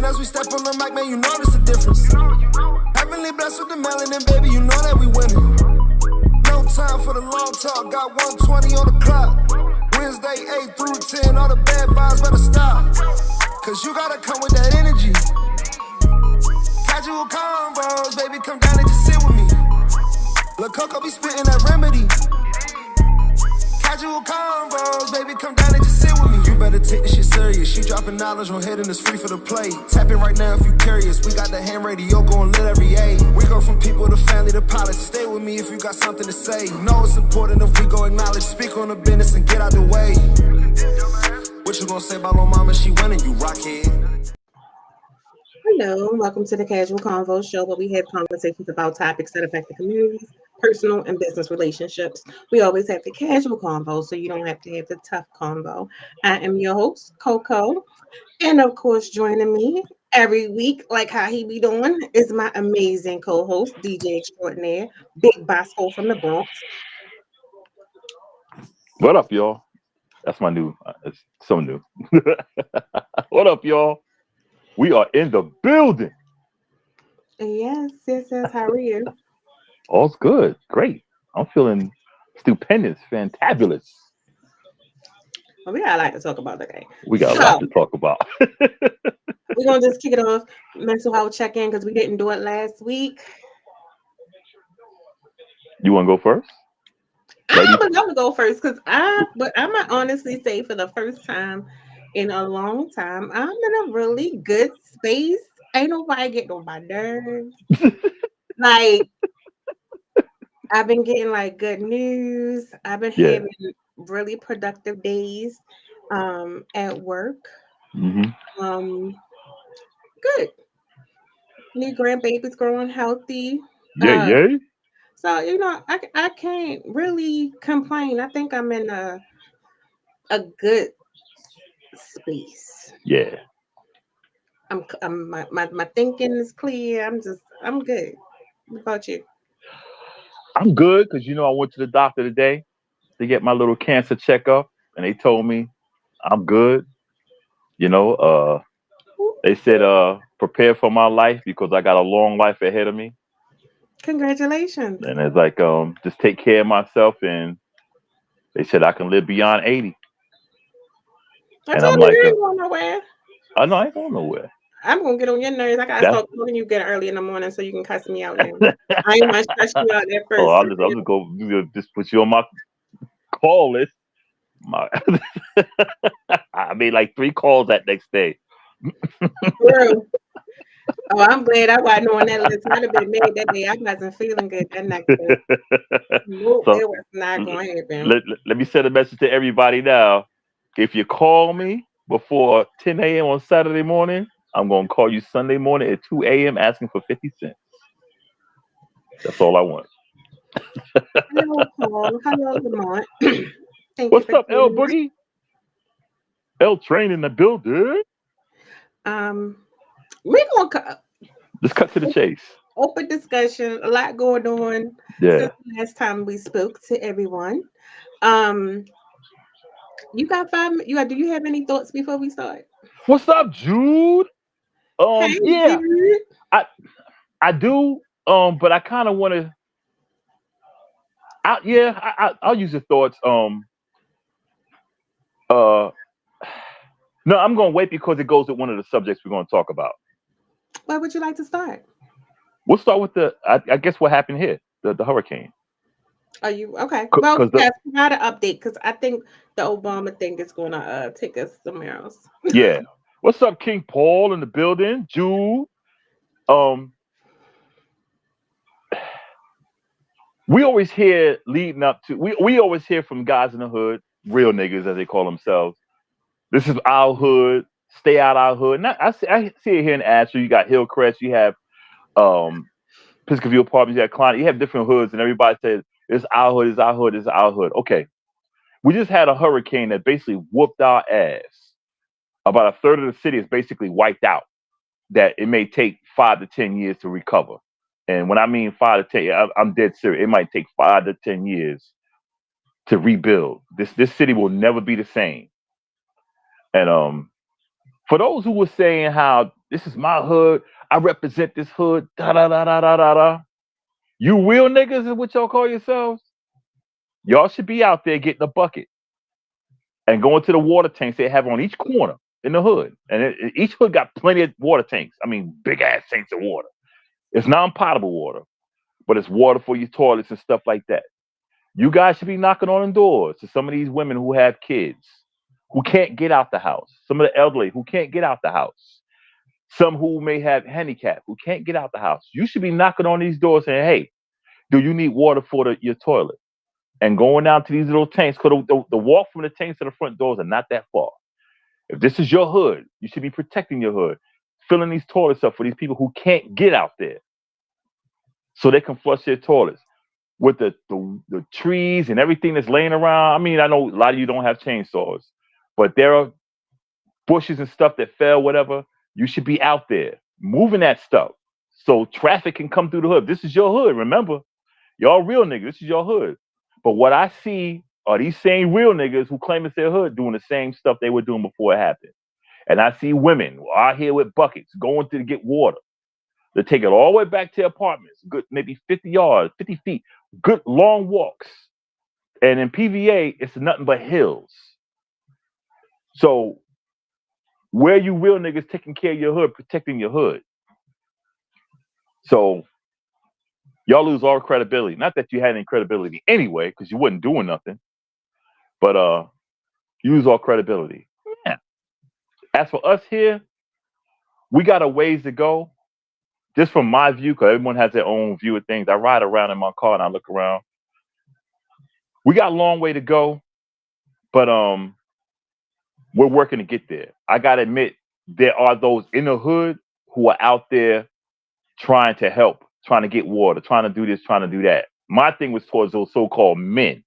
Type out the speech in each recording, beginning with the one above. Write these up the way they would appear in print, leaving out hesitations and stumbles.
as we step on the mic, man, you notice the difference. Heavenly blessed with the melanin, baby, you know that we winning. No time for the long talk, got 120 on the clock. Wednesday 8 through 10, all the bad vibes better stop. Cause you gotta come with that energy. Casual convos, baby, come down and just sit with me. Lil' Coco be spitting that remedy. Casual convos, baby, come down and just sit with me. You better take this shit serious. She dropping knowledge on head and it's free for the play. Tap in right now if you curious. We got the ham radio going lit every A. We go from people to family to pilots. Stay with me if you got something to say. Know it's important if we go acknowledge. Speak on the business and get out the way. What you gonna say about my mama? She winning, you rockhead. Hello, welcome to the Casual Convo Show, where we have conversations about topics that affect the communities, personal and business relationships. We always have the casual convo, so you don't have to have the tough convo. I am your host, Coco, and of course, joining me every week, like how he be doing, is my amazing co-host, DJ extraordinaire, Big Boscoe from the Bronx. What up, y'all? That's my new. It's so new. What up, y'all? We are in the building. Yes. How are you? All's good. Great. I'm feeling stupendous, fantabulous. Well, we got a lot to talk about today. We got a lot to talk about. We're going to just kick it off. Mental health check-in because we didn't do it last week. You want to go first? I would love to go first because but I'm gonna honestly say for the first time in a long time, I'm in a really good space. Ain't nobody getting on my nerves. Like I've been getting like good news. I've been having really productive days at work. Mm-hmm. Good. New grandbabies growing healthy. Yay. So I can't really complain. I think I'm in a good space. Yeah. My thinking is clear. I'm good. What about you? I'm good because I went to the doctor today to get my little cancer checkup, and they told me I'm good. They said prepare for my life because I got a long life ahead of me. Congratulations. And it's like just take care of myself, and they said I can live beyond 80. And I'm like, you ain't going nowhere. I know I ain't going nowhere. I'm gonna get on your nerves. I gotta start calling you again early in the morning so you can cuss me out now. I ain't want to stress you out there first. Oh, I'll just put you on my call list. I made like 3 calls that next day. Bro. Oh, I'm glad I wasn't on that list. I'd have been mad that day. I wasn't feeling good that next day. Nope, so, it was not going to happen. Let me send a message to everybody now. If you call me before 10 a.m. on Saturday morning, I'm going to call you Sunday morning at 2 a.m. asking for 50 cents. That's all I want. Hello, Paul. Hello, Lamont. What's up, L Boogie? L Train in the building. We're gonna just cut to the chase. Open discussion, a lot going on since the last time we spoke to everyone. You got 5 do you have any thoughts before we start? What's up, Jude? Hey, yeah. Jude. I do, but I kind of want to I'll use your thoughts. No, I'm going to wait because it goes with one of the subjects we're going to talk about. Where would you like to start? We'll start with I guess what happened here, the hurricane. Are you okay? Well, yes, provide an update because I think the Obama thing is going to take us somewhere else. Yeah. What's up, King Paul in the building? Jude. We always hear leading up to we always hear from guys in the hood, real niggas as they call themselves. This is our hood. Stay out our hood. And I see it here in Asheville. You got Hillcrest. You have Piscataville Apartments. You have Klein. You have different hoods, and everybody says it's our hood. It's our hood. It's our hood. Okay, we just had a hurricane that basically whooped our ass. About a third of the city is basically wiped out. That it may take 5 to 10 years to recover. And when I mean 5 to 10, I'm dead serious. It might take 5 to 10 years to rebuild. This city will never be the same. And For those who were saying how this is my hood, I represent this hood, da da da da da da da. You real niggas is what y'all call yourselves. Y'all should be out there getting a bucket and going to the water tanks they have on each corner in the hood. And each hood got plenty of water tanks. I mean, big ass tanks of water. It's non-potable water, but it's water for your toilets and stuff like that. You guys should be knocking on the doors to some of these women who have kids, who can't get out the house. Some of the elderly who can't get out the house. Some who may have handicap who can't get out the house. You should be knocking on these doors saying, hey, do you need water for your toilet? And going down to these little tanks, because the walk from the tanks to the front doors are not that far. If this is your hood, you should be protecting your hood, filling these toilets up for these people who can't get out there so they can flush their toilets. With the trees and everything that's laying around, I mean, I know a lot of you don't have chainsaws, but there are bushes and stuff that fell, whatever. You should be out there moving that stuff so traffic can come through the hood. This is your hood, remember? Y'all real niggas, this is your hood. But what I see are these same real niggas who claim it's their hood doing the same stuff they were doing before it happened. And I see women out here with buckets going to get water. They take it all the way back to their apartments, good maybe 50 yards, 50 feet, good long walks. And in PVA, it's nothing but hills. So where you real niggas taking care of your hood, protecting your hood? So y'all lose all credibility. Not that you had any credibility anyway, because you wasn't doing nothing. But you lose all credibility. Yeah. As for us here, we got a ways to go. Just from my view, because everyone has their own view of things. I ride around in my car and I look around. We got a long way to go, but we're working to get there. I gotta admit, there are those in the hood who are out there trying to help, trying to get water, trying to do this, trying to do that. My thing was towards those so-called men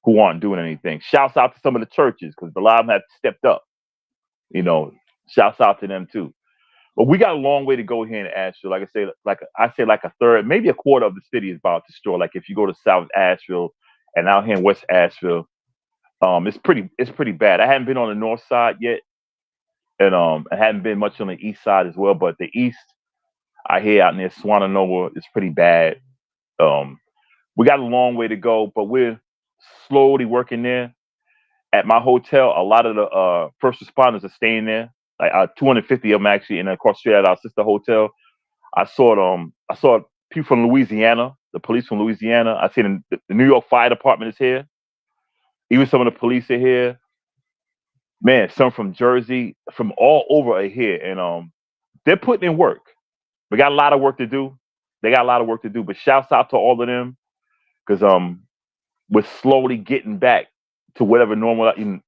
who aren't doing anything. Shouts out to some of the churches, because a lot of them have stepped up. You know, shouts out to them too. But we got a long way to go here in Asheville. Like I say, like a third, maybe a quarter of the city is about destroyed. Like if you go to South Asheville and out here in West Asheville, it's pretty bad. I haven't been on the north side yet, and I hadn't been much on the east side as well. But the east, I hear out near Swananoa, is pretty bad. We got a long way to go, but we're slowly working there. At my hotel, a lot of the first responders are staying there. Like 250 of them actually, and across the street at our sister hotel. I saw people from Louisiana, the police from Louisiana. I seen the New York Fire Department is here. Even some of the police are here. Man, some from Jersey, from all over are here, and they're putting in work. We got a lot of work to do. They got a lot of work to do. But shouts out to all of them, because we're slowly getting back to whatever normality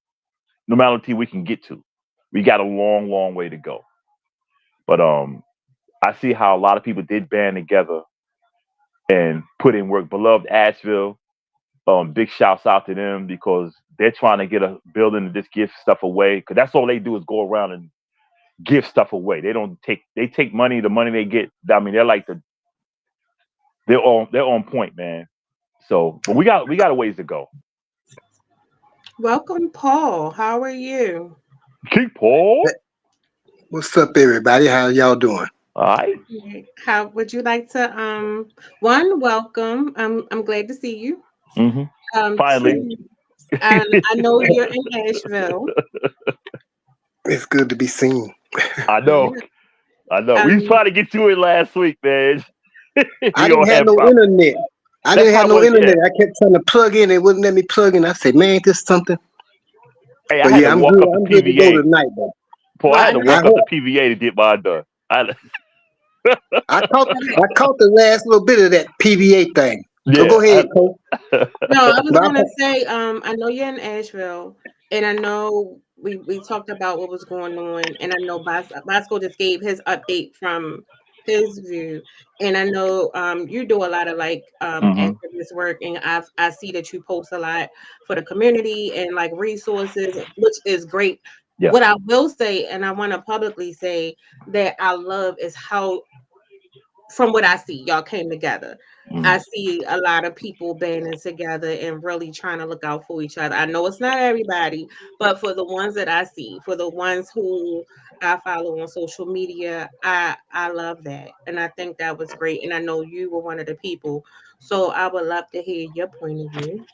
we can get to. We got a long, long way to go. But I see how a lot of people did band together and put in work. Beloved Asheville, big shouts out to them, because they're trying to get a building to just give stuff away. Because that's all they do is go around and give stuff away. They take money, the money they get. I mean, they're on point, man. So, but we got a ways to go. Welcome, Paul. How are you? Keep Paul. What's up, everybody? How y'all doing? All right. How would you like to welcome. I'm glad to see you. Mm-hmm. Finally. Two, I know you're in Asheville. It's good to be seen. I know. We was trying to get to it last week, man. I didn't have no internet. I didn't have no internet. I kept trying to plug in. It wouldn't let me plug in. I said, man, ain't this something? Hey, I had to walk up the PVA. Good to go tonight, though. Paul, I had to walk up the PVA to get mine done. I caught the last little bit of that PVA thing. Yeah, so go ahead, Cole. No, I was gonna say, I know you're in Asheville, and I know we talked about what was going on, and I know Bosco just gave his update from his view, and I know you do a lot of like activist work, and I see that you post a lot for the community and like resources, which is great. Yeah. What I will say, and I want to publicly say that I love, is how from what I see, y'all came together. Mm-hmm. I see a lot of people banding together and really trying to look out for each other. I know it's not everybody, but for the ones that I see, for the ones who I follow on social media, I love that. And I think that was great. And I know you were one of the people. So I would love to hear your point of view.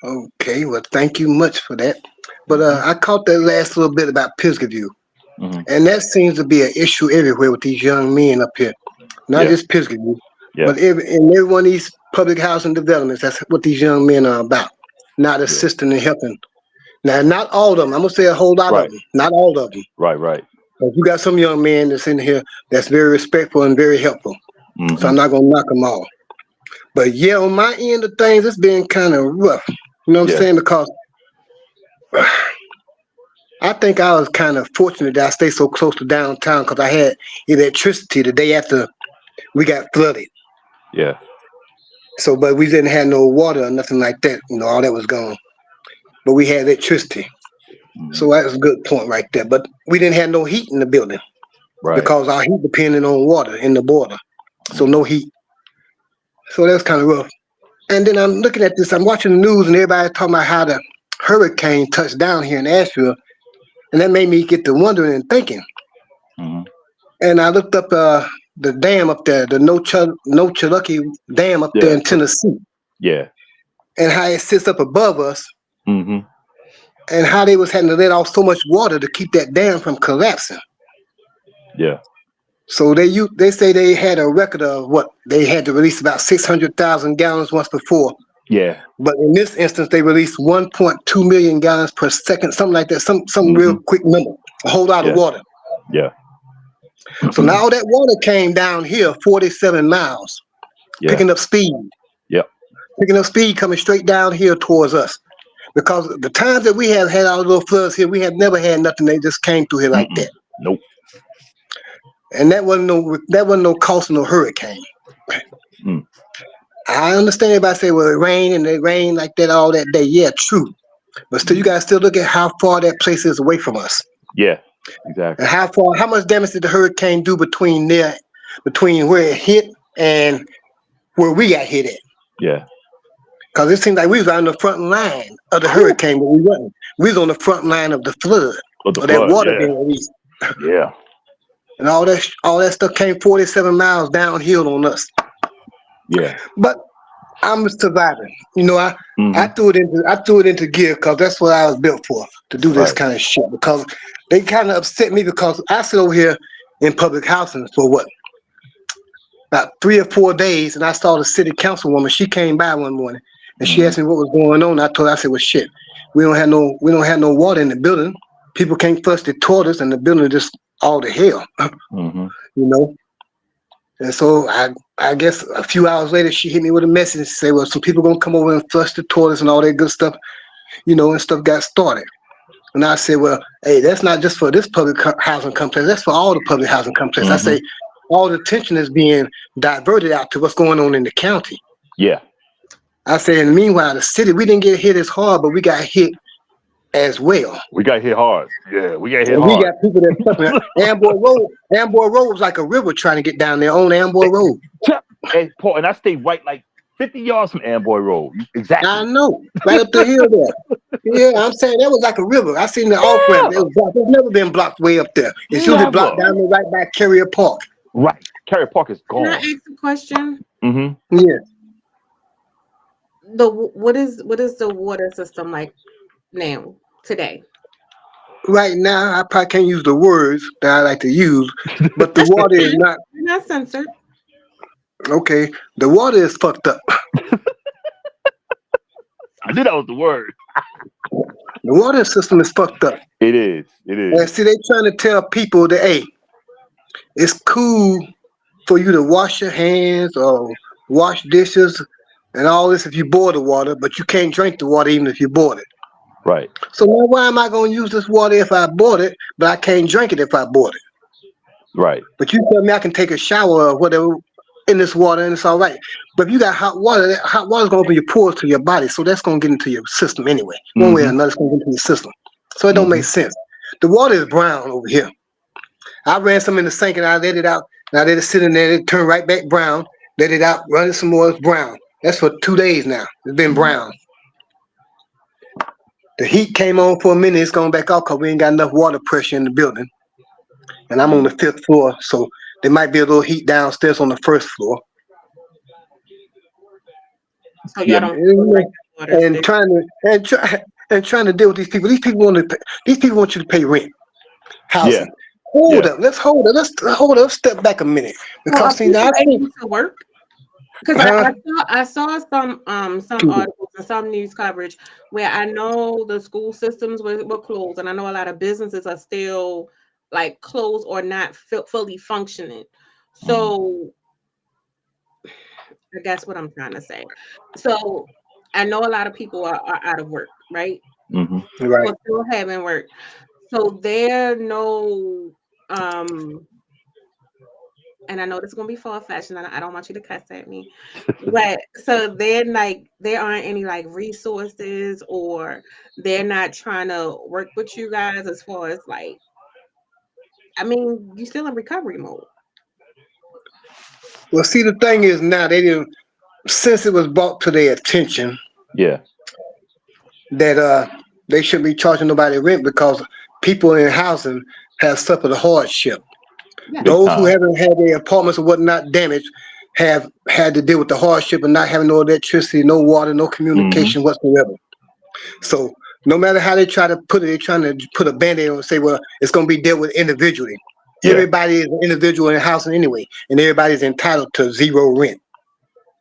Okay, well, thank you much for that. But I caught that last little bit about Pisgah View. Mm-hmm. And that seems to be an issue everywhere with these young men up here. Not just Pisgah View, but in every one of these public housing developments, that's what these young men are about. Not assisting and helping. Now, not all of them. I'm going to say a whole lot of them. Not all of them. Right. But you got some young men that's in here that's very respectful and very helpful. Mm-hmm. So I'm not going to knock them all. But yeah, on my end of things, it's been kind of rough. You know what I'm saying? Because I think I was kind of fortunate that I stayed so close to downtown because I had electricity the day after we got flooded. Yeah. So, but we didn't have no water or nothing like that. You know, all that was gone. But we had electricity. Mm-hmm. So that was a good point right there. But we didn't have no heat in the building. Right. Because our heat depended on water in the border. So no heat. So that's kind of rough. And then I'm looking at this, I'm watching the news and everybody's talking about how the hurricane touched down here in Asheville. And that made me get to wondering and thinking. Mm-hmm. And I looked up the dam up there, the Nochalucky Dam up there in Tennessee. Yeah. And how it sits up above us. Mm-hmm. And how they was having to let off so much water to keep that dam from collapsing. Yeah. So they say they had a record of what they had to release about 600,000 gallons once before. Yeah. But in this instance, they released 1.2 million gallons per second, something like that, some real quick number, a whole lot of water. Yeah. So now all that water came down here 47 miles, picking up speed. Yep. Picking up speed coming straight down here towards us. Because the times that we have had our little floods here, we have never had nothing. They just came through here like that. Nope. And that wasn't no cost of no hurricane. Mm. I understand everybody say, well, it rained and it rained like that all that day. Yeah, true. But still, you guys still look at how far that place is away from us. Yeah, exactly. And how much damage did the hurricane do between where it hit and where we got hit at? Yeah. Because it seemed like we was on the front line of the hurricane, but we wasn't. We was on the front line of the flood. That water being released. Yeah. And all that stuff came 47 miles downhill on us. Yeah. But I'm a survivor. You know, I threw it into gear because that's what I was built for, to do this kind of shit. Because they kind of upset me because I sit over here in public housing for what? About 3 or 4 days, and I saw the city councilwoman. She came by one morning and she asked me what was going on. I said, well, shit, we don't have no water in the building. People can't flush the toilets, and the building just all the hell. You know. And so I guess a few hours later, she hit me with a message and say, well, some people gonna come over and flush the toilets and all that good stuff, you know, and stuff got started. And I said, well, hey, that's not just for this public housing complex. That's for all the public housing complexes. I say all the attention is being diverted out to what's going on in the county. Yeah. I said, and meanwhile, the city, we didn't get hit as hard, but we got hit as well. We got hit hard. Yeah, we got hit hard. We got people that suffering. Amboy Road was like a river trying to get down there on Amboy Road. Hey, Paul, and I stayed right like 50 yards from Amboy Road. Exactly. I know. Right up the hill there. Yeah, I'm saying that was like a river. I seen the off ramp. It's never been blocked way up there. It's usually blocked down there right by Carrier Park. Right. Carrier Park is gone. Can I ask a question? Yeah. What is the water system like now, today? Right now, I probably can't use the words that I like to use, but the water is not. You're not censored. Okay, the water is fucked up. I knew that was the word. The water system is fucked up. It is. It is. And see, they trying to tell people that, hey, it's cool for you to wash your hands or wash dishes and all this if you boil the water, but you can't drink the water even if you boil it. Right. So now why am I going to use this water if I boil it, but I can't drink it if I boil it? Right. But you tell me I can take a shower or whatever in this water and it's all right. But if you got hot water, that hot water is going to open your pores to your body, so that's going to get into your system anyway. One way or another, it's going to get into your system. So it don't make sense. The water is brown over here. I ran some in the sink and I let it out. Now they just sitting there, they turn right back brown, let it out, run it some more, it's brown. That's for 2 days now. It's been brown. The heat came on for a minute, it's going back off because we ain't got enough water pressure in the building. And I'm on the 5th floor, so there might be a little heat downstairs on the 1st floor. So y'all don't and trying to deal with these people. These people want you to pay rent, housing. Yeah. Hold up, let's hold up. Let's step back a minute because see now I think to work. Because I saw some articles and some news coverage where I know the school systems were closed, and I know a lot of businesses are still like closed or not fully functioning. So I guess what I'm trying to say. So I know a lot of people are out of work, right? Right. Or still having work. So there no and I know this is gonna be far-fetched, and I don't want you to cuss at me. But so there aren't any like resources, or they're not trying to work with you guys as far as like, I mean, you're still in recovery mode. Well, see, the thing is now they didn't, since it was brought to their attention, that they shouldn't be charging nobody rent because people in housing have suffered a hardship. Yeah. Those who haven't had their apartments or whatnot damaged have had to deal with the hardship of not having no electricity, no water, no communication whatsoever. So no matter how they try to put it, they're trying to put a band-aid on and say, well, it's going to be dealt with individually. Yeah. Everybody is an individual in housing anyway, and everybody's entitled to zero rent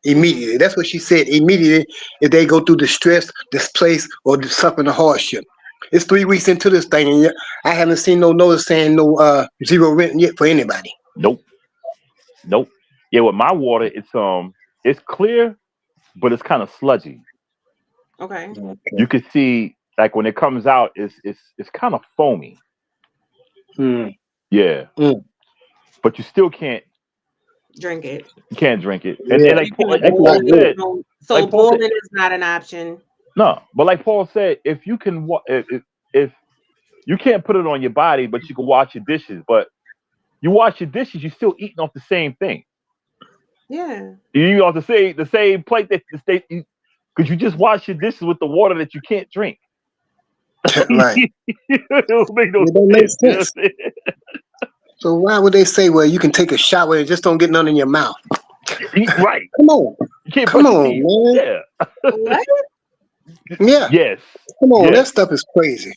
immediately. That's what she said, immediately, if they go through distress, displaced, or suffering a hardship. It's 3 weeks into this thing, and I haven't seen no notice saying no zero rent yet for anybody. Nope. Yeah, with my water, it's clear, but it's kind of sludgy. Okay. You can see, like when it comes out, it's kind of foamy. Yeah. But you still can't drink it. You can't drink it. And like Paul said, so boiling is not an option. No, but like Paul said, if you can, if you can't put it on your body, but you can wash your dishes. But you wash your dishes, you're still eating off the same thing. Yeah. You eat off the same plate because you just wash your dishes with the water that you can't drink. Right. It don't make no sense. So why would they say, well, you can take a shower and just don't get none in your mouth? Right. Come on. You can't Come on, man. Yeah. What? Yeah. Yes. Come on, that stuff is crazy.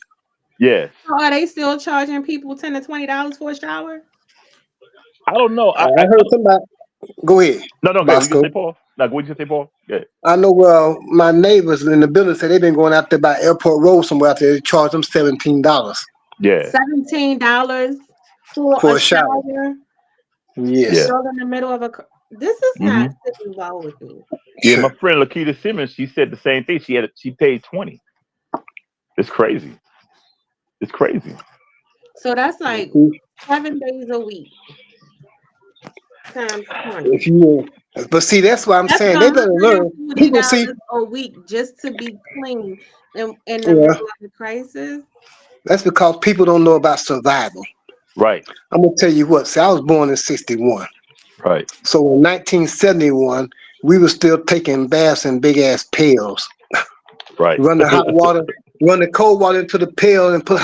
Yes. So are they still charging people $10 to $20 for a shower? I don't know. I heard somebody. Go ahead. No, Boscoe. What you say, Paul? No, what did you say, Paul? Yeah. I know. My neighbors in the building said they've been going out there by Airport Road somewhere out there. They charge them $17. Yeah. $17 for a shower. Yes. Still in the middle of this is not sitting well with me. Yeah, my friend Lakita Simmons, she said the same thing. She paid $20. It's crazy. It's crazy. So that's like 7 days a week. Times 20. But see, that's why I'm saying they better learn. People see a week just to be clean in the middle of the crisis. That's because people don't know about survival. Right. I'm gonna tell you what. See, I was born in '61. Right. So in 1971, we were still taking baths in big ass pails. Right. Run the hot water, run the cold water into the pail, and put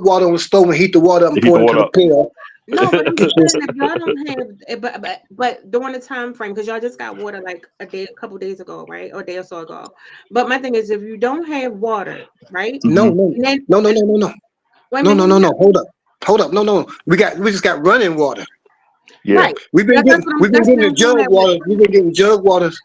water on the stove and heat the water up and pour it into the pail. No, but I'm saying if y'all don't have, but during the time frame, because y'all just got water like a couple days ago, right, or a day or so ago. But my thing is, if you don't have water, right? No. Hold up. No. We just got running water. Yeah. Right. We've been getting the jug water. We've been getting jug waters.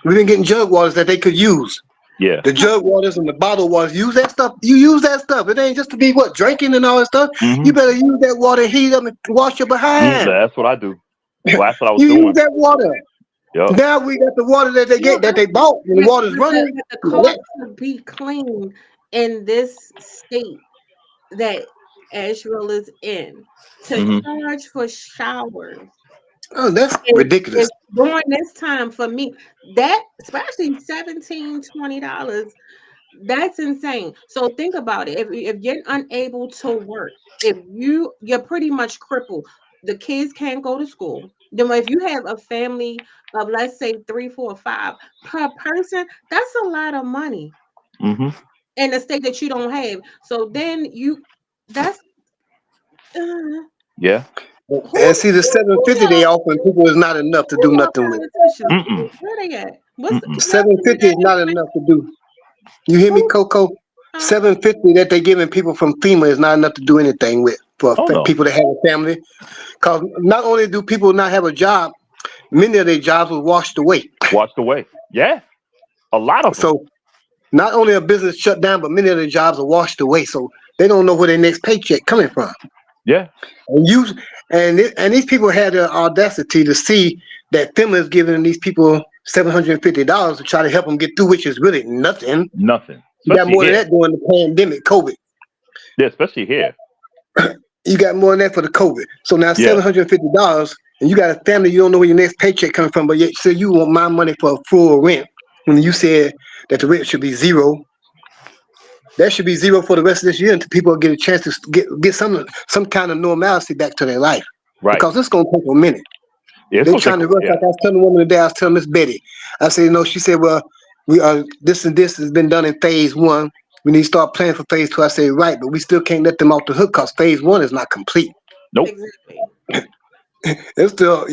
We've been getting jug waters that they could use. Yeah. The jug waters and the bottle waters. Use that stuff. You use that stuff. It ain't just to be drinking and all that stuff. You better use that water, heat up, and wash your behind. That's what I do. Well, that's what I was doing. You use that water. Yep. Now we got the water that they bought, and the water's running. The cost to be clean in this state that Asheville is in, to charge for showers. Oh, that's ridiculous. During this time, for me, that especially $17, $20, that's insane. So think about it. If you're unable to work, if you're pretty much crippled, the kids can't go to school. Then if you have a family of, let's say, 3, 4, 5 per person, that's a lot of money Mm-hmm. in a state that you don't have. So then that's uh, Yeah. And see, the who 750 they offering people is not enough to do y'all nothing with. politicians? Mm-mm. Where they at? Mm-mm. Can y'all give me 750 that is not information? enough to do. You hear me, Who? Coco? Huh? 750 that they giving people from FEMA is not enough to do anything with for Oh no. people that have a family. Because not only do people not have a job, many of their jobs were washed away. Washed away. Yeah. A lot of them. So not only a business shut down, but many of their jobs are washed away. So they don't know where their next paycheck coming from. Yeah. And and these people had the audacity to see that FEMA is giving these people $750 to try to help them get through, which is really nothing. Nothing. You got Especially more than here. that during the pandemic, COVID. Yeah. Especially here. You got more than that for the COVID. So now Yeah. $750, and you got a family, you don't know where your next paycheck coming from, but yet so you want my money for a full rent when you said that the rent should be zero. That should be zero for the rest of this year until people get a chance to get some kind of normalcy back to their life. Right. Because it's gonna take a minute. Yeah. It's They gonna take. trying to rush. Yeah. Like I was telling the woman today, I was telling Miss Betty. I said, she said, well, we this and this has been done in phase one. We need to start planning for phase two. I said, right, but we still can't let them off the hook because phase one is not complete. Nope. Exactly.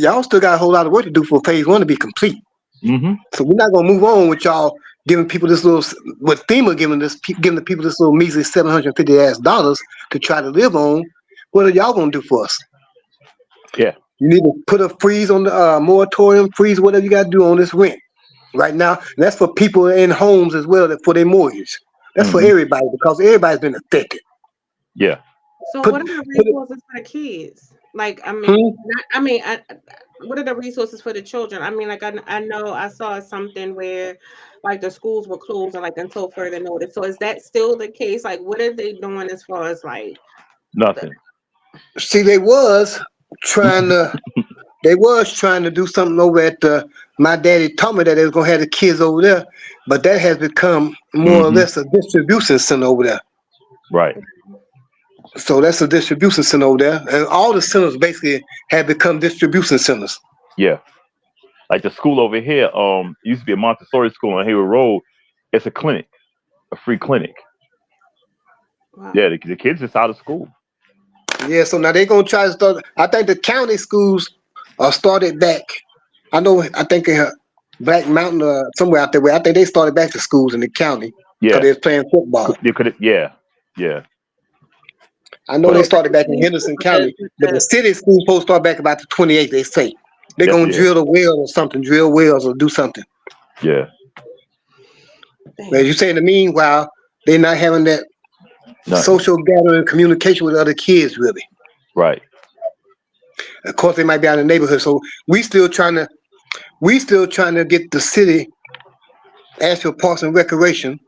Y'all still got a whole lot of work to do for phase one to be complete. Mm-hmm. So we're not gonna move on with y'all giving people this little, with FEMA giving the people this little measly $750 to try to live on. What are y'all gonna do for us? Yeah. You need to put a freeze on the moratorium, freeze whatever you got to do on this rent right now. And that's for people in homes as well, that for their mortgage. That's for Mm-hmm. everybody because everybody's been affected. Yeah. So Put what are the put it. resources for the kids? Like, I mean, Hmm? what are the resources for the children? I mean, like, I know I saw something where, like, the schools were closed and, like, until further notice. So is that still the case? Like, what are they doing as far as, like, the, Nothing. See, trying to they was trying to do something over at the. My daddy told me that they was gonna have the kids over there, but that has become more or Mm-hmm. less a distribution center over there. Right. So that's a distribution center over there, and all the centers basically have become distribution centers. Yeah. Like the school over here, used to be a Montessori school on Hayward Road. It's a clinic, a free clinic. wow. Yeah, the kids just out of school. Yeah, so now they're gonna try to start. I think the county schools are started back. I know. I think in Black Mountain or somewhere out there. Where I think they started back the schools in the county because Yeah, they was playing football. you could. Yeah, yeah. I know But they So started back in basically, Henderson with the, County, with but the the, city schools supposed to start back about the 28th. They say they're yes, gonna it is. drill a well or something, drill wells or do something. Yeah, But as dang. you say, in the meanwhile, they're not having that nothing. social gathering, communication with other kids really. Right. Of course, they might be out in the neighborhood, so we still trying to get the city, Asheville Parks and Recreation,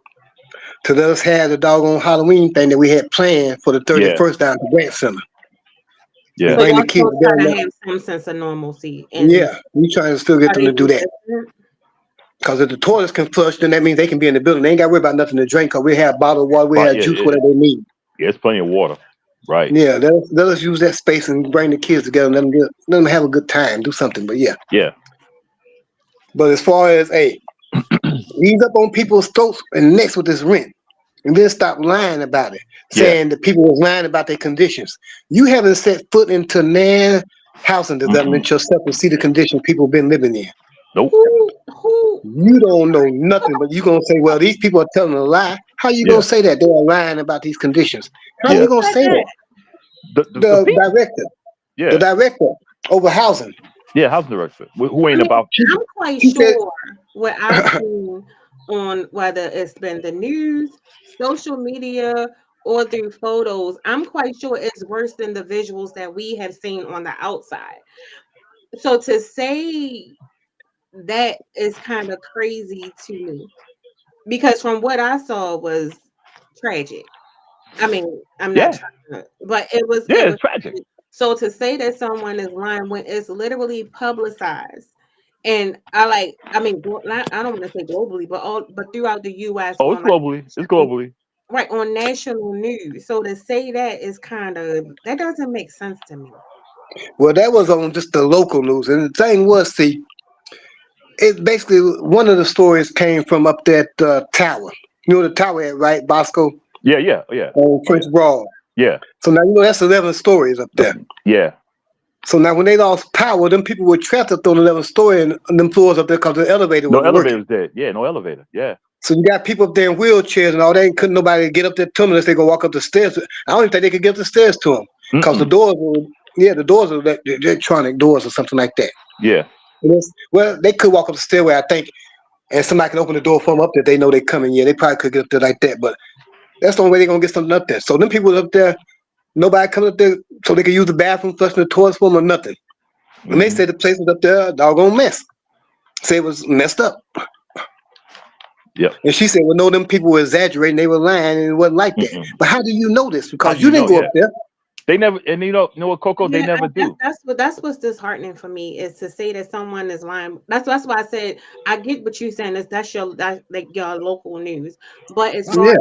to let us have the doggone Halloween thing that we had planned for the Yeah, 31st down at the Grant Center and yeah. So bring the y'all kids still try down to there. have some sense of normalcy, and Yeah, we trying to still get are them they to do that. consistent? Because if the toilets can flush, then that means they can be in the building. They ain't got to worry about nothing to drink because we have bottled water, we But have yeah, juice, whatever they need. it's plenty of water. Right. Yeah, let us use that space and bring the kids together and let them have a good time, do something. But yeah. Yeah. But as far as, hey, ease up on people's throats and necks with this rent. And then stop lying about it, Yeah. saying that people was lying about their conditions. You haven't set foot into nan housing Mm-mm. development yourself to see the conditions people been living in. Nope. Who? You don't know nothing, but you gonna say, well, these people are telling a lie. How you gonna Yeah. say that they are lying about these conditions? How Yeah. you Who gonna said say that? that? The The people. the Yeah. director over housing. Yeah. Housing director. Who I ain't mean, about. She, I'm quite she said, sure what I've seen on whether it's been the news, social media, or through photos. I'm quite sure it's worse than the visuals that we have seen on the outside. So to say that is kind of crazy to me because from what I saw was tragic. I mean, I'm not Yeah. trying to, but it Yeah. was It's tragic. so to say that someone is lying when it's literally publicized, and I mean, I don't want to say globally, but throughout the U.S. Oh, it's on like globally. It's globally. on national news. So to say that is kind of that doesn't make sense to me. Well, that was on just the local news, and the thing was, see, it basically one of the stories came from up that tower. You know the tower at right, Bosco Yeah, yeah, yeah. on Oh, Prince Broad. yeah. So now you know that's 11 stories up there. Yeah. So now when they lost power, them people were trapped up on the 11th story and them floors up there because the elevator No wasn't working. elevator's dead. Yeah, no elevator. Yeah. So you got people up there in wheelchairs and all. They couldn't nobody get up there to them unless they go walk up the stairs. I don't even think they could get up the stairs to them because the Mm-mm. doors were, the doors are electronic doors or something like that. Yeah. Well, they could walk up the stairway, I think, and somebody can open the door for them up there. They know they coming. Yeah, they probably could get up there like that, but that's the only way they're gonna get something up there. So them people up there, nobody coming up there so they can use the bathroom, flushing the toilets for them or nothing. And they said the place was up there a doggone mess. Say it was messed up. Yep. And she said, well, no, them people were exaggerating. They were lying and it wasn't like that. Mm-mm. But how do you know this? How Because do you you didn't know? go Yeah. up there. They never, and you know what, Coco, they Yeah, never do. that's what's disheartening for me is to say that someone is lying. That's why I said I get what you're saying. That's like your local news. But as far Yeah. as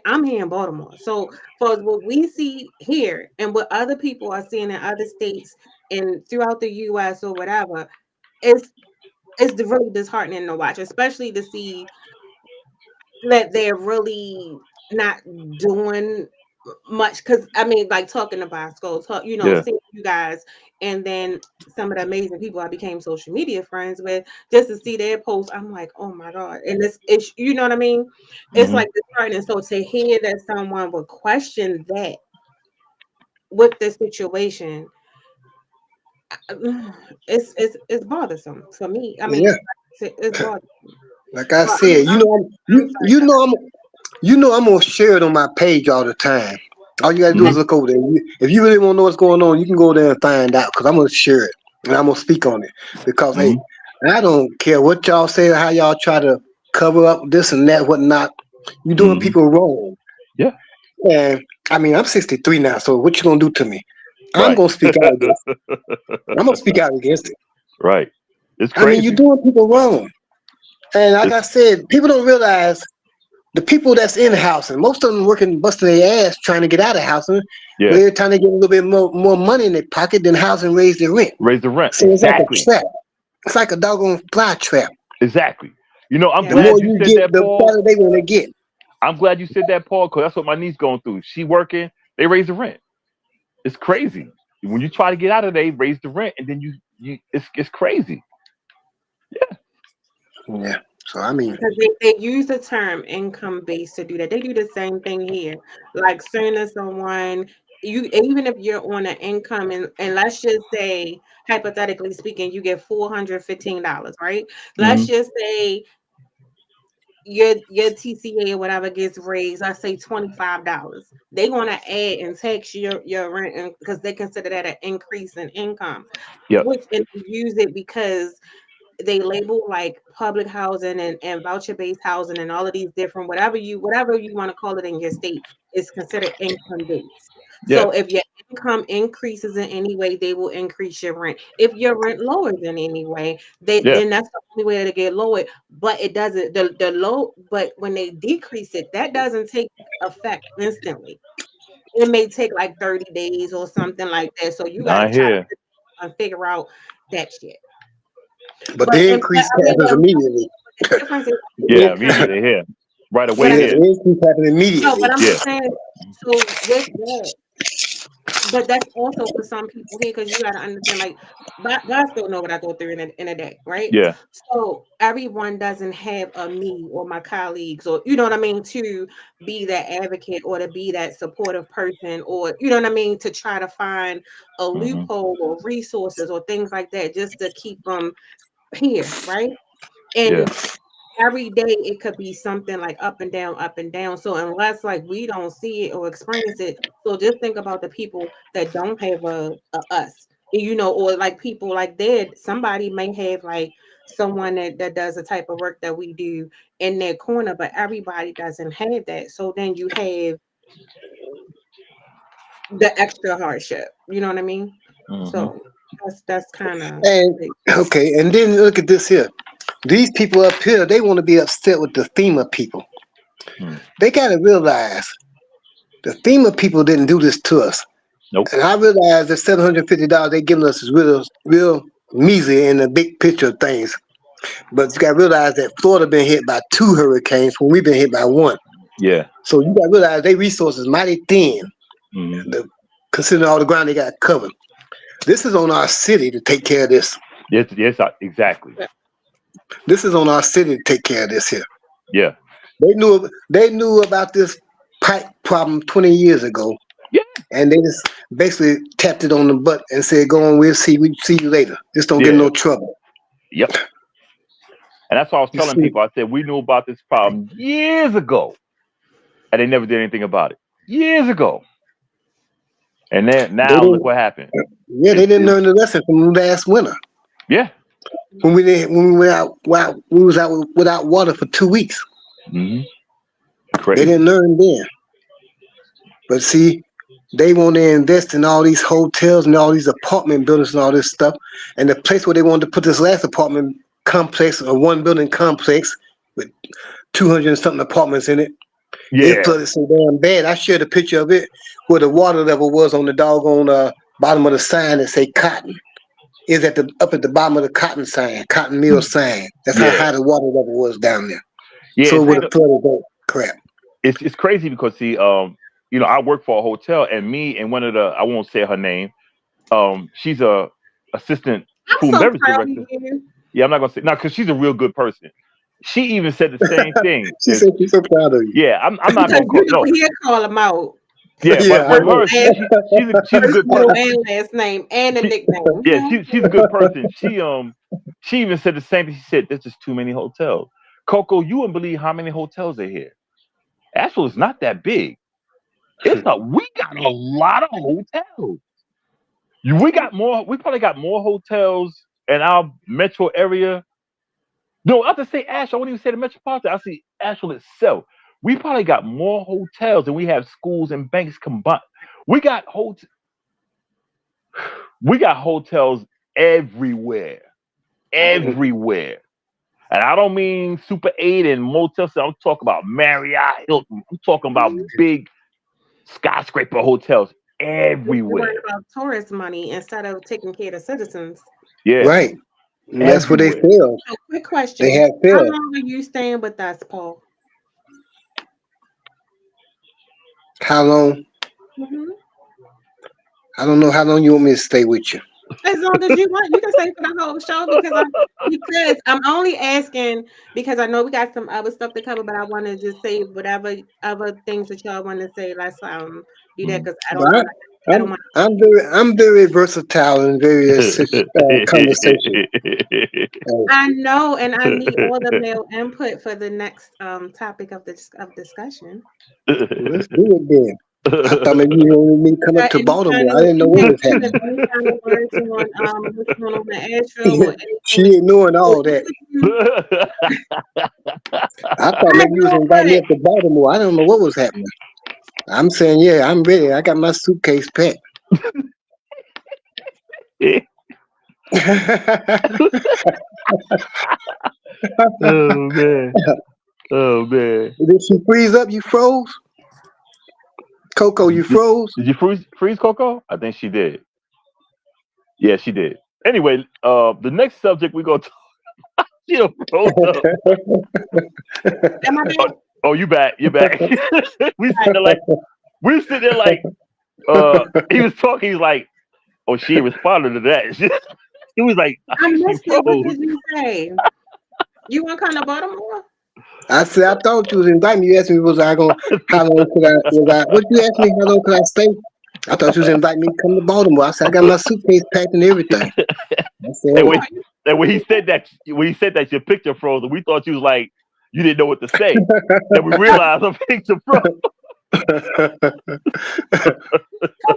I'm here in Baltimore, so for what we see here and what other people are seeing in other states and throughout the U.S. or whatever, it's really disheartening to watch, especially to see that they're really not doing much. Because I mean, like talking about schools, Yeah. seeing you guys, and then some of the amazing people I became social media friends with, just to see their posts, I'm like, oh my god! And it's you know what I mean? It's Mm-hmm. like disheartening. So to hear that someone would question that with the situation, it's bothersome for me. I mean, Yeah. it's bothersome. Like I But said, I'm sorry. you know I'm gonna share it on my page all the time. All you gotta do Mm-hmm. is look over there. If you really want to know what's going on, you can go there and find out because I'm gonna share it and I'm gonna speak on it. Because hey, Mm-hmm. I don't care what y'all say, how y'all try to cover up this and that, whatnot. You're doing Mm-hmm. people wrong. Yeah. And I mean, I'm 63 now, so what you gonna do to me? I'm Right. gonna speak out against it. I'm gonna speak out against it. Right. It's I mean, you're crazy. doing people wrong. And like I It's said, people don't realize the people that's in housing, most of them working, busting their ass trying to get out of housing, but yeah. every time they get a little bit more money in their pocket, then housing raise their rent. Raise the rent. So it's like a Exactly. trap. It's like a doggone fly trap. Exactly. You know, I'm The Yeah. more glad you you said get, that, the Paul. better they want to get. I'm glad you said that, Paul, because that's what my niece going through. She working, they raise the rent. It's crazy. When you try to get out of there, they raise the rent, and then it's crazy. Yeah. So I mean, Because they use the term income based to do that. They do the same thing here. Like soon as someone you even if you're on an income and let's just say hypothetically speaking, you get $415, right? Let's Mm-hmm. just say your TCA or whatever gets raised, I say $25. They're gonna add and tax your rent because they consider that an increase in income, Yep. which and they use it because they label like public housing and voucher based housing and all of these different whatever you want to call it in your state is considered income based. Yeah. So if your income increases in any way, they will increase your rent. If your rent lowers in any way, Yeah. then that's the only way to get lowered. But it doesn't the low but when they decrease it, that doesn't take effect instantly. It may take like 30 days or something like that. So you got to I try hear. to figure out that shit. but But the and increase I mean, happens immediately. the difference is Yeah. income. Immediately here. Right But away I'm Yeah, the here. increase happens no, immediately. but I'm Yeah. just saying. So with that, but that's also for some people here because you got to understand. Like, God still know what I go through in a day, right? Yeah. So everyone doesn't have a me or my colleagues or you know what I mean to be that advocate or to be that supportive person or you know what I mean to try to find a Mm-hmm. loophole or resources or things like that just to keep them here, right? Yeah. And every day it could be something like up and down, up and down. So unless like we don't see it or experience it, so just think about the people that don't have a us, or like people like that. Somebody may have like someone that does the type of work that we do in their corner, but everybody doesn't have that. So then you have the extra hardship. You know what I mean? Mm-hmm. So that's kind of And okay, and then look at this here. These people up here, they want to be upset with the FEMA people. Mm. They got to realize the FEMA people didn't do this to us. Nope. And I realized that $750 they giving us is real measly in the big picture of things. But you got to realize that Florida been hit by 2 hurricanes when we've been hit by 1. Yeah. So you got to realize their resources mighty thin, considering all the ground they got covered. This is on our city to take care of this. Yes, exactly. This is on our city to take care of this here. Yeah. They knew about this pipe problem 20 years ago. Yeah. And they just basically tapped it on the butt and said, "Go on, we'll see you later. Just don't get in no trouble." Yep. And that's why I was telling people. I said we knew about this problem years ago, and they never did anything about it. Years ago. And then now look what happened. Yeah, they didn't learn the lesson from last winter. Yeah. When we was out without water for 2 weeks. Mm-hmm. They didn't learn then. But see, they want to invest in all these hotels and all these apartment buildings and all this stuff. And the place where they wanted to put this last apartment complex, or 1 building complex with 200 and something apartments in it, it flooded so damn bad. I shared a picture of it where the water level was on the doggone bottom of the sign that say cotton. Is up at the bottom of the cotton mill sign. That's how high the water level was down there. Yeah, so it would have flooded that crap. It's crazy because see, I work for a hotel, and me and one of the, I won't say her name, she's a assistant food and beverage director. Yeah, I'm not gonna say because she's a real good person. She even said the same thing. She said she's so proud of you. Yeah, I'm not gonna call him out. Yeah, but her, she's a good person. And last name and a nickname. Yeah, she's a good person. She even said the same thing. She said there's just too many hotels. Coco, you wouldn't believe how many hotels are here. Asheville is not that big. It's not. We got a lot of hotels. We probably got more hotels in our metro area. No, I have to say Asheville. I wouldn't even say the metropolitan. I see Asheville itself. We probably got more hotels than we have schools and banks combined. We got hotels everywhere. Everywhere. And I don't mean Super 8 and motels. I'm talking about Marriott, Hilton. I'm talking about big skyscraper hotels everywhere. We're about tourist money instead of taking care of citizens. Yeah. Right. And that's where they failed. So quick question. They have failed. How long are you staying with us, Paul? How long? Mm-hmm. I don't know how long you want me to stay with you. As long as you want, you can stay for the whole show because I'm only asking because I know we got some other stuff to cover, but I want to just say whatever other things that y'all want to say. Let's do that because I don't want. I'm very versatile and very conversation. I know, and I need all the male input for the next topic of discussion. Let's do it then. I thought maybe you wanted me to come up to Baltimore. I didn't know what was happening. She ignoring all that. I thought maybe you was inviting me up to Baltimore. I don't know what was happening. I'm saying, yeah, I'm ready. I got my suitcase packed. Oh man. Did she freeze up? You froze? Coco, you froze? Did you freeze Coco? I think she did. Yeah, she did. Anyway, the next subject we're gonna talk. She froze up. Am I back? Oh, you back? You're back. we sitting there like he was talking. He's like, oh, she responded to that. He was like, I missed it. What did you say? You want to come to Baltimore? I said, I thought you was inviting me. You asked me, how long could I, what you asked me, how long could I stay? I thought you was inviting me to come to Baltimore. I said, I got my suitcase packed and everything. I said, when he said that your picture froze, we thought you was like, you didn't know what to say. Then we realized her picture froze. Come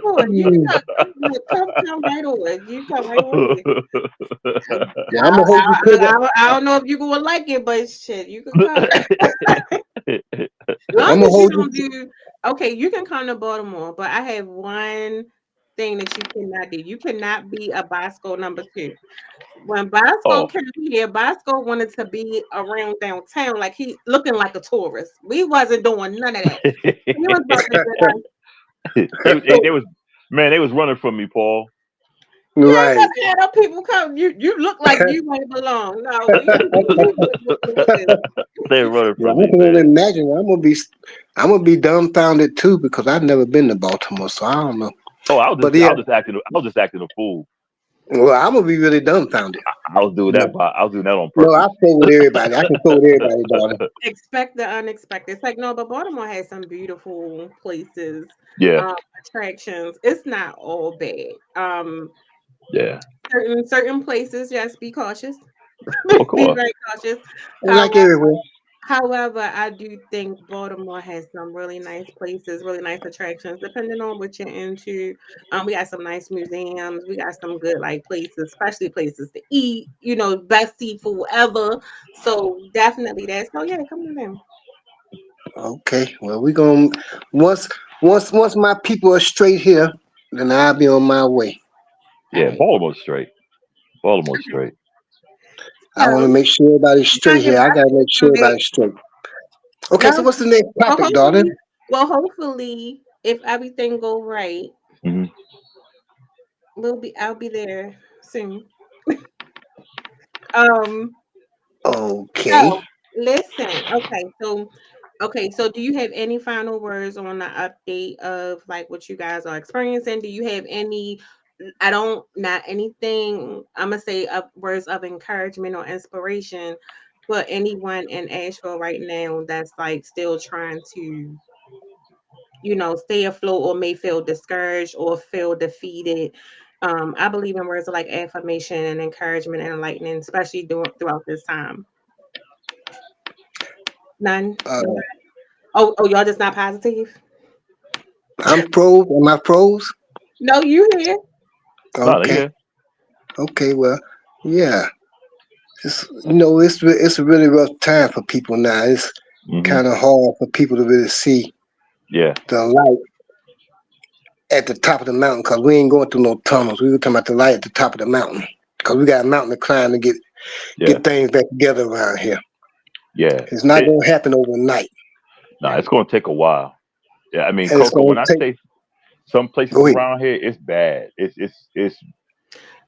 on, you come right on. You come right on. Yeah, I'm gonna I don't know if you're gonna like it, but shit, you can come. I'm gonna hold you. Okay, you can come to Baltimore, but I have one thing that you cannot do. You cannot be a Boscoe number 2. When Boscoe came here, Boscoe wanted to be around downtown, like he looking like a tourist. We wasn't doing none of that. He was about to Man, they was running from me, Paul. You ain't Right. never had no people come. You look like you ain't belong. No, you They were running Yeah, from I me, can only man. imagine. I'm gonna be dumbfounded too because I've never been to Baltimore, so I don't know. Oh, But yeah, I was just acting a fool. well, I'm gonna be really dumbfounded. I was doing that on No, I purpose. play with everybody. I can play with everybody, darling. expect the unexpected. It's like no, but Baltimore has some beautiful places, Yeah, attractions. It's not all bad. yeah, Certain places, just be cautious. of Be course. very cautious. Like everywhere. However, I do think Baltimore has some really nice places, really nice attractions, depending on what you're into. We got some nice museums. We got some good like places, especially places to eat. You know, best seafood ever. So definitely that. So yeah, come on in. Okay, well, we gonna once once my people are straight here, then I'll be on my way. All Yeah, right. Baltimore straight. Baltimore straight. I want to So make sure everybody's you gotta straight get here. I back gotta make on sure that. everybody's straight. Okay, so No, what's the next well, topic, darling? hopefully, if everything go right, Hmm. I'll be there soon. Um. Okay. So listen. Okay. So do you have any final words on the update of like what you guys are experiencing? Do you have any? I don't not anything. I'm gonna say words of encouragement or inspiration for anyone in Asheville right now that's like still trying to stay afloat or may feel discouraged or feel defeated. I believe in words like affirmation and encouragement and enlightening, especially throughout this time. None. Uh, Oh, y'all just not positive? I'm pros. Am I pros? No, you here. No, Okay. yeah. Okay. Well, yeah. It's a really rough time for people now. It's Hmm. kind of hard for people to really see Yeah, the light at the top of the mountain because we ain't going through no tunnels. We were talking about the light at the top of the mountain because we got a mountain to climb to yeah, get things back together around here. yeah. It's not going to happen overnight, No, it's Right. going to take a while. Yeah, I mean, and it's Coco. going When to I take. say some places Go ahead. around here, it's bad.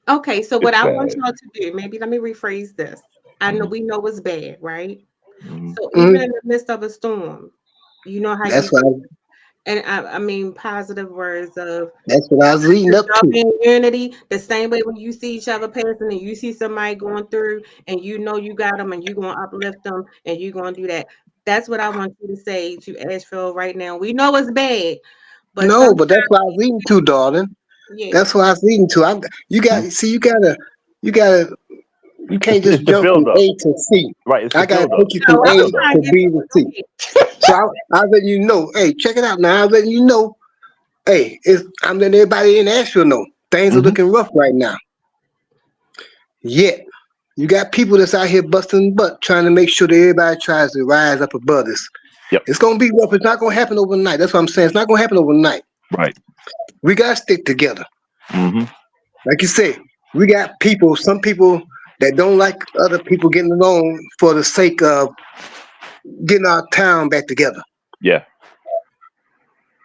Okay, so what It's I want bad. y'all to do, maybe let me rephrase this. I know Hmm. we know it's bad, right? Hmm. So even Mhm. in the midst of a storm, you know how That's you what I, and I mean positive words of that's what I was leading up love to. and unity. The same way when you see each other passing and you see somebody going through and you know you got them and you're gonna uplift them and you're gonna do that. That's what I want you to say to Asheville right now. We know it's bad, but No, sometimes but that's what I was leading to, darling. yeah. That's what I was leading to. You got see, you gotta, you can't just It's the jump from build up, A to C. right? It's the I gotta build up. take you No, from It's the I A was build up. trying to to get B to to it. Go C. So I letting you know, hey, check it out now. I'm letting you know, hey, I'm letting everybody in Asheville know things are Hmm. looking rough right now. Yet you got people that's out here busting butt trying to make sure that everybody tries to rise up above this. Yep. It's gonna be rough. It's not gonna happen overnight. That's what I'm saying. It's not gonna happen overnight. Right. We gotta stick together. Hmm. Like you said, we got people, some people that don't like other people getting along for the sake of getting our town back together. Yeah.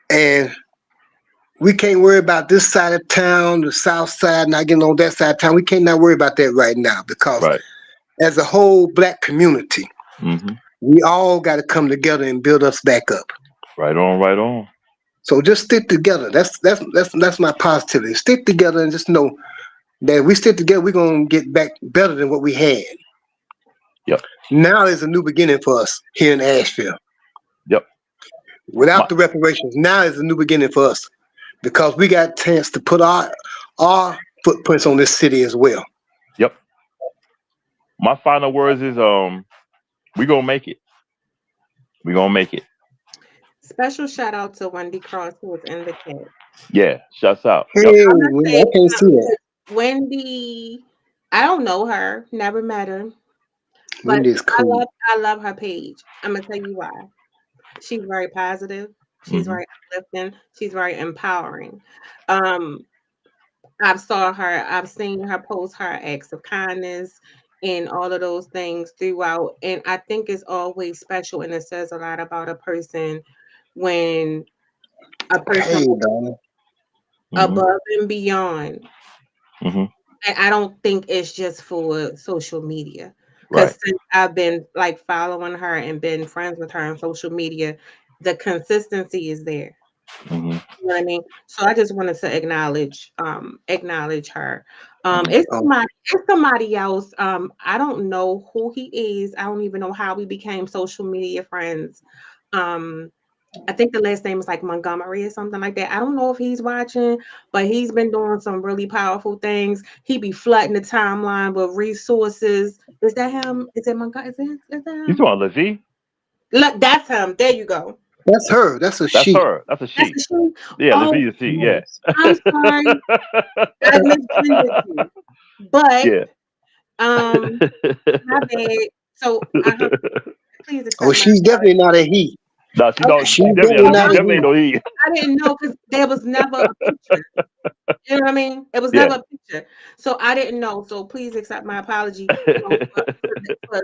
And we can't worry about this side of town, the south side, not getting on that side of town. We can't not worry about that right now because Right. as a whole black community, Hmm. we all got to come together and build us back up. Right on. Right on. So just stick together. That's my positivity. Stick together and just know that if we stick together, we're gonna get back better than what we had. Yep. Now is a new beginning for us here in Asheville. Yep. My, Without the reparations, now is a new beginning for us because we got a chance to put our footprints on this city as well. yep. My final words is we gonna make it. We gonna make it. Special shout out to Wendy Cross who was in the chat. Yeah. Shuts out. Hey, Yep. I'm gonna I say can't see that. Wendy, I don't know her, never met her, but Wendy's cool. I love her page. I'm gonna tell you why. She's very positive. She's Hmm. very uplifting. She's very empowering. Um, I've seen her post her acts of kindness and all of those things throughout. And I think it's always special and it says a lot about a person when a person Hey, darling. above and beyond. Mm-hmm. And I don't think it's just for social media. Right. Because since I've been like following her and been friends with her on social media, the consistency is there. Mm-hmm. You know what I mean? So I just wanted to acknowledge her. Mm-hmm. It's somebody else. I don't know who he is. I don't even know how we became social media friends. Um, I think the last name is like Montgomery or something like that. I don't know if he's watching, but he's been doing some really powerful things. He be flooding the timeline with resources. Is that him? Is it Montgomery? Is that You him? talking about Lizzie? Look, that's him. There you go. That's her. That's a That's she. her. That's a That's she. the she. Yeah, Oh, Lizzie is a she. Yeah. I'm sorry. I misgendered you. But Yeah. my bad. So please Oh, accept my she's definitely not a he. No, she don't. She's She definitely definitely. apology. She not a definitely he. ain't no he. I didn't know because there was never a picture. You know what I mean? It was Yeah. never a picture. So I didn't know. So please accept my apology. For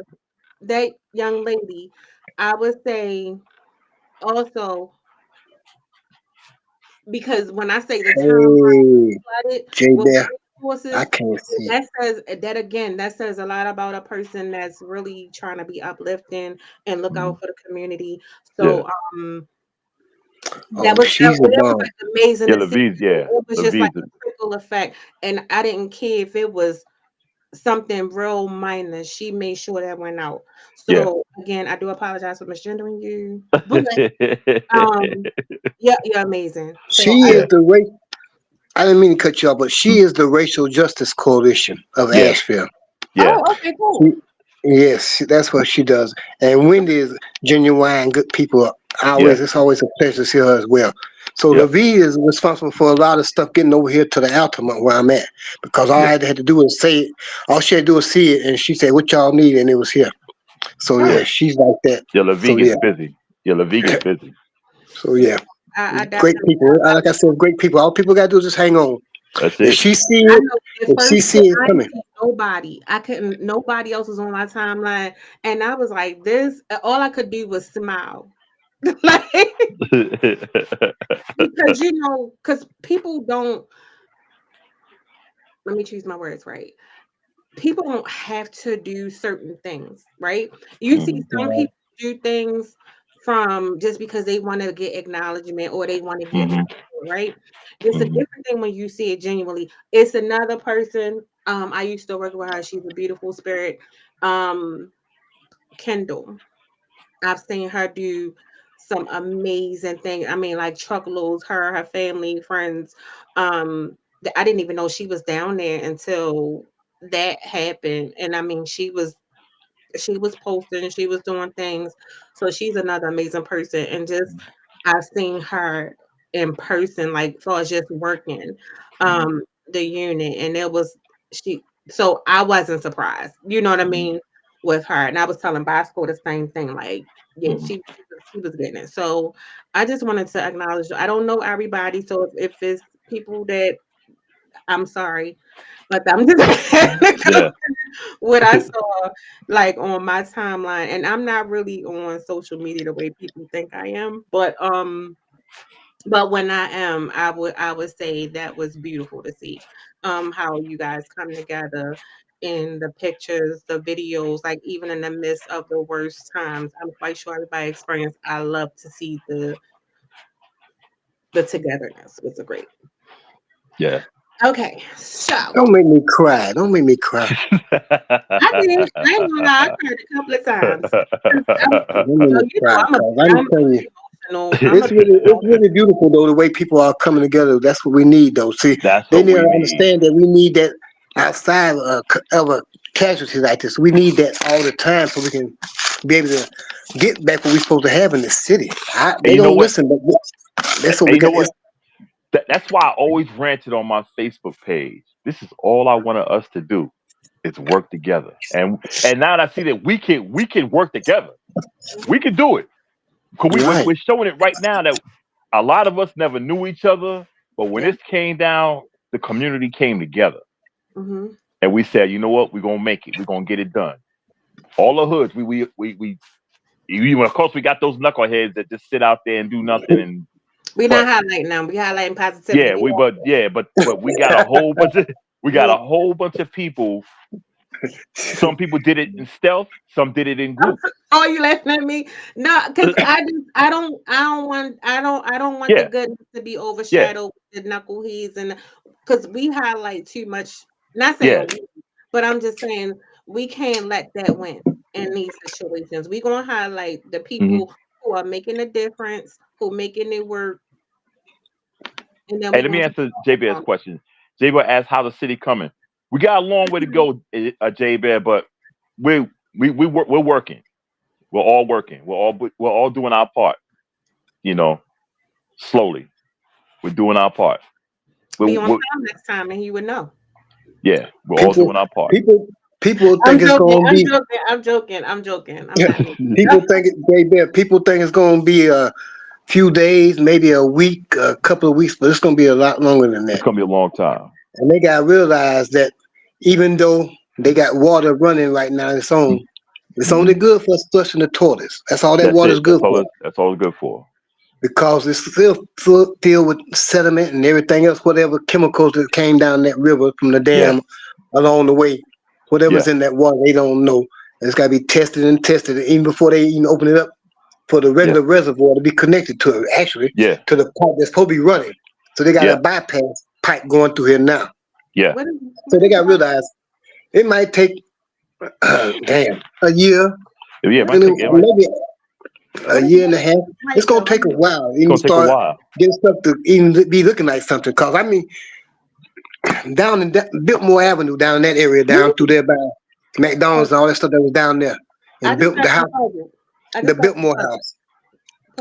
that young lady, I would say also because when I say the time Hey, flooded J with Bear, I resources, can't see it. that says a lot about a person that's really trying to be uplifting and look out for the community. Yeah. So Oh, she's a that was bomb. like amazing Yeah, to see. Levi's. Yeah, It was just like Levi's. a trickle effect, and I didn't care if it was something real minor. She made sure that went out. Yeah. So again, I do apologize for misgendering you, but um, yeah, you're amazing. So She is Yeah. the race. I didn't mean to cut you off, but she is the Racial Justice Coalition of Yeah. Asheville. Yeah. okay, cool. She, yes, that's what she does. And Wendy is genuine good people. Yeah. It's always a pleasure to see her as well. So Yep. Levi is responsible for a lot of stuff getting over here to the Altamont where I'm at. Because all I Yeah. had to do was say it. All she had to do was see it, and she said, "What y'all need?" And it was here. So Oh, yeah, Yeah. she's like that. Yeah. Levi So gets yeah, busy. Yeah. Levi gets busy. so yeah, I great definitely. people. Like I said, great people. All people gotta do is just hang on. That's If it. she see I it, know at if she first see it I didn't coming, see nobody. I couldn't. Nobody else was on my timeline, and I was like, "This." All I could do was smile, like because because people don't. Let me choose my words right. People don't have to do certain things, right? You see Mhm. some uh, people do things from just because they want to get acknowledgement or they want to get Mhm. support, right? It's a Mhm. different thing when you see it genuinely. It's another person. I used to work with her. She's a beautiful spirit. Um, Kendall. I've seen her do some amazing things. I mean, like truckloads, her family, friends. I didn't even know she was down there until that happened. And I mean, she was posting, she was doing things. So she's another amazing person. And just I've seen her in person, like far as just working the unit. And it was she so I wasn't surprised. You know what I Mhm. mean? With her. And I was telling Bosco the same thing, like, yeah, Mhm. she was getting it. So I just wanted to acknowledge I don't know everybody. So if it's people that I'm sorry, but I'm just Yeah. what I saw like on my timeline, and I'm not really on social media the way people think I am, but when I am, I would say that was beautiful to see how you guys come together in the pictures, the videos, like even in the midst of the worst times. I'm quite sure everybody experienced. I love to see the togetherness. It was great. Yeah. Okay, so don't make me cry. Don't make me cry. I did. I ain't gonna lie, I cried a couple of times. 'Cause Don't make me cry. I'm a Cause I'm I'm telling you. very emotional. I'm a very It's emotional. really beautiful though the way people are coming together. That's what we need though. See, That's they what need we to need. understand that we need that outside of a casualty like this. We need that all the time so we can be able to get back what we're supposed to have in the city. And They you know don't what? listen, but that's what And we you know got. what? That's why I always ranted on my Facebook page. This is all I wanted us to do is work together. And now that I see that we can work together. We can do it. Because Right. we're showing it right now that a lot of us never knew each other, but when Yeah. this came down, the community came together. Mm-hmm. And we said, you know what, we're gonna make it. We're gonna get it done. All the hoods, of course we got those knuckleheads that just sit out there and do nothing. We're But not highlighting them. We highlighting positivity. but we got a whole bunch of people. Some people did it in stealth. Some did it in group. Oh, you laughing at me? No, because I don't want the Yeah, goodness to be yeah, overshadowed with the knuckleheads and because we highlight too much. Not yeah. saying, but I'm just saying we can't let that win in these situations. We're gonna highlight the hmm people who are making a difference, who making it work, and then Hey, we're let me gonna answer J-Bear's question. J-Bear asked how the city coming. We got a long way to go, J-Bear, but we're working. We're all working. We're all doing our part. You know, slowly. We're doing our part. be on We're time next time, and you would know. yeah, we're all People, doing our part. people I'm think it's joking. gonna I'm be. joking. I'm joking. I'm joking. I'm not making it People up. think people think it's gonna be a few days, maybe a week, a couple of weeks, but it's gonna be a lot longer than It's that. gonna be a long time. And they gotta realize that even though they got water running right now, it's only Mm-hmm. good for us flushing the toilets. That's all that That's water's it. That's good all. for. That's all it's good for. Because it's still filled with sediment and everything else, whatever chemicals that came down that river from the Yeah, dam along the way, whatever's yeah, in that water, they don't know. And it's got to be tested and tested, even before they even open it up for the yeah, regular reservoir to be connected to it, actually, yeah, to the pipe that's supposed to be running. So they got a yeah, bypass pipe going through here now. yeah, What is So what they is got to realize it might take, a year, yeah. It might take. It might. maybe a what is year and a half. It's White gonna Bill? take a while It's even gonna take a start while. getting stuff to even be looking like something. Cause I mean, down in Biltmore Avenue, down in that area, down through there by McDonald's and all that stuff that was down there, I and just built the got house, confuzzled. I the just got Biltmore confuzzled. house,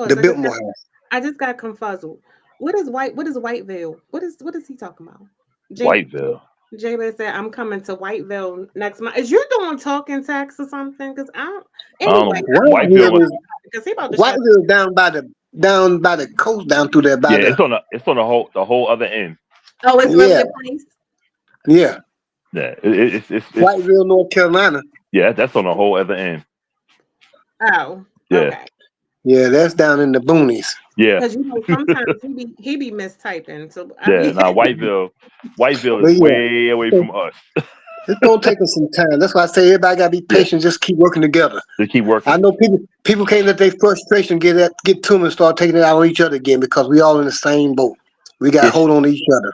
the Pause. Biltmore house. I just got confuzzled. What is Whiteville? What is he talking about? J Whiteville. J said I'm coming to Whiteville next month. Is you doing talking tax or something? Because I don't I don't anyway, know. Whiteville Whiteville was. is because he about to shut Whiteville is down by the coast, down through there by Yeah, the it's on the whole other end. Oh, it's really yeah, a place? yeah, Yeah, it's Whiteville, North Carolina. yeah. That's on the whole other end. Oh, Yeah, okay. Yeah, that's down in the boonies. yeah, Because you know sometimes he be mistyping. So I yeah. be Now Whiteville But is yeah, way away so from us. it's gonna take us some time. That's why I say everybody gotta be Yeah, patient. Just keep working together. they keep I working. know people can't let their frustration get to them and start taking it out on each other again because we all in the same boat. We got to It's hold on to each other.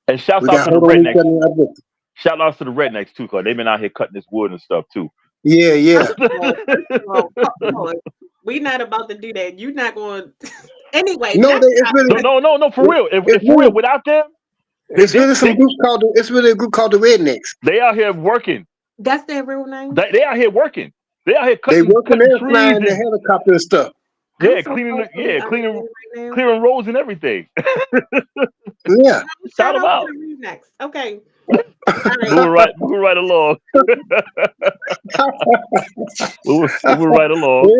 and shouts We out got to to the hold on to each rednecks. other. In our book. Shout outs to the rednecks too, cause they've been out here cutting this wood and stuff too. Yeah, yeah. first of all, Lord, we not about to do that. You're not going. Anyway, No, next it's topic. really No, for real. it's For real. really Without them, it's really some group called it's really a group called the Rednecks. they out here working. That's their real name. They out here working. They out here They cutting working cutting there trees flying the and helicopter and stuff. I'm yeah, so cleaning close to the other cleaning name right now. clearing roads and everything. Yeah. Shout Shout them out to out. the Remix. Okay. All right. Moving right along. Moving right along.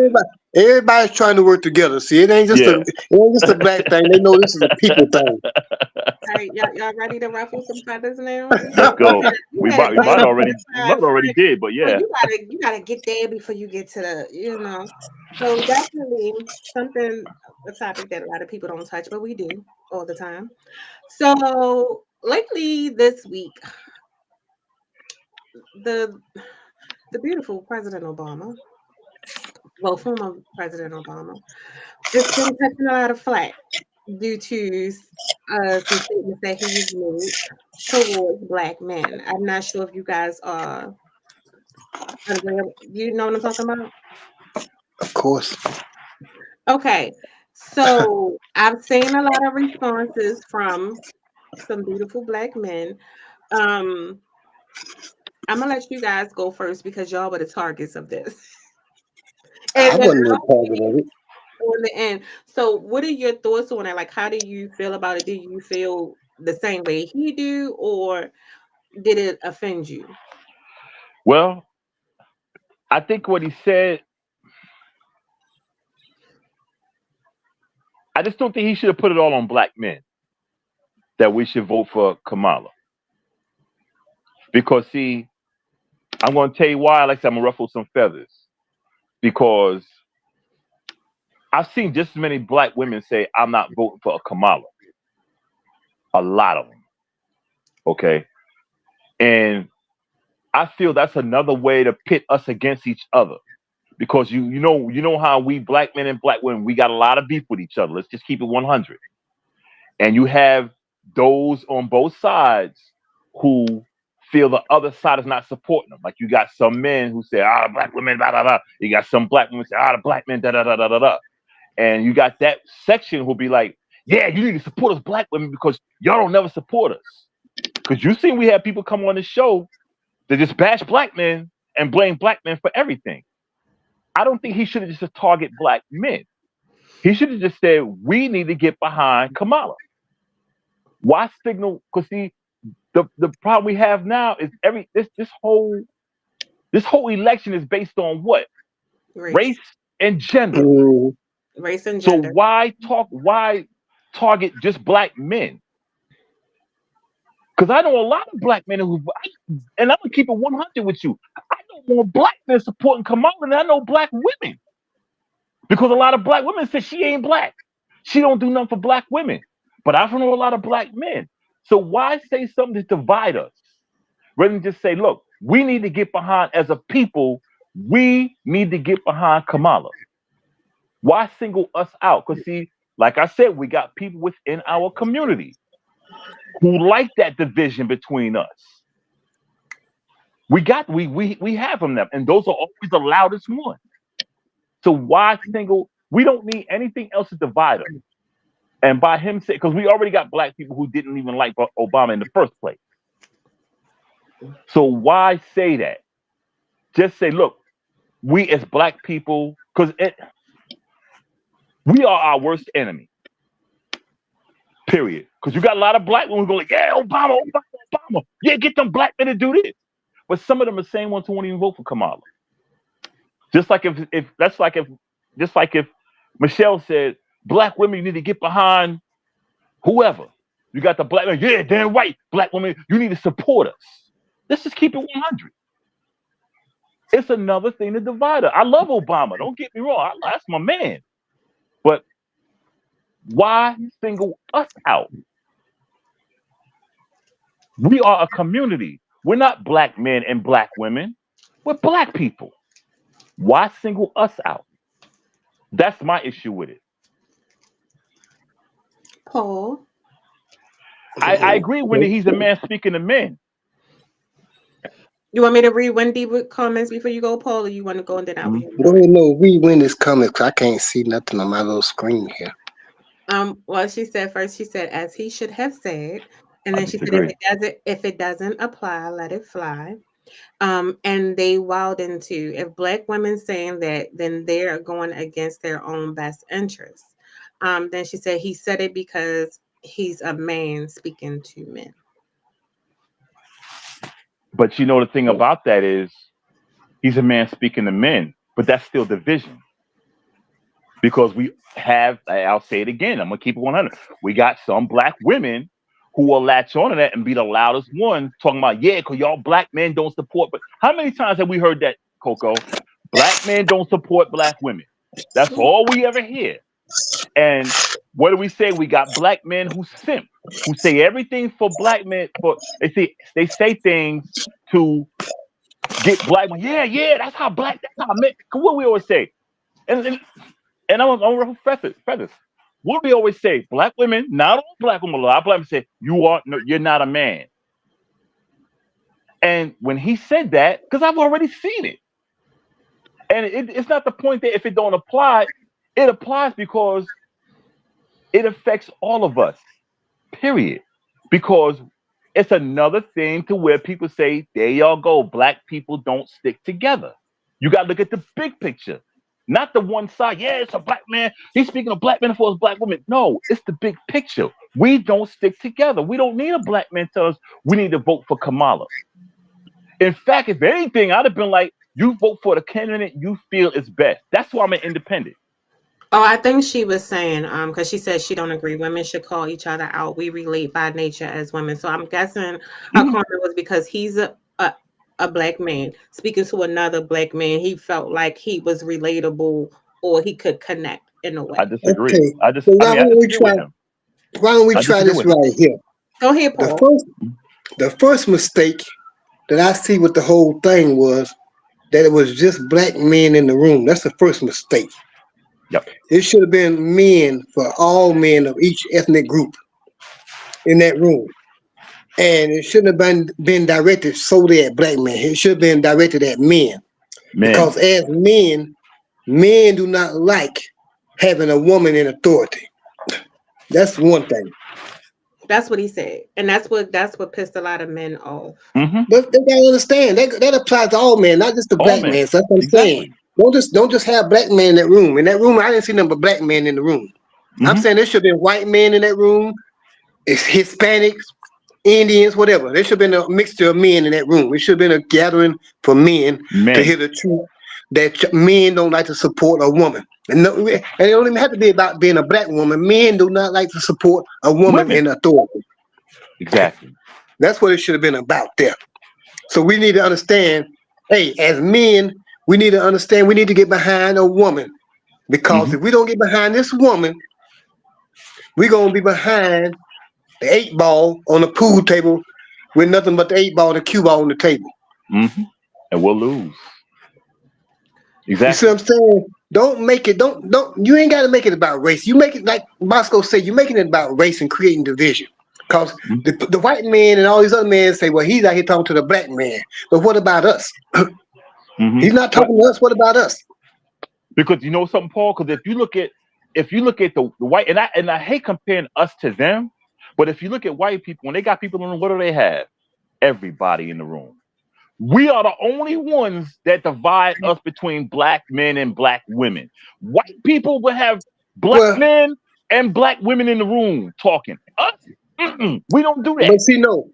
Everybody's trying to work together. See, Yeah. it ain't just a black thing. They know this is a people thing. All right. Y'all ready to ruffle some feathers now? Let's go. You had a We nice might already did, but Well, yeah. you gotta get there before you get to the, you know. So definitely something a topic that a lot of people don't touch, but we do all the time. So lately this week, the beautiful President Obama, well, former President Obama, it's been touching a lot of flack due to some statements that he's made towards black men. I'm not sure if you guys are aware. You know what I'm talking about? Of course. Okay, so I've seen a lot of responses from some beautiful black men. Um, I'm gonna let you guys go first because y'all were the targets of this. And I then wasn't no target of it. on the end. So, what are your thoughts on it? Like, how do you feel about it? Do you feel the same way he do, or did it offend you? Well, I think what he said, I just don't think he should have put it all on black men that we should vote for Kamala. Because see, I'm gonna tell you why. Like I said, I'm gonna ruffle some feathers. Because I've seen just as many black women say, I'm not voting for a Kamala. A lot of them. Okay. And I feel that's another way to pit us against each other. Because you know how we black men and black women, we got a lot of beef with each other. Let's just keep it 100. And you have those on both sides who feel the other side is not supporting them. Like you got some men who say, black women, blah, blah, blah. You got some black women who say, the black men, da, da, da, da, da, da. And you got that section who'll be like, yeah, you need to support us black women because y'all don't never support us. Because you seen we have people come on the show that just bash black men and blame black men for everything. I don't think he should have just targeted black men. He should have just said, we need to get behind Kamala. Why signal? Because see, the problem we have now is this whole election is based on what? Race and gender. Race and gender. So why target just black men? Because I know a lot of black men and I'm gonna keep it 100 with you. I know more black men supporting Kamala than I know black women. Because a lot of black women say she ain't black. She don't do nothing for black women. But I don't know a lot of black men. So why say something to divide us? Rather than just say, look, we need to get behind, as a people, we need to get behind Kamala. Why single us out? Because see, like I said, we got people within our community who like that division between us. We have them, and those are always the loudest ones. So why single? We don't need anything else to divide us. And by him saying, because we already got black people who didn't even like Obama in the first place. So why say that? Just say, look, we as black people, because we are our worst enemy. Period. Because you got a lot of black women who go like, yeah, Obama. Yeah, get them black men to do this. But some of them are the same ones who won't even vote for Kamala. Just like if Michelle said, black women, you need to get behind whoever. You got the black men, yeah, damn right, black women, you need to support us. Let's just keep it 100. It's another thing to divide us. I love Obama. Don't get me wrong. That's my man. But why single us out? We are a community. We're not black men and black women. We're black people. Why single us out? That's my issue with it. Paul? I agree when he's a man speaking to men. You want me to read Wendy with comments before you go, Paul, or you want to go and then I'll read? Read Wendy's comments because I can't see nothing on my little screen here. Well, she said, as he should have said, and then she said, if it doesn't apply, let it fly. And they wowed into, if black women saying that, then they're going against their own best interests. Then she said, he said it because he's a man speaking to men. But you know, the thing about that is he's a man speaking to men, but that's still division. Because we have, I'll say it again, I'm going to keep it 100. We got some black women who will latch on to that and be the loudest one talking about, yeah, because y'all black men don't support. But how many times have we heard that, Coco? Black men don't support black women. That's all we ever hear. And what do we say? We got black men who simp, who say everything for black men. They say things to get black men. Yeah, that's how men. What we always say. And I'm a ruffle feathers. What do we always say? Black women, not all black women, a lot of black women say, you're not a man. And when he said that, because I've already seen it. And it's not the point that if it don't apply, it applies because it affects all of us, period. Because it's another thing to where people say, there y'all go, black people don't stick together. You got to look at the big picture. Not the one side. Yeah, it's a black man. He's speaking of black men for his black women. No, it's the big picture. We don't stick together. We don't need a black man tell us we need to vote for Kamala. In fact, if anything, I'd have been like, you vote for the candidate you feel is best. That's why I'm an independent. Oh, I think she was saying, because she said she don't agree. Women should call each other out. We relate by nature as women. So I'm guessing her comment was because he's a black man speaking to another black man. He felt like he was relatable or he could connect. in a way. I disagree. Okay. I So I disagree with him. why don't we I try disagree this with him. right here? Go ahead, The Paul. first mistake that I see with the whole thing was that it was just black men in the room. That's the first mistake. Yep. It should have been men for all men of each ethnic group in that room. And it shouldn't have been directed solely at black men. It should have been directed at men. Men. Because as men do not like having a woman in authority. That's one thing. That's what he said, and that's what pissed a lot of men off. Mm-hmm. But they gotta understand that applies to all men, not just the All black men. man. So that's what I'm saying. Exactly. Don't just have black men in that room. In that room, I didn't see nothing but black men in the room. I'm Mm-hmm. saying there should have been white men in that room. It's Hispanics, Indians, whatever. There should have been a mixture of men in that room. It should have been a gathering for men to Men. hear the truth that men don't like to support a woman. And, no, and it don't even have to be about being a black woman. Men do not like to support a woman Women. in authority. Exactly. That's what it should have been about there. So we need to understand, hey, as men, we need to understand we need to get behind a woman. Because Mm-hmm. if we don't get behind this woman, we're gonna be behind the 8 ball on the pool table with nothing but the 8 ball and the cue ball on the table. Mm-hmm. And we'll lose. You see what Exactly. I'm saying? Don't make it. Don't. You ain't got to make it about race. You make it like Bosco said. You're making it about race and creating division. Cause Mm-hmm. the white man and all these other men say, well, he's out here talking to the black man. But what about us? Mm-hmm. He's not But talking to us. What about us? because you know something, Paul, because if you look at the white, and I hate comparing us to them, but if you look at white people, when they got people in the room, what do they have? Everybody in the room. We are the only ones that divide us between black men and black women. White people will have black Well, men and black women in the room talking. Us, we don't do that. but see, no.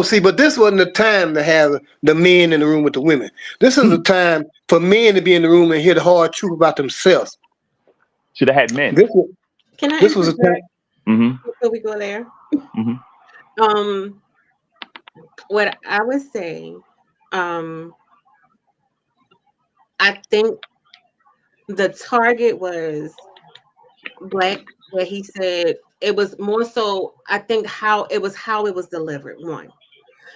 See, but this wasn't the time to have the men in the room with the women. This is a time for men to be in the room and hear the hard truth about themselves. Should have had men. This was Can I this was a interject time. Mm-hmm. before we go there? Mm-hmm. Um, what I was saying, um, I think the target was black, where he said it was more so. I think how it was delivered. One,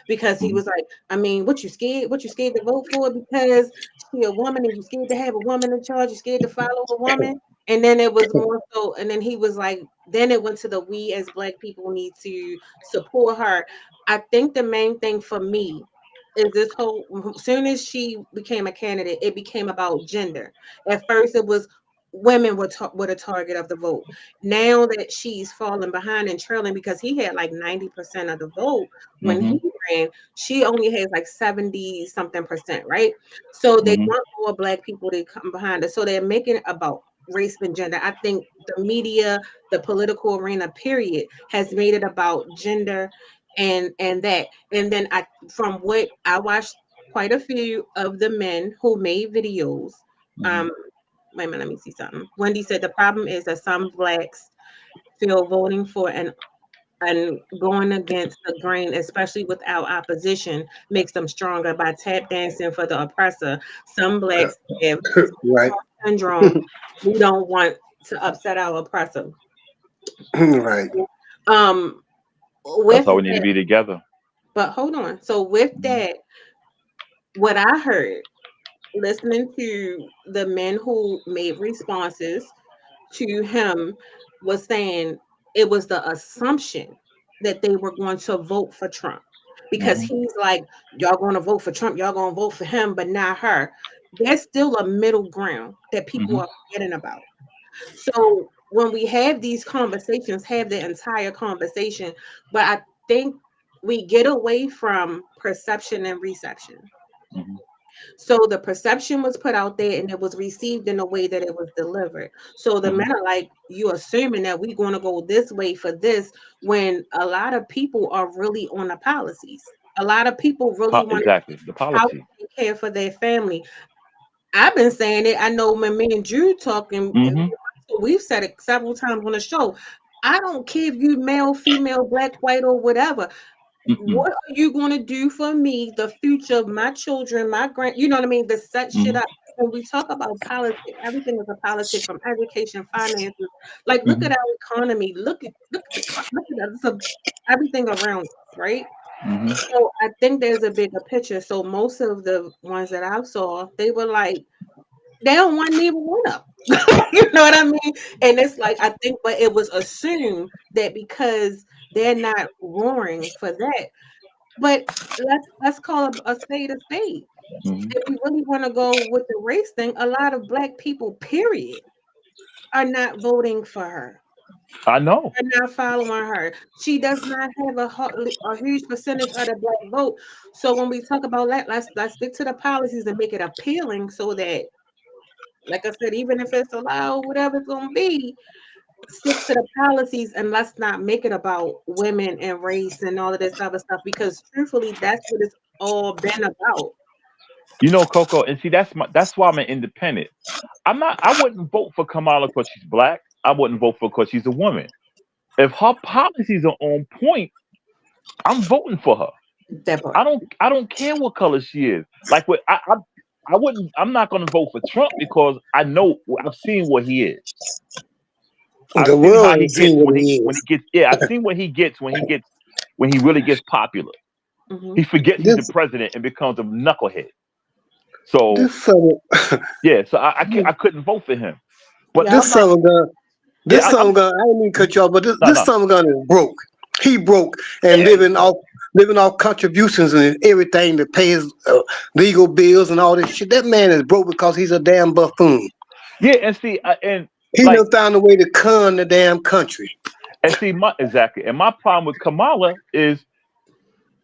because he Mm-hmm. was like, I mean, what you scared? What you scared to vote for because she a woman and you scared to have a woman in charge? You scared to follow a woman? And then it was more so, and then he was like, then it went to the we as black people need to support her. I think the main thing for me is this whole soon as she became a candidate, it became about gender. At first it was women were the target of the vote. Now that she's falling behind and trailing because he had like 90% of the vote when Mm-hmm. he ran, she only has like 70 something percent, right? So they Mm-hmm. want more black people to come behind us. So they're making it about race and gender. I think the media, the political arena, period, has made it about gender and that. And then from what I watched quite a few of the men who made videos. Mm-hmm. Um, wait a minute, let me see something. Wendy said the problem is that some blacks feel voting for and going against the grain, especially without opposition, makes them stronger by tap dancing for the oppressor. Some blacks have Right. syndrome. We don't want to upset our oppressor. Right. Um, That's with how we need to that, be together. but hold on. So with Mm-hmm. that, what I heard listening to the men who made responses to him was saying it was the assumption that they were going to vote for Trump because Mm-hmm. he's like, y'all going to vote for Trump, y'all going to vote for him, but not her. There's still a middle ground that people Mm-hmm. are forgetting about. So when we have these conversations, have the entire conversation, but I think we get away from perception and reception. Mm-hmm. So the perception was put out there and it was received in a way that it was delivered. So the Mm-hmm. men are like, you assuming that we're going to go this way for this when a lot of people are really on the policies. A lot of people really want Exactly. The how to policy. take care for their family. I've been saying it. I know when me and Jude talking, and Mm-hmm. we've said it several times on the show. I don't care if you male, female, black, white, or whatever. Mm-mm. What are you going to do for me, the future of my children, my grand, you know what I mean? To set shit Mm-hmm. up when we talk about politics, everything is a politic from education, finances. Like, look Mhm. at our economy. Look at everything around us, right? Mhm. So I think there's a bigger picture. So most of the ones that I saw, they were like, they don't want neither one of them. You know what I mean? And it's like, I think, but it was assumed that because they're not roaring for that. But let's call a spade a spade. Mhm. If we really want to go with the race thing, a lot of black people, period, are not voting for her. I know. Are not following her. She does not have a huge percentage of the black vote. So when we talk about that, let's stick to the policies and make it appealing so that, like I said, even if it's allowed, whatever it's gonna be, stick to the policies and let's not make it about women and race and all of this other stuff because truthfully, that's what it's all been about. You know, Coco, and see that's why I'm an independent. I wouldn't vote for Kamala because she's black. I wouldn't vote for her because she's a woman. If her policies are on point, I'm voting for her. That part. I don't care what color she is. Like what I wouldn't I'm not gonna vote for Trump because I know I've seen what he is. I've The seen how world he has gets seen what it when he is. gets yeah, I've seen what he gets when he really gets popular. Hmm. He forgets he's the This president and becomes a knucklehead. So this son yeah, so I couldn't vote for him. But Yeah, this son of a gun, yeah, this son of a gun. I didn't mean to cut you off, but no this no son of a gun is broke. He broke and yeah living off contributions and everything to pay his legal bills and all this shit. That man is broke because he's a damn buffoon. yeah and see and He like done found a way to con the damn country. and see my exactly and my problem with Kamala is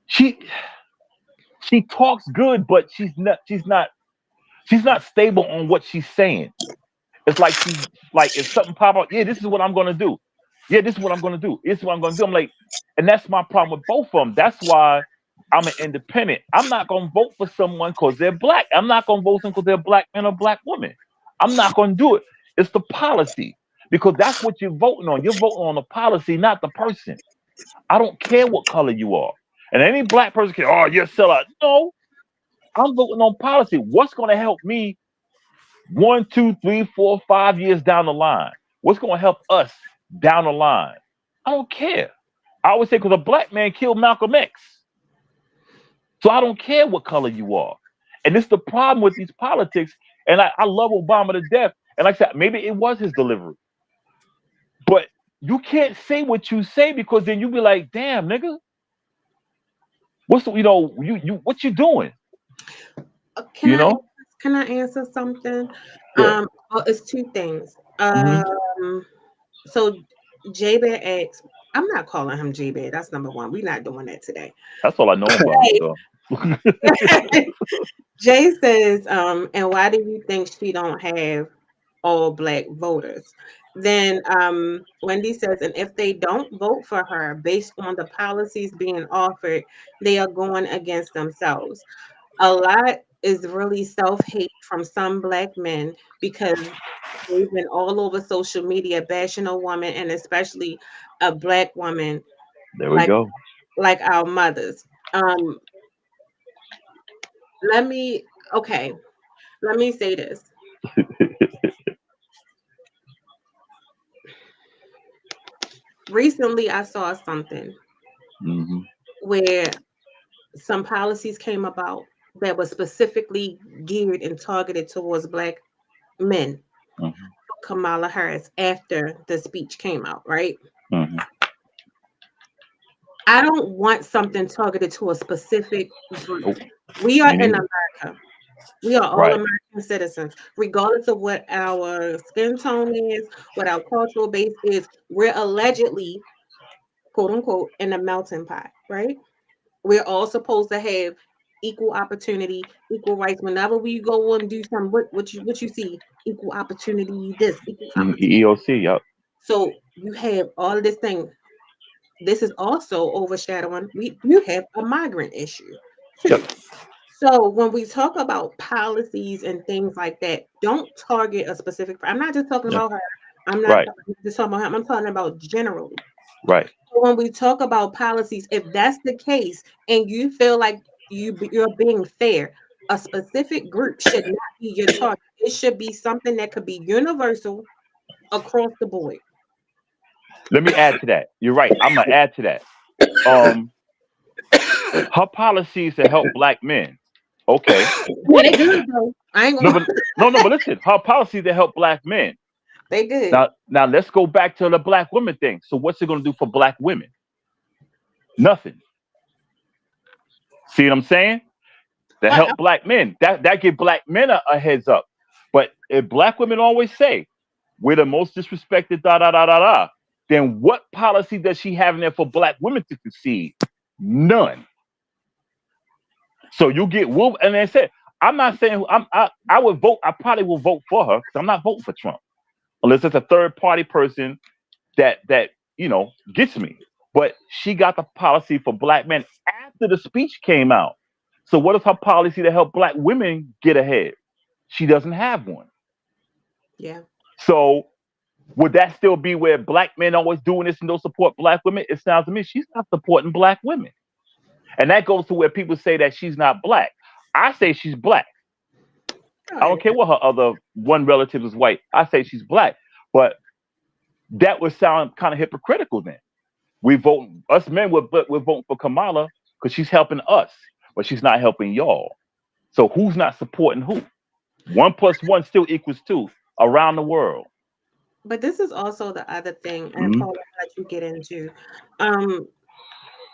she she talks good but she's not stable on what she's saying. It's like she's like if something pop up, yeah, this is what I'm gonna do. Yeah, this is what I'm gonna do. This is what I'm gonna do. I'm like, and that's my problem with both of them. That's why I'm an independent. I'm not gonna vote for someone because they're black. I'm not gonna vote for them because they're black man or black woman. I'm not gonna do it. It's the policy because that's what you're voting on. You're voting on the policy, not the person. I don't care what color you are. And any black person can, oh, you're a sellout. No, I'm voting on policy. What's gonna help me 1, 2, 3, 4, 5 years down the line? What's going to help us down the line? I don't care. I always say because a black man killed Malcolm X. So I don't care what color you are. And it's the problem with these politics. And I love Obama to death. And like I said, maybe it was his delivery. But you can't say what you say because then you be like, damn, nigga, you what you doing? Can You I know? can I answer something? Yeah. It's two things. Hmm. So J Bear asks, I'm not calling him J Bear. That's number one. We're not doing that today. That's all I know about him. So Jay says, and why do you think she don't have all black voters? Then Wendy says, and if they don't vote for her based on the policies being offered, they are going against themselves. A lot is really self-hate from some black men because they've been all over social media bashing a woman and especially a black woman there we like go. our mothers. Um, let me okay, let me say this. Recently I saw something Hmm. where some policies came about that was specifically geared and targeted towards black men. Hmm. Kamala Harris after the speech came out, right? Hmm. I don't want something targeted to a specific group. Nope. We are Me in neither. America. We are all Right. American citizens, regardless of what our skin tone is, what our cultural base is. We're allegedly, quote unquote, in a melting pot, right? We're all supposed to have equal opportunity, equal rights. Whenever we go and do something, what you see, equal opportunity, this equal opportunity. EOC. Yep. So you have all of this thing. This is also overshadowing. You have a migrant issue Yep. too. So when we talk about policies and things like that, don't target a specific. I'm not just talking Yeah. about her. I'm not Right. just talking about him. I'm talking about generally. Right. So when we talk about policies, if that's the case, and you feel like you're being fair, a specific group should not be your target. It should be something that could be universal across the board. Let me add to that. You're right. I'm gonna add to that. Her policies to help black men. Okay. Yeah, they good though. I ain't No, gonna. but no, but listen. Her policy to help black men. They good. Now let's go back to the black women thing. So what's it gonna do for black women? Nothing. See what I'm saying? To help black men. That give black men a heads up. But if black women always say we're the most disrespected, then what policy does she have in there for black women to succeed? None. So you get whoop, and they said, I'm not saying I would vote. I probably will vote for her because I'm not voting for Trump unless it's a third party person that gets me. But she got the policy for black men after the speech came out. So what is her policy to help black women get ahead? She doesn't have one. Yeah. So would that still be where black men always doing this and don't support black women? It sounds to me she's not supporting black women. And that goes to where people say that she's not black. I say she's black. I don't care what her other one relative is white. I say she's black. But that would sound kind of hypocritical then. Us men we're voting for Kamala because she's helping us, but she's not helping y'all. So who's not supporting who? 1 + 1 still equals 2 around the world. But this is also the other thing, and Paul, I'll let you get into.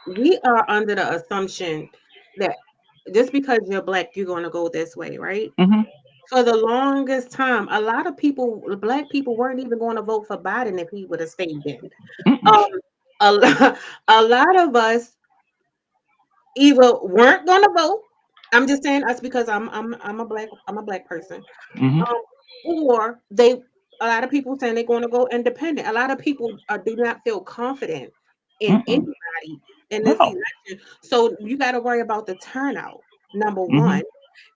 We are under the assumption that just because you're black, you're going to go this way, right? Mm-hmm. For the longest time, a lot of people, black people, weren't even going to vote for Biden if he would have stayed in. A lot of us either weren't going to vote. I'm just saying us because I'm a black person, or a lot of people saying they're going to go independent. A lot of people do not feel confident in anybody in this election. So you got to worry about the turnout, number one.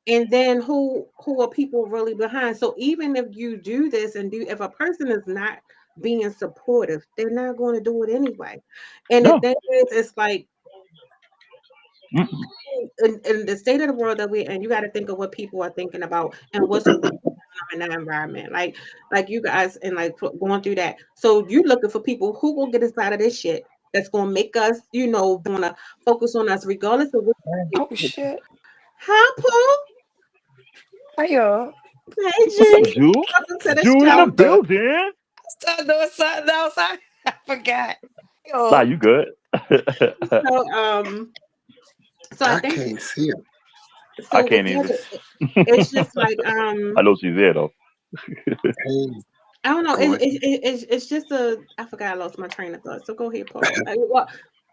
And then who are people really behind? So even if you do this if a person is not being supportive, they're not going to do it anyway. And the thing is, it's like in the state of the world that we're in, you got to think of what people are thinking about and what's going on in that environment. Like you guys and like going through that. So you looking for people who will get us out of this shit. That's going to make us, want to focus on us regardless of what. Oh shit! Hi, Paul. Hiya. Hey, What's up, Jude. Jude? Welcome to the Jude in show. the building. Start doing something else. I forgot. Yo. Nah, you good. So I think can't see it. so I can't with either. it's just like I know she's there though. I don't know. It's just I forgot I lost my train of thought. So go ahead, Paul.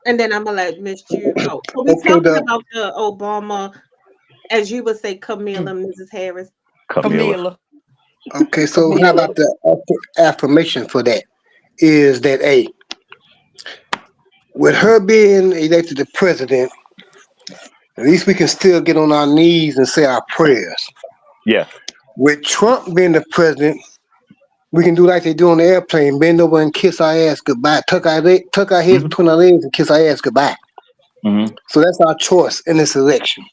And then I'm gonna let Miss Jude go. So we're talking about the Obama, as you would say, Camilla, Mrs. Harris. Camilla. Okay, so how about the affirmation for that? Is that with her being elected the president, at least we can still get on our knees and say our prayers. Yeah. With Trump being the president, we can do like they do on the airplane, bend over and kiss our ass goodbye, tuck our heads between our legs and kiss our ass goodbye. So that's our choice in this election.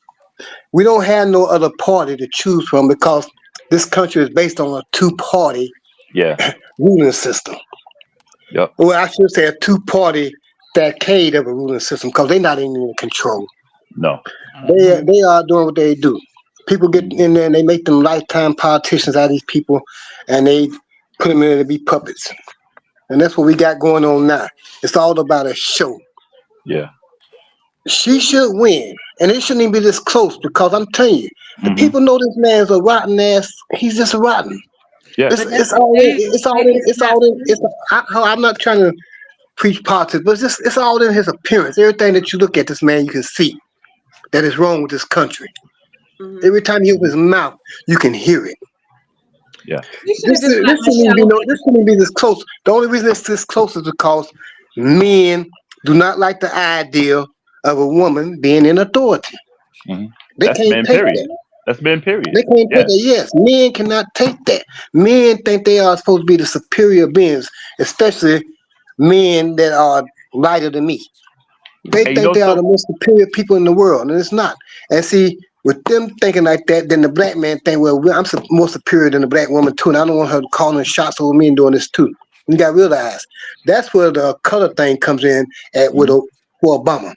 We don't have no other party to choose from because this country is based on a two-party ruling system. Yep. Well, I should say a two-party decade of a ruling system because they're not even in control. No. They are doing what they do. People get in there and they make them lifetime politicians out of these people and they put them in there to be puppets. And that's what we got going on now. It's all about a show. Yeah. She should win. And it shouldn't even be this close because I'm telling you, the people know this man's a rotten ass. He's just rotten. Yeah. It's all in. I'm not trying to preach politics, but it's all in his appearance. Everything that you look at this man, you can see that is wrong with this country. Every time he opens his mouth, you can hear it. Yeah. This shouldn't be this close. The only reason it's this close is because men do not like the idea of a woman being in authority. They can't take that. That's men, period. They can't take that. Yes, men cannot take that. Men think they are supposed to be the superior beings, especially men that are lighter than me. They think they are the most superior people in the world, and it's not. And see, With them thinking like that, then the black man think, well, I'm more superior than the black woman too, and I don't want her calling shots over me and doing this too. You got to realize that's where the color thing comes in at with for Obama.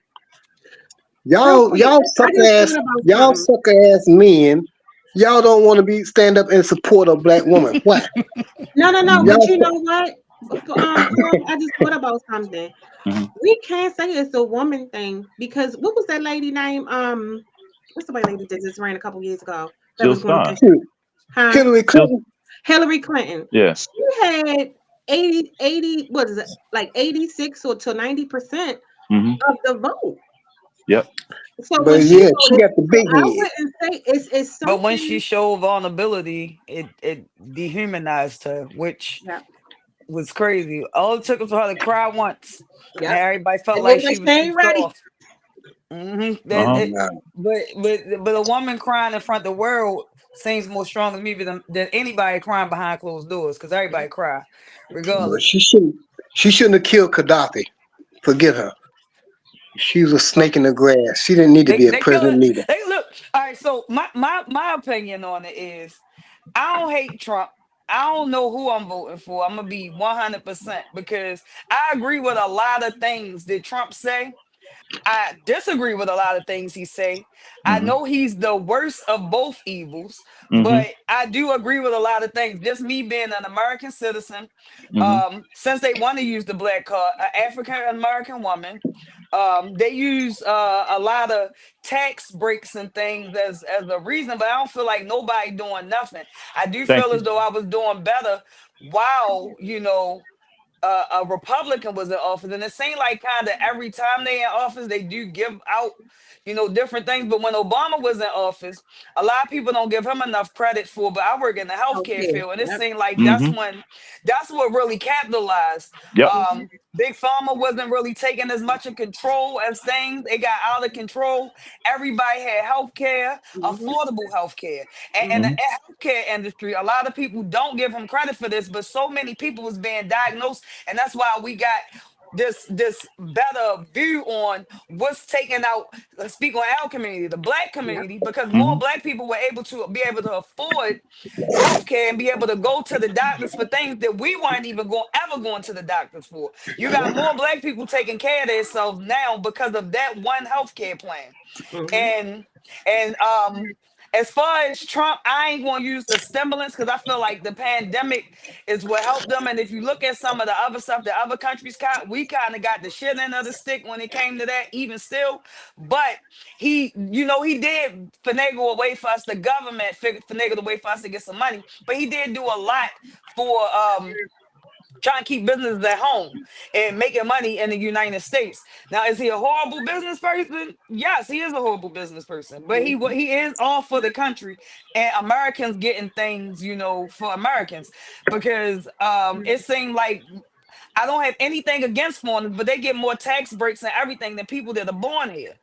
Real Y'all, quick, y'all I suck just ass, thought about y'all something. sucker ass men. Y'all don't want to stand up in support of black woman. Why? No. Mhm. But Y'all, you know what? I just thought about something. Mhm. We can't say it's a woman thing because what was that lady name? What's the white lady that just ran a couple years ago that Jill was going Stein. against Trump? Huh? Hillary Jill, Clinton. Hillary Clinton. yeah. She had 80, what is it? Like 86 or to 90% Hmm. of the vote. Yep. So when But she yeah, she voted, got the so big I head. wouldn't say it's But when she something. showed vulnerability, it dehumanized her, which Yeah. was crazy. All it took was for her to cry once, and Yep. everybody felt It like looked like she she was too ain't ready. soft. That Uh-huh. it, Nah, but a woman crying in front of the world seems more strong to me than anybody crying behind closed doors, because everybody cry, but regardless. she shouldn't have killed Gaddafi. Forget her. She was a snake in the grass. She didn't need to be a They kill president it. neither. They look. All right. So my opinion on it is, I don't hate Trump. I don't know who I'm voting for. I'm gonna be 100% because I agree with a lot of things that Trump say. I disagree with a lot of things he say. I Hmm. know he's the worst of both evils, Hmm. but I do agree with a lot of things. Just me being an American citizen, Hmm. since they want to use the black card, an African American woman, they use a lot of tax breaks and things as a reason, but I don't feel like nobody doing nothing. I do Thank feel as you. though I was doing better while a Republican was in office, and it seemed like kind of every time they in office, they do give out, different things. But when Obama was in office, a lot of people don't give him enough credit for. But I work in the healthcare Okay. field, and it Yep. seemed like Hmm. that's what really capitalized. Yep. Big Pharma wasn't really taking as much in control as things. It got out of control. Everybody had health care, Mm-hmm. affordable health care. And the Mm-hmm. Hmm. healthcare industry, a lot of people don't give him credit for this, but so many people was being diagnosed, and that's why we got this better view on what's taken out. Let's speak on our community, the black Yep. community, because more Hmm. black people were able to afford healthcare and be able to go to the doctors for things that we weren't even ever going to the doctors for. You got more black people taking care of themselves now because of that one healthcare plan. Mm-hmm. And as far as Trump, I ain't gonna use the stimulants because I feel like the pandemic is what helped them. And if you look at some of the other stuff that other countries got, we kind of got the shit end of the stick when it came to that, even still. But he did finagle a way for us, the government finagled a way for us to get some money. But he did do a lot for trying to keep businesses at home and making money in the United States. Now, is he a horrible business person? Yes, he is a horrible business person, but he is all for the country and Americans getting things, for Americans, because it seemed like I don't have anything against foreigners, but they get more tax breaks and everything than people that are born here.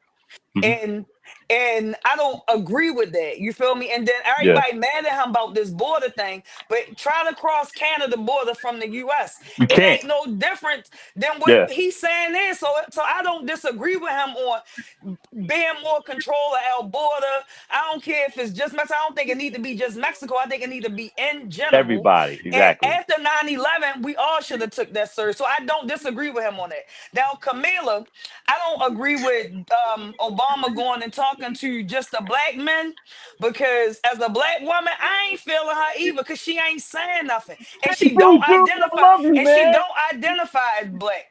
Hmm. And I don't agree with that. You feel me? And then Yeah. everybody mad at him about this border thing, but try to cross Canada border from the US. You It can't. ain't no different than what Yeah. he's saying there. So I don't disagree with him on being more control of our border. I don't care if it's just Mexico. I don't think it need to be just Mexico. I think it need to be in general. Everybody. And Exactly. after 9/11, we all should have took that surge. So I don't disagree with him on that. Now, Camila, I don't agree with Obama going and talking to just a black man, because as a black woman, I ain't feeling her either because she ain't saying nothing, and she don't Dude, I identify, love you, and she man. don't identify as black.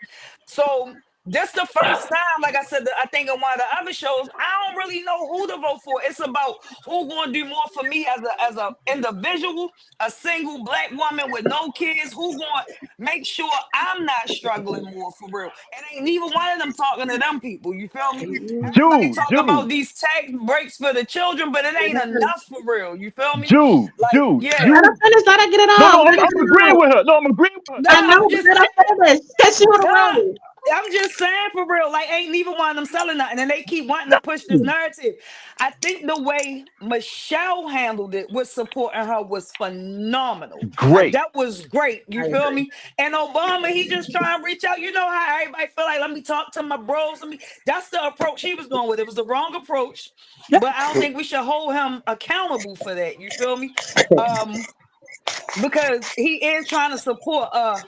So this the first time, like I said, I think in one of the other shows, I don't really know who to vote for. It's about who going to do more for me as a individual, a single black woman with no kids, who going to make sure I'm not struggling more for real. And ain't neither one of them talking to them people. You feel me? Mm-hmm. Everybody Jude, talk Jude, about these tax breaks for the children, but it ain't enough for real. You feel me? Jude, Like, Jude, yeah. Let her Jude. finish. Let her get it No, out. no, Let her I'm get it agreeing out. with her. No, I'm agreeing with her. Nah, I know, I'm but just let her finish. Because she would have nah. wrote it. I'm just saying for real, like ain't neither one of them selling nothing, and they keep wanting to push this narrative. I think the way Michelle handled it with supporting her was phenomenal. Great. That was great. You I feel agree. me? And Obama, he just trying to reach out. You know how everybody feel like, let me talk to my bros. That's the approach he was going with. It was the wrong approach, but I don't think we should hold him accountable for that. You feel me? Um, because he is trying to support a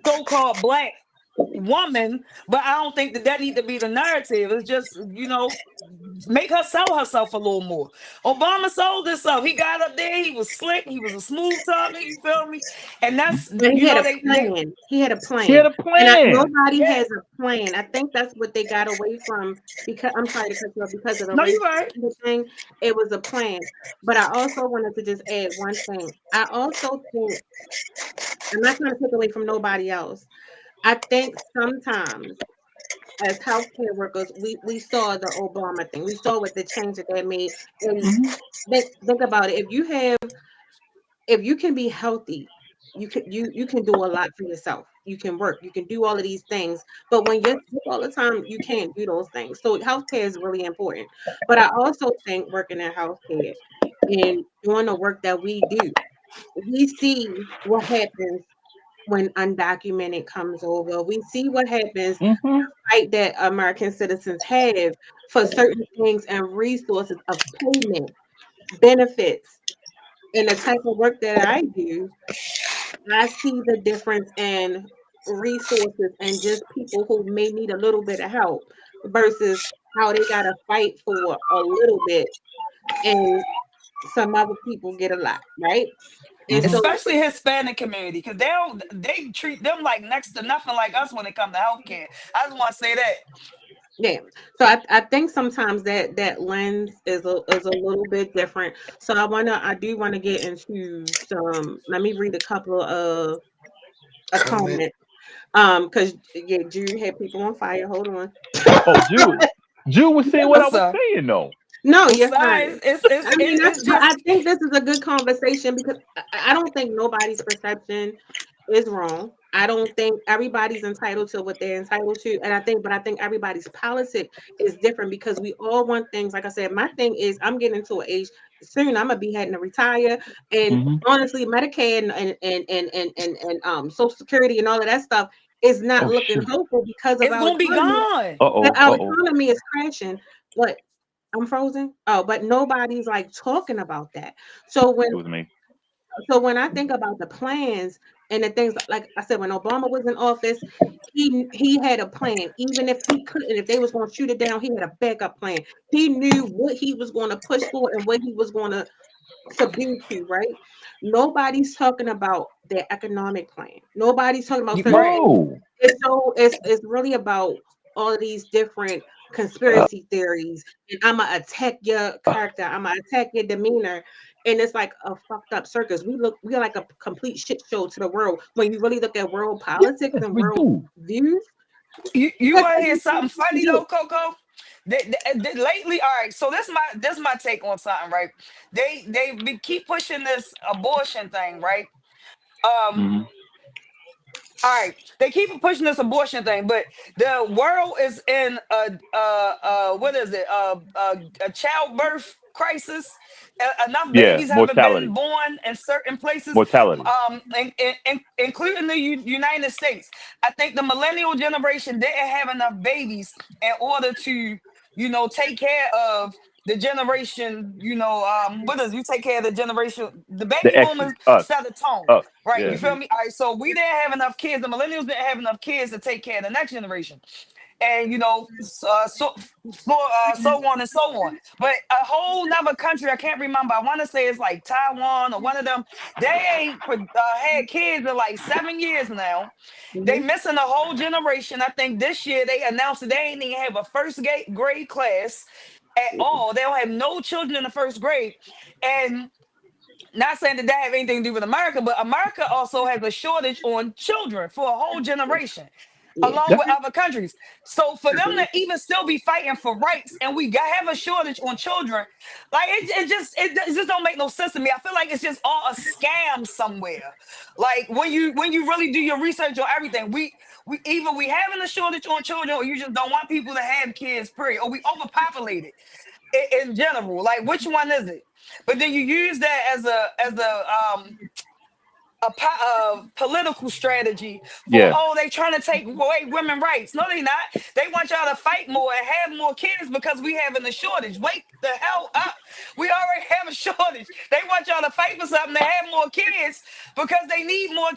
so-called black woman, but I don't think that need to be the narrative. It's just, make her sell herself a little more. Obama sold himself. He got up there. He was slick. He was a smooth talker. You feel me? And that's, And he had a they plan. He had a She had plan. a And plan. nobody yeah. has a plan. I think that's what they got away from because I'm sorry to cut you off because of the No, race you're right. thing. It was a plan. But I also wanted to just add one thing. I also think I'm not trying to take away from nobody else. I think sometimes as healthcare workers, we saw the Obama thing. We saw what the change that they made. And think about it. If you can be healthy, you can do a lot for yourself. You can work, you can do all of these things. But when you're sick all the time, you can't do those things. So healthcare is really important. But I also think working in healthcare and doing the work that we do, we see what happens when undocumented comes over. We see what happens, Mm-hmm. right, that American citizens have for certain things and resources of payment, benefits, and the type of work that I do. I see the difference in resources and just people who may need a little bit of help versus how they got to fight for a little bit and some other people get a lot, right? And Mm-hmm. so, Especially Hispanic community, because they treat them like next to nothing like us when it comes to healthcare. I just want to say that. yeah. So I think sometimes that lens is a little bit different. So I do want to get into some. Let me read a couple of a Comment. comment. Because yeah, Jude had people on fire. Hold on. Oh, Jude was saying what I What's was up? saying though. No, I'm you're sorry. fine. I mean, It's but I just think this is a good conversation because I don't think nobody's perception is wrong. I don't think everybody's entitled to what they're entitled to, but I think everybody's politic is different because we all want things. Like I said, my thing is I'm getting to an age soon. I'm gonna be heading to retire, and Mm-hmm. honestly, Medicaid Social Security and all of that stuff is not Oh looking shoot. hopeful because of it's our gonna be economy. gone. Our Uh-oh. economy is crashing, but I'm frozen. Oh, but nobody's like talking about that. So when It was me. I think about the plans and the things like I said, when Obama was in office, he had a plan. Even if he couldn't, if they was going to shoot it down, he had a backup plan. He knew what he was going to push for and what he was going to subdue to, right? Nobody's talking about their economic plan. Nobody's talking about certain Right. things. No. It's really about all of these different conspiracy theories. And I'm gonna attack your character. I'm gonna attack your demeanor. And it's like a fucked up circus. We are like a complete shit show to the world. When you really look at world politics Yes, and we world do. views, You that's want to hear something everything we funny do. though, Coco? Lately, all right. So this my take on something, right? Keep pushing this abortion thing, right? Um, Mm-hmm. all right, they keep pushing this abortion thing, but the world is in what is it? A childbirth crisis. Enough Yeah, babies haven't been mortality. born in certain places, Mortality. including the United States. I think the millennial generation didn't have enough babies in order to, take care of the generation. What is you take care of the generation? The The baby X's. boomers Us. set the tone. Us. Right, you Yeah. feel Mhm. me? All right, so we didn't have enough kids. The millennials didn't have enough kids to take care of the next generation, and so on and so on. But a whole nother country, I can't remember. I want to say it's like Taiwan or one of them. They ain't had kids in like 7 years now. They Mhm. missing a whole generation. I think this year they announced that they ain't even have a grade class at all. They don't have no children in the first grade, and not saying that have anything to do with America, but America also has a shortage on children for a whole generation. Yeah. along with other countries. So for them to even still be fighting for rights, and we have a shortage on children, like it just don't make no sense to me. I feel like it's just all a scam somewhere. Like when you really do your research on everything, we either we having a shortage on children, or you just don't want people to have kids. Period. Or we overpopulated in general. Like which one is it? But then you use that a political strategy for, Yeah. oh, they trying to take away women rights. No, they not. They want y'all to fight more and have more kids because we having a shortage. Wake the hell up. We already have a shortage. They want y'all to fight for something to have more kids because they need more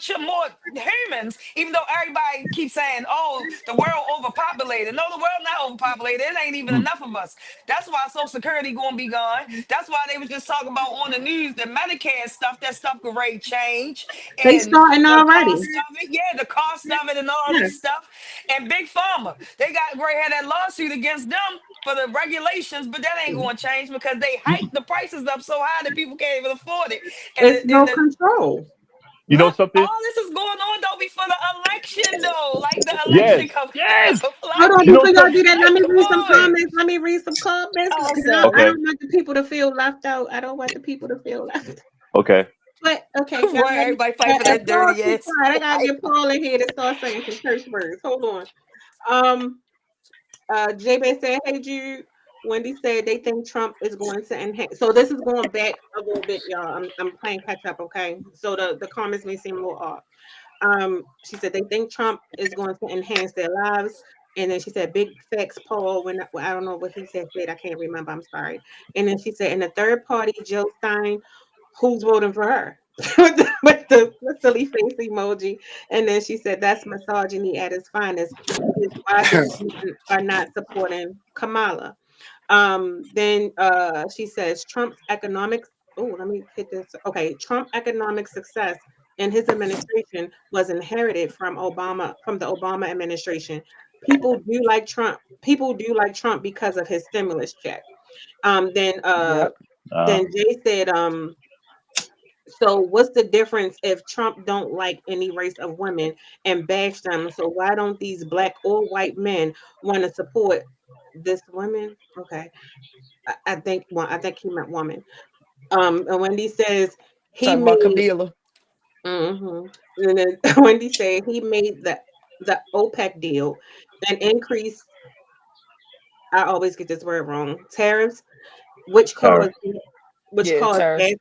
humans, even though everybody keeps saying, oh, the world overpopulated. No, the world not overpopulated. It ain't even Mm. enough of us. That's why Social Security gonna be gone. That's why they was just talking about on the news the Medicare stuff, that stuff could rate change, They and starting the already. cost of it, yeah, the cost of it and all Yeah. this stuff. And Big Pharma, they got Gray had that lawsuit against them for the regulations, but that ain't going to change because they hiked the prices up so high that people can't even afford it. And It's the, and no the control. You know but something? all this is going on though before the election though, like the Yes. election coming Yes. up. Hold Like, on, You know before y'all something? do that, let me come read some on. comments. Let me read some comments. Oh, 'Cause I Okay. don't want the people to feel left out. I don't want the people to feel left out. Okay. But okay, y'all Boy, ready? everybody fight for that And Paul, dirty keep ass. quiet. I gotta get Paul in here to start saying some curse words. Hold on. Um, J-Bay said, "Hey Jude." Wendy said they think Trump is going to enhance. So this is going back a little bit, y'all. I'm playing catch up, okay? So the comments may seem a little off. She said they think Trump is going to enhance their lives. And then she said, big facts, Paul. Well, I don't know what he said, I can't remember. I'm sorry. And then she said, and the third party, Jill Stein, who's voting for her? with the silly face emoji. And then she said, that's misogyny at its finest. Is why the women are not supporting Kamala. Then she says Trump's economics. Oh, let me hit this. Okay, Trump economic success in his administration was inherited from the Obama administration. People do like Trump. People do like Trump because of his stimulus check. Um, then uh, Yep. then Jay said, so what's the difference if Trump don't like any race of women and bash them? So why don't these black or white men want to support this woman? Okay. I think he meant woman. And Wendy says he Talking about made Camila. and then Wendy said he made the OPEC deal and increase. I always get this word wrong. Tariffs, which Tariff. caused which Yeah, caused tariff. gas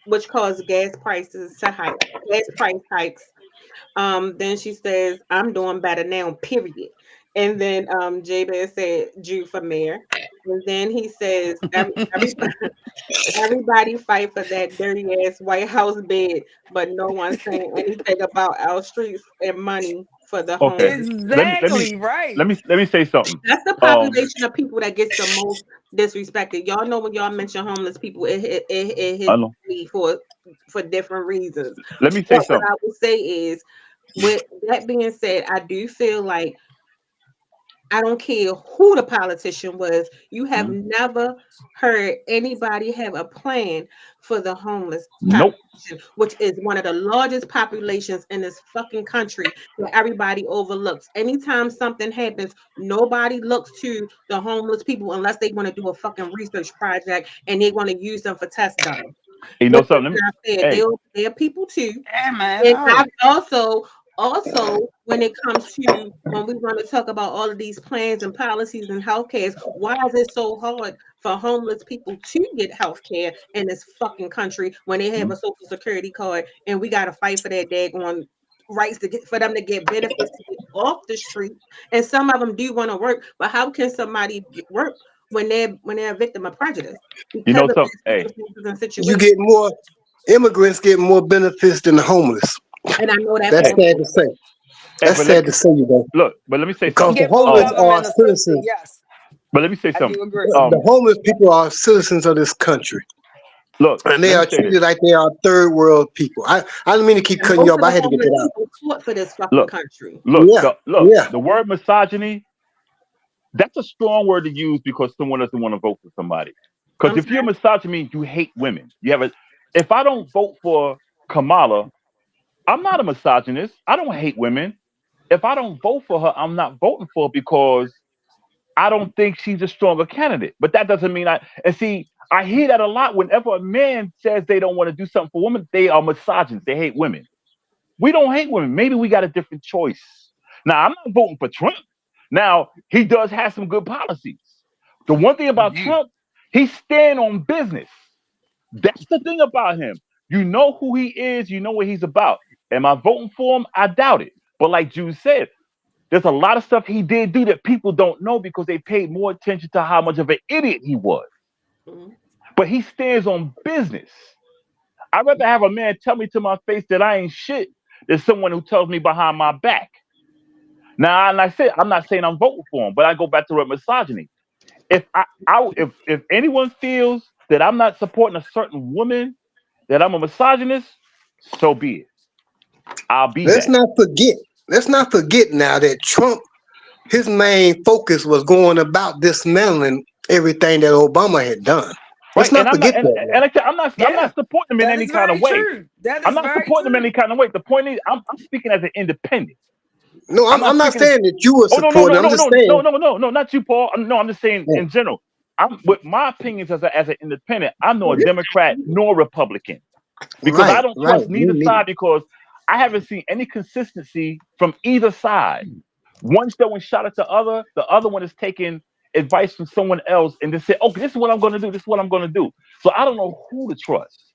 which caused gas prices to hike. Gas price hikes. Then she says, I'm doing better now, period. And then Jabez said, Jude for mayor. And then he says, everybody fight for that dirty ass White House bed, but no one's saying anything about our streets and money for the Okay. homeless. Exactly right. Let me say something. That's the Um. population of people that gets the most disrespected. Y'all know when y'all mention homeless people, it I hits know. me for different reasons. Let me say But what something. I would say is, with that being said, I do feel like I don't care who the politician was. You have Mhm. never heard anybody have a plan for the homeless Nope. population, which is one of the largest populations in this fucking country that everybody overlooks. Anytime something happens, nobody looks to the homeless people unless they want to do a fucking research project and they want to use them for test dummies. You know Which is something? not fair. Hey. They're people too, Yeah, man. and All I've right. also when it comes to when we want to talk about all of these plans and policies and healthcare, why is it so hard for homeless people to get healthcare in this fucking country when they have Mhm. a social security card and we gotta fight for that daggone rights to get for them to get benefits to get off the street. And some of them do want to work, but how can somebody work when they're a victim of prejudice You because know of something? their Hey. circumstances and You situations? get more immigrants get more benefits than the homeless. And I know that That's Hey. also. sad to say. Hey. That's sad to say, you know, Look. But let me say because something. the Get more homeless are government assistance. citizens. Yes, But let me say I something. do agree. The homeless people are citizens of this country, Look. and they Let me are say this. treated like they are third world people. I didn't mean to keep And cutting you most off. of But I the had to get homeless that out. people fought for this fucking Look. country. Look. Yeah, Look. yeah. The word misogyny. That's a strong word to use because someone doesn't want to vote for somebody. Because I'm if you're sorry. misogyny, you hate women. You have a. If I don't vote for Kamala, I'm not a misogynist. I don't hate women. if I don't vote for her, I'm not voting for her because I don't think she's a stronger candidate. But that doesn't mean and see, I hear that a lot. Whenever a man says they don't want to do something for women, they are misogynists. They hate women. We don't hate women. Maybe we got a different choice. Now, I'm not voting for Trump. Now, he does have some good policies. The one thing about Trump, he stand on business. That's the thing about him. You know who he is. You know what he's about. Am I voting for him? I doubt it. But like Jude said, there's a lot of stuff he did do that people don't know because they paid more attention to how much of an idiot he was. Mhm. But he stands on business. I'd rather have a man tell me to my face that I ain't shit than someone who tells me behind my back. Now, and I said, I'm not saying I'm voting for him, but I go back to misogyny. If anyone feels that I'm not supporting a certain woman, that I'm a misogynist, so be it. I'll be Let's that. not forget. Let's not forget now that Trump, his main focus was going about dismantling everything that Obama had done. Let's Right, and not I'm not, forget that and now. like I said, I'm Yeah, not supporting him in that any is kind of very way. true. That I'm is not very supporting him in true. any kind of way. The point is, I'm speaking as an independent. No, I'm not I'm not speaking as saying that you were oh no no supporting. no I'm no just no no saying. no no no not you, Paul. No, I'm just saying Yeah. in general. I'm with my opinions as an independent. I'm Well, nor this Democrat nor Republican because I Right, don't right. trust Me neither neither. side because I haven't seen any consistency from either side. One's throwing shot at the other one is taking advice from someone else and just say, okay, this is what I'm going to do. This is what I'm going to do. So I don't know who to trust.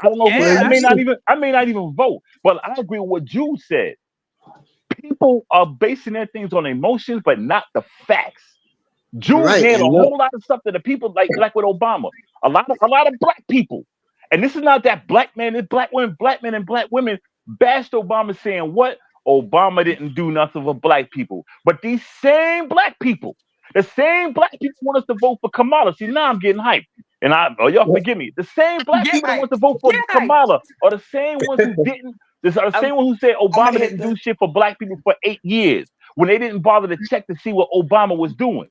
I don't know who. Well, Yeah, I you may that's not see, even. I may not even vote. But I agree with what Jude said. People are basing their things on emotions, but not the facts. Jude right, named a and look, whole lot of stuff that the people like with Obama. A lot of black people. And this is not that black man, it's black men and black women bashed Obama saying what? Obama didn't do nothing for black people. But these same black people, the same black people want us to vote for Kamala. See, now I'm getting hyped. And y'all forgive me. The same black get people that hype. want to vote for Get hype. Kamala are the same ones who didn't. These are the I'm, same ones who said I'm gonna Obama hit didn't do the. shit for black people for 8 years when they didn't bother to check to see what Obama was doing.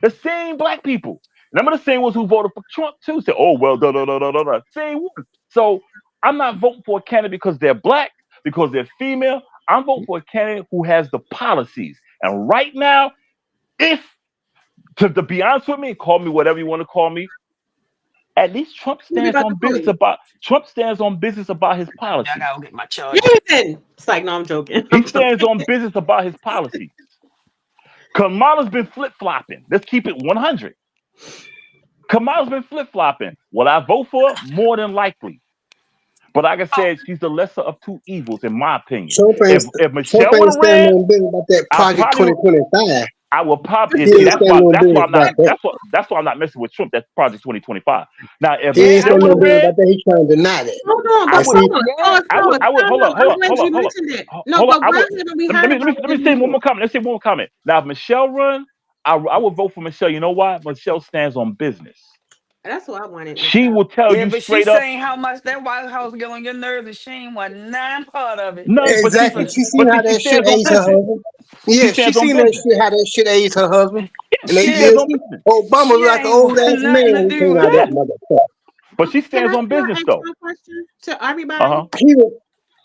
The same black people. And I'm the same ones who voted for Trump too. Say, oh well, da da da da da da. Same one. So I'm not voting for a candidate because they're black, because they're female. I'm voting for a candidate who has the policies. And right now, if to be honest with me, call me whatever you want to call me. At least what we about to call you. Trump stands on business about his I policies. gotta go get my charger. Houston. It's like, no, I'm joking. He stands on business about his policies. Kamala's been flip flopping. Let's keep it 100. Kamala's been flip flopping. Will I vote for her? More than likely. But like I Oh, said, she's the lesser of two evils, in my opinion. Trump ain't If Trump Michelle would ain't have standing ran, on business about that I Project probably 2025. I will probably He see ain't standing on business about that. that's why I'm not messing with Trump. That's Project 2025. Now, if He ain't yeah, Michelle standing would on have business ran, about that. He's trying to deny that. Hold on, I but And would see, pause, yeah. pause, pause. Time hold out. up, I'm glad you hold up. mentioned that. No, Hold up. but why haven't we heard about Let that me say one more? more comment. Let's say one more comment. Now, if Michelle run, I would vote for Michelle. You know why? Michelle stands on business. That's what I wanted, She Michelle. will tell Yeah, you but she's straight up. saying how much that White House get on your nerves, and she ain't want none part of it. None, exactly. She seen but how see, she that shit stands on aged her business. husband. She Yeah, she stands on seen that business. shit, how that shit aged her husband in She 8 stands years. on business. Obama was She like an ain't old want ass nothing man to when he do came with out of it. Yeah, that motherfucker. but she Can stands on I business ask though. one question to Uh everybody? huh. He was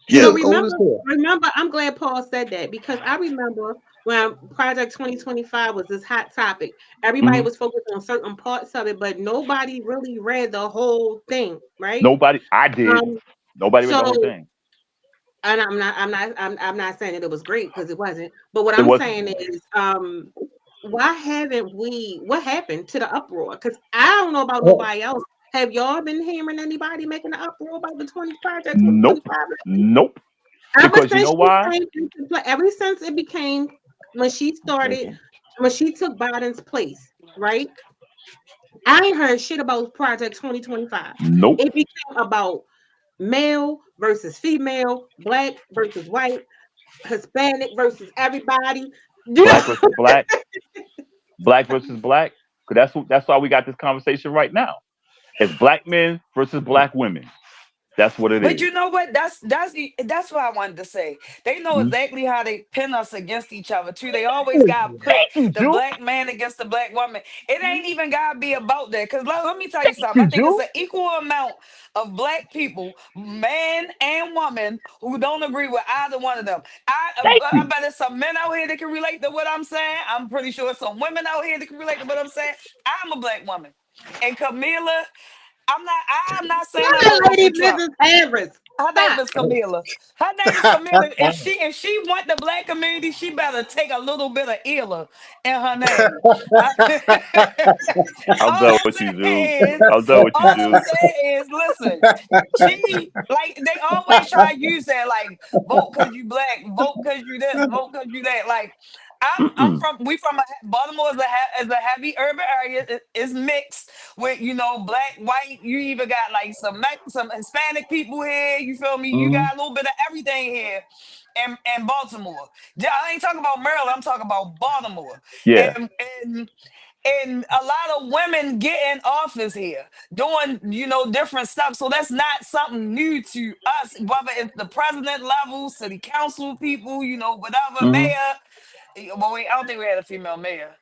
he So Yes. was old as hell. remember, I'm glad Paul said that because I remember when Project 2025 was this hot topic. Everybody Hmm. was focused on certain parts of it, but nobody really read the whole thing, right? Nobody. I did. Um, Nobody read the so whole thing. and I'm not saying that it was great because it wasn't. But what It I'm wasn't. saying is, why haven't we? What happened to the uproar? Because I don't know about Oh, nobody else. Have y'all been hearing anybody making an uproar about the 20 Project Nope. 2025? Nope. Ever Because you since know she why? came into play, ever since it became when she started, Okay. when she took Biden's place, right? I ain't heard shit about Project 2025. Nope. It became about male versus female, black versus white, Hispanic versus everybody. You Black know, versus black. Black versus black. Because that's why we got this conversation right now. It's black men versus black women. That's what it But is. you know what? That's what I wanted to say. They know exactly how they pin us against each other too. They always gotta put Thank you, the Jude. black man against the black woman. It ain't even gotta be about that. Cause let me tell you Thank something. I you, think it's Jude. an equal amount of black people, man and woman, who don't agree with either one of them. Thank I you. bet there's some men out here that can relate to what I'm saying. I'm pretty sure some women out here that can relate to what I'm saying. I'm a black woman, and Camila. I'm not saying I'm Stop, voting Lady for Trump. Mrs. Harris. Her name Stop. is Camila. Her name is Camila. If she want the black community, she better take a little bit of Ella in her name. I'm all done I'm with you, Jude. saying is, I'm done with you, all I'm Jude. saying is, listen, she like they always try to use that like vote because you black, vote because you this, vote because you that. Like I'm Mm-mm. from Baltimore is a heavy urban area. It's mixed with black, white. You even got like some Hispanic people here. You feel me? You Mhm. got a little bit of everything here in Baltimore. I ain't talking about Maryland. I'm talking about Baltimore. Yeah. And and a lot of women get in office here doing different stuff, so that's not something new to us, whether it's the president level, city council people, whatever, Hmm. mayor. Well, I don't think we had a female mayor.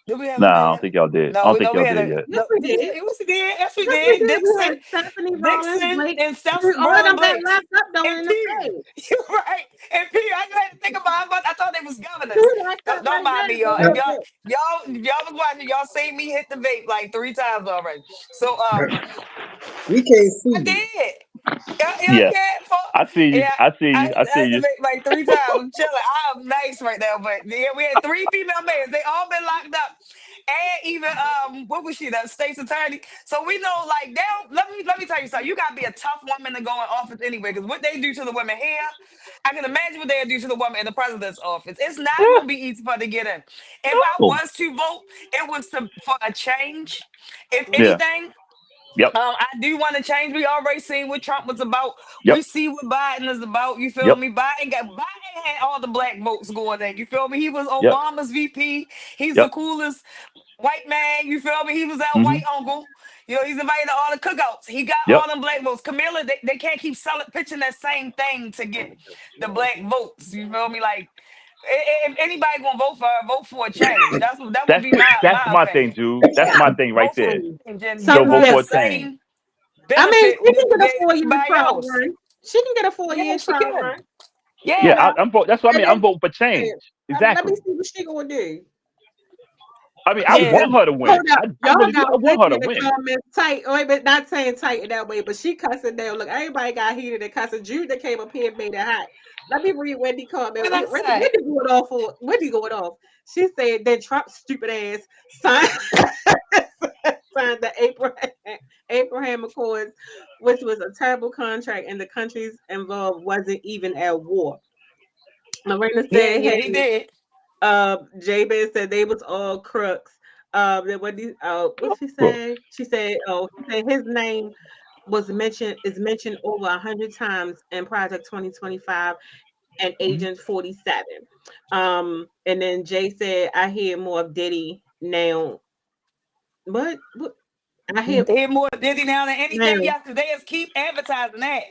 Did we have a Nah, I don't mayor? think y'all did. I No, don't think we y'all had did a yet. Yes, no. we Did we? did. Yes, we did. Yes, we Yes, we did. did. We had Stephanie Rollins, Dixon, Blake. and Steph All of Roland them got Blakes, locked up though and in the P. state. You're right. And P. I had to think about it, but I thought they was governors. Two locked up Don't like mind that. me, y'all. They If was it. y'all was watching, y'all seen me hit the vape like 3 times already. So We can't see I you. did. Yeah, Yeah. can't. I see you. Yeah, I see you. I I see had to you. make like 3 times. I'm chilling. I'm nice right now, but yeah, we had 3 female mayors. They all been locked up, and even what was she? The state's attorney. So we know, like, they don't. Let me tell you something. You gotta be a tough woman to go in office anyway, because what they do to the women here, I can imagine what they'll do to the woman in the president's office. It's not Yeah. gonna be easy for her to get in. If I No. was to vote, it was for a change. If Yeah. anything. Yep. I do want to change. We already seen what Trump was about. We Yep. see what Biden is about. You feel Yep. me? Biden had all the black votes going in. You feel me? He was Yep. Obama's VP. He's the Yep. coolest white man. You feel me? He was our Hmm. white uncle. He's invited to all the cookouts. He got Yep. all them black votes. Camilla, they can't keep pitching that same thing to get the black votes. You feel me? Like, if anybody gonna vote for a change. That would That's be it. That's my my thing, opinion. Jude. That's my thing right Vote for there. Hmm. change and give Go Something her vote the for a different. change. same I mean, benefit she that can we get a gave 4-year everybody trial else. run. She can get a Yeah, 4-year she trial can. run. Yeah, Yeah. I'm vote. That's what I And mean. then I'm voting for yeah, change. let me Exactly. see what she gonna do. I mean, I Yeah. want her to win. Hold up. I Y'all really do. got I want her wicked to in the win. comments tight. Oh, but not saying tight in that way, but she cussing down. Look, everybody got heated and cussing. Jude that came up here and made it hot. Let me read Wendy comment. What I say? Wendy going off for Wendy going off. She said that Trump's stupid ass signed, signed the Abraham Accords, which was a terrible contract, and the countries involved wasn't even at war. Marina Yeah, said, yeah, "Hey, he did. Jabez said they was all crooks. Then what she Bro. say? She said, oh, he said his name is mentioned over 100 times in Project 2025 and Mhm. Agent 47. And then Jay said, I hear more of Diddy now. What? I hear They more Diddy now than anything. now. Yeah, because they just keep advertising that.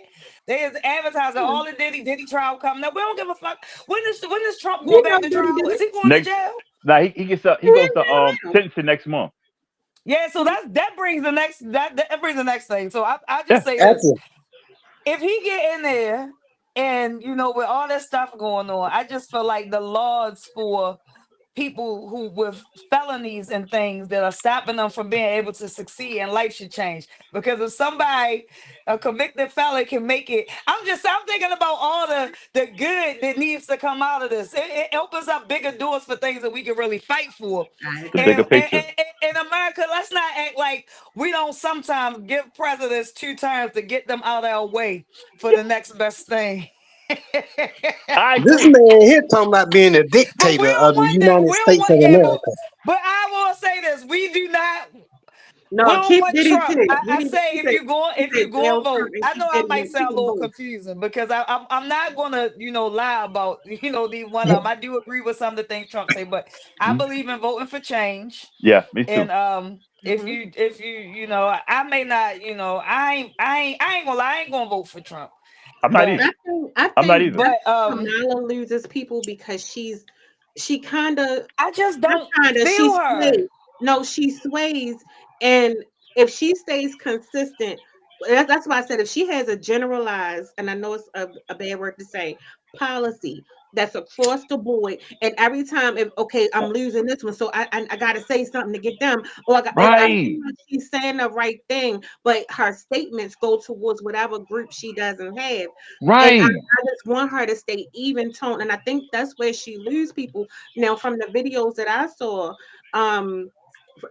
They is advertising Hmm. all the Diddy trial coming up. We don't give a fuck. When is Trump We going know back to Diddy trial? did Is it. he going to Next, jail? now he He goes in to jail now. sentencing next month. Yeah, so that brings the next that brings the next thing. So I just Yeah. say this. That's it. If he get in there and with all that stuff going on, I just feel like the laws for people who with felonies and things that are stopping them from being able to succeed in life should change. Because if somebody, a convicted felon, can make it, I'm thinking about all the good that needs to come out of this. It opens up bigger doors for things that we can really fight for. I The agree. bigger And picture. in America, let's not act like we don't sometimes give presidents 2 terms to get them out of our way for the next best thing. I This agree. man here talking about being a But we dictator don't of the want that. United We don't States want, of yeah, America. but I will say this: we do not. We No, don't keep want Diddy Trump. too. I We need to say keep if it. Keep you it go and down Trump vote. and I keep know I Diddy might and keep sound a them little both. confusing because I'm not gonna lie about these one of them. I do agree with some of the things Trump say, but I Mhm. believe in voting for change. Yeah, me too. And if you, you know, I may not, you know, I ain't gonna lie, I ain't gonna vote for Trump. I'm not But either. I I'm not think either. but Kamala loses people because she kind of I just not don't kind of she feel her. sways. No, she sways, and if she stays consistent, that's why I said if she has a generalized, and I know it's a bad word to say, policy that's across the board, and every time if okay, I'm losing this one, so I got to say something to get them, or if I feel Right. like she's saying the right thing, but her statements go towards whatever group she doesn't have, and Right. I just want her to stay even tone, and I think that's where she lose people. Now, from the videos that I saw, um,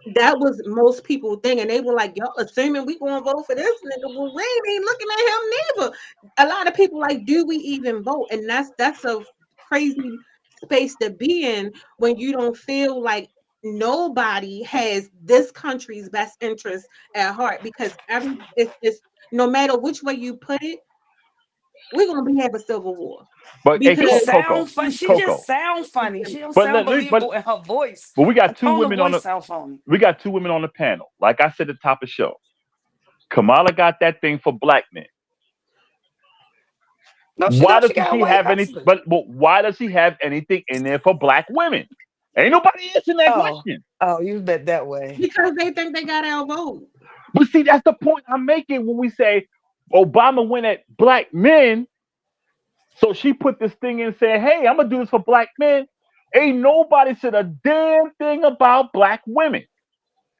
that was most people thing, and they were like, "Y'all assuming we gonna vote for this nigga? Well, we ain't even looking at him neither." A lot of people like, "Do we even vote?" And that's a crazy space to be in when you don't feel like nobody has this country's best interest at heart, because it's no matter which way you put it, we're gonna be have a civil war But hey, She because Coco, sound fun. She just Coco. sound funny. She don't But sound let, let- but believable in her voice. but we Her got two tone of women on voice the sound phony. panel. Like I said at the top of the show, Kamala got that thing for black men. No, she Why don't. She doesn't got a she white have any? husband. But why does she have anything in there for black women? Ain't nobody answering that Oh, question. oh, you bet that way. they think they got our vote. But see, that's the point I'm making when we say Obama went at black men. So she put this thing in saying, "Hey, I'm gonna do this for black men." Ain't nobody said a damn thing about black women,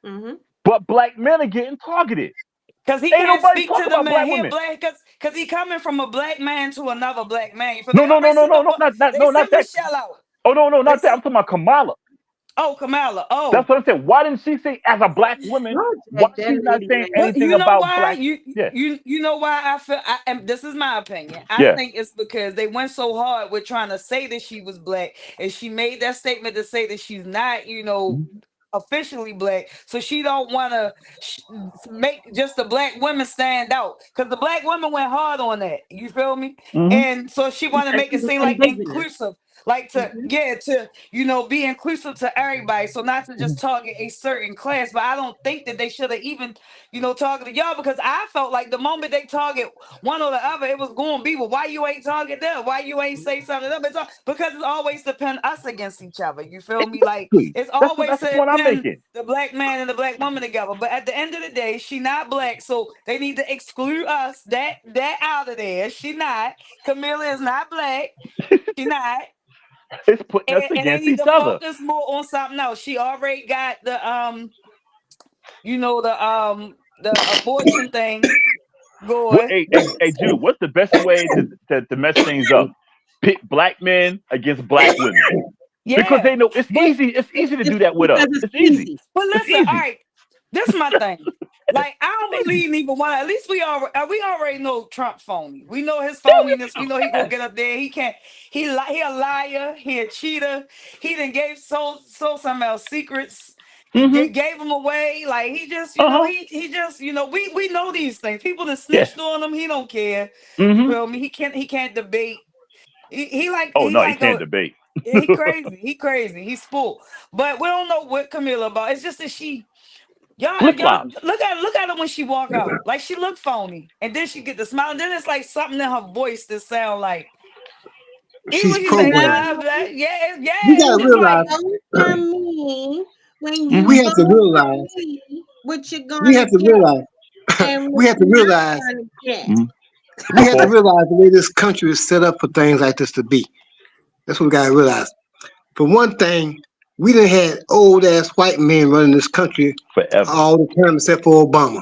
Hmm. but black men are getting targeted. Cause he Ain't can't nobody speak talk to the about man. black He a women. black, cause he coming from a black man to another black man. So No, they no, no, already no, sent no, no, they not sent that. Michelle out. Oh no, no, They not that. I'm sent, talking about Kamala. oh, Kamala. That's Oh, what I'm saying. Why didn't she say as a black woman? Y'all Why drag that she's not lady saying name. but anything you know about why? black? Yeah, You know why I feel and this is my opinion. I yeah. think it's because they went so hard with trying to say that she was black, and she made that statement to say that she's not, you know, officially black. So she don't want to make just the black women stand out, because the black women went hard on that. You feel me? Mm-hmm. And so she want to Because make she it was seem like indigenous. inclusive, like to Hmm. yeah, to you know, be inclusive to everybody. So not to just target a certain class, but I don't think that they should have even, you know, targeted y'all, because I felt like the moment they target one or the other, it was going to be, well, why you ain't target them? Why you ain't say something to them? Because it's always depend us against each other. You feel me? Like Exactly. it's That's always the to point I'm pin making. the black man and the black woman together. But at the end of the day, she not black, so they need to exclude us that out of there. She not. Camilla is not black. She not. It's putting us And they against need each to other. focus more on something else. She already got you know, the abortion thing What, going. hey, Jude, what's the best way to mess things up? Pit black men against black women because Yeah. they know it's But easy. It's easy to do It's that with because us. it's It's easy. easy. but It's listen, all easy. right, this my thing. Like, I don't believe neither one. At least we already know Trump phony. We know his Yeah, we phoniness. We know he gonna yes. get up there. He can't. He a liar. He a cheater. He done gave so some else secrets. Mm-hmm. Gave him away. Like he just, you know, Uh-huh. he just, you know, we know these things. People that Yes. snitched on him. He don't care. You Mm-hmm. feel me? He can't debate. Oh He no, he like can't a debate. yeah, he crazy. He crazy. He spoiled. But we don't know what Camilla about. It's just that Flip y'all flops. look at her when she walk out. Like she look phony. And then she get the smile. And then it's like something in her voice that sound like even She's when she say programmed. God bless, We yeah, gotta it's like realize. Vote for me. When Mm-hmm. you We have to vote for realize. me, what you We gonna have to get realize. and what We have to you realize. not gonna get. Mm-hmm. We have to Before. realize the way this country is set up for things like this to be. That's what we gotta realize. For one thing, we done had old ass white men running this country Forever. all the time except for Obama.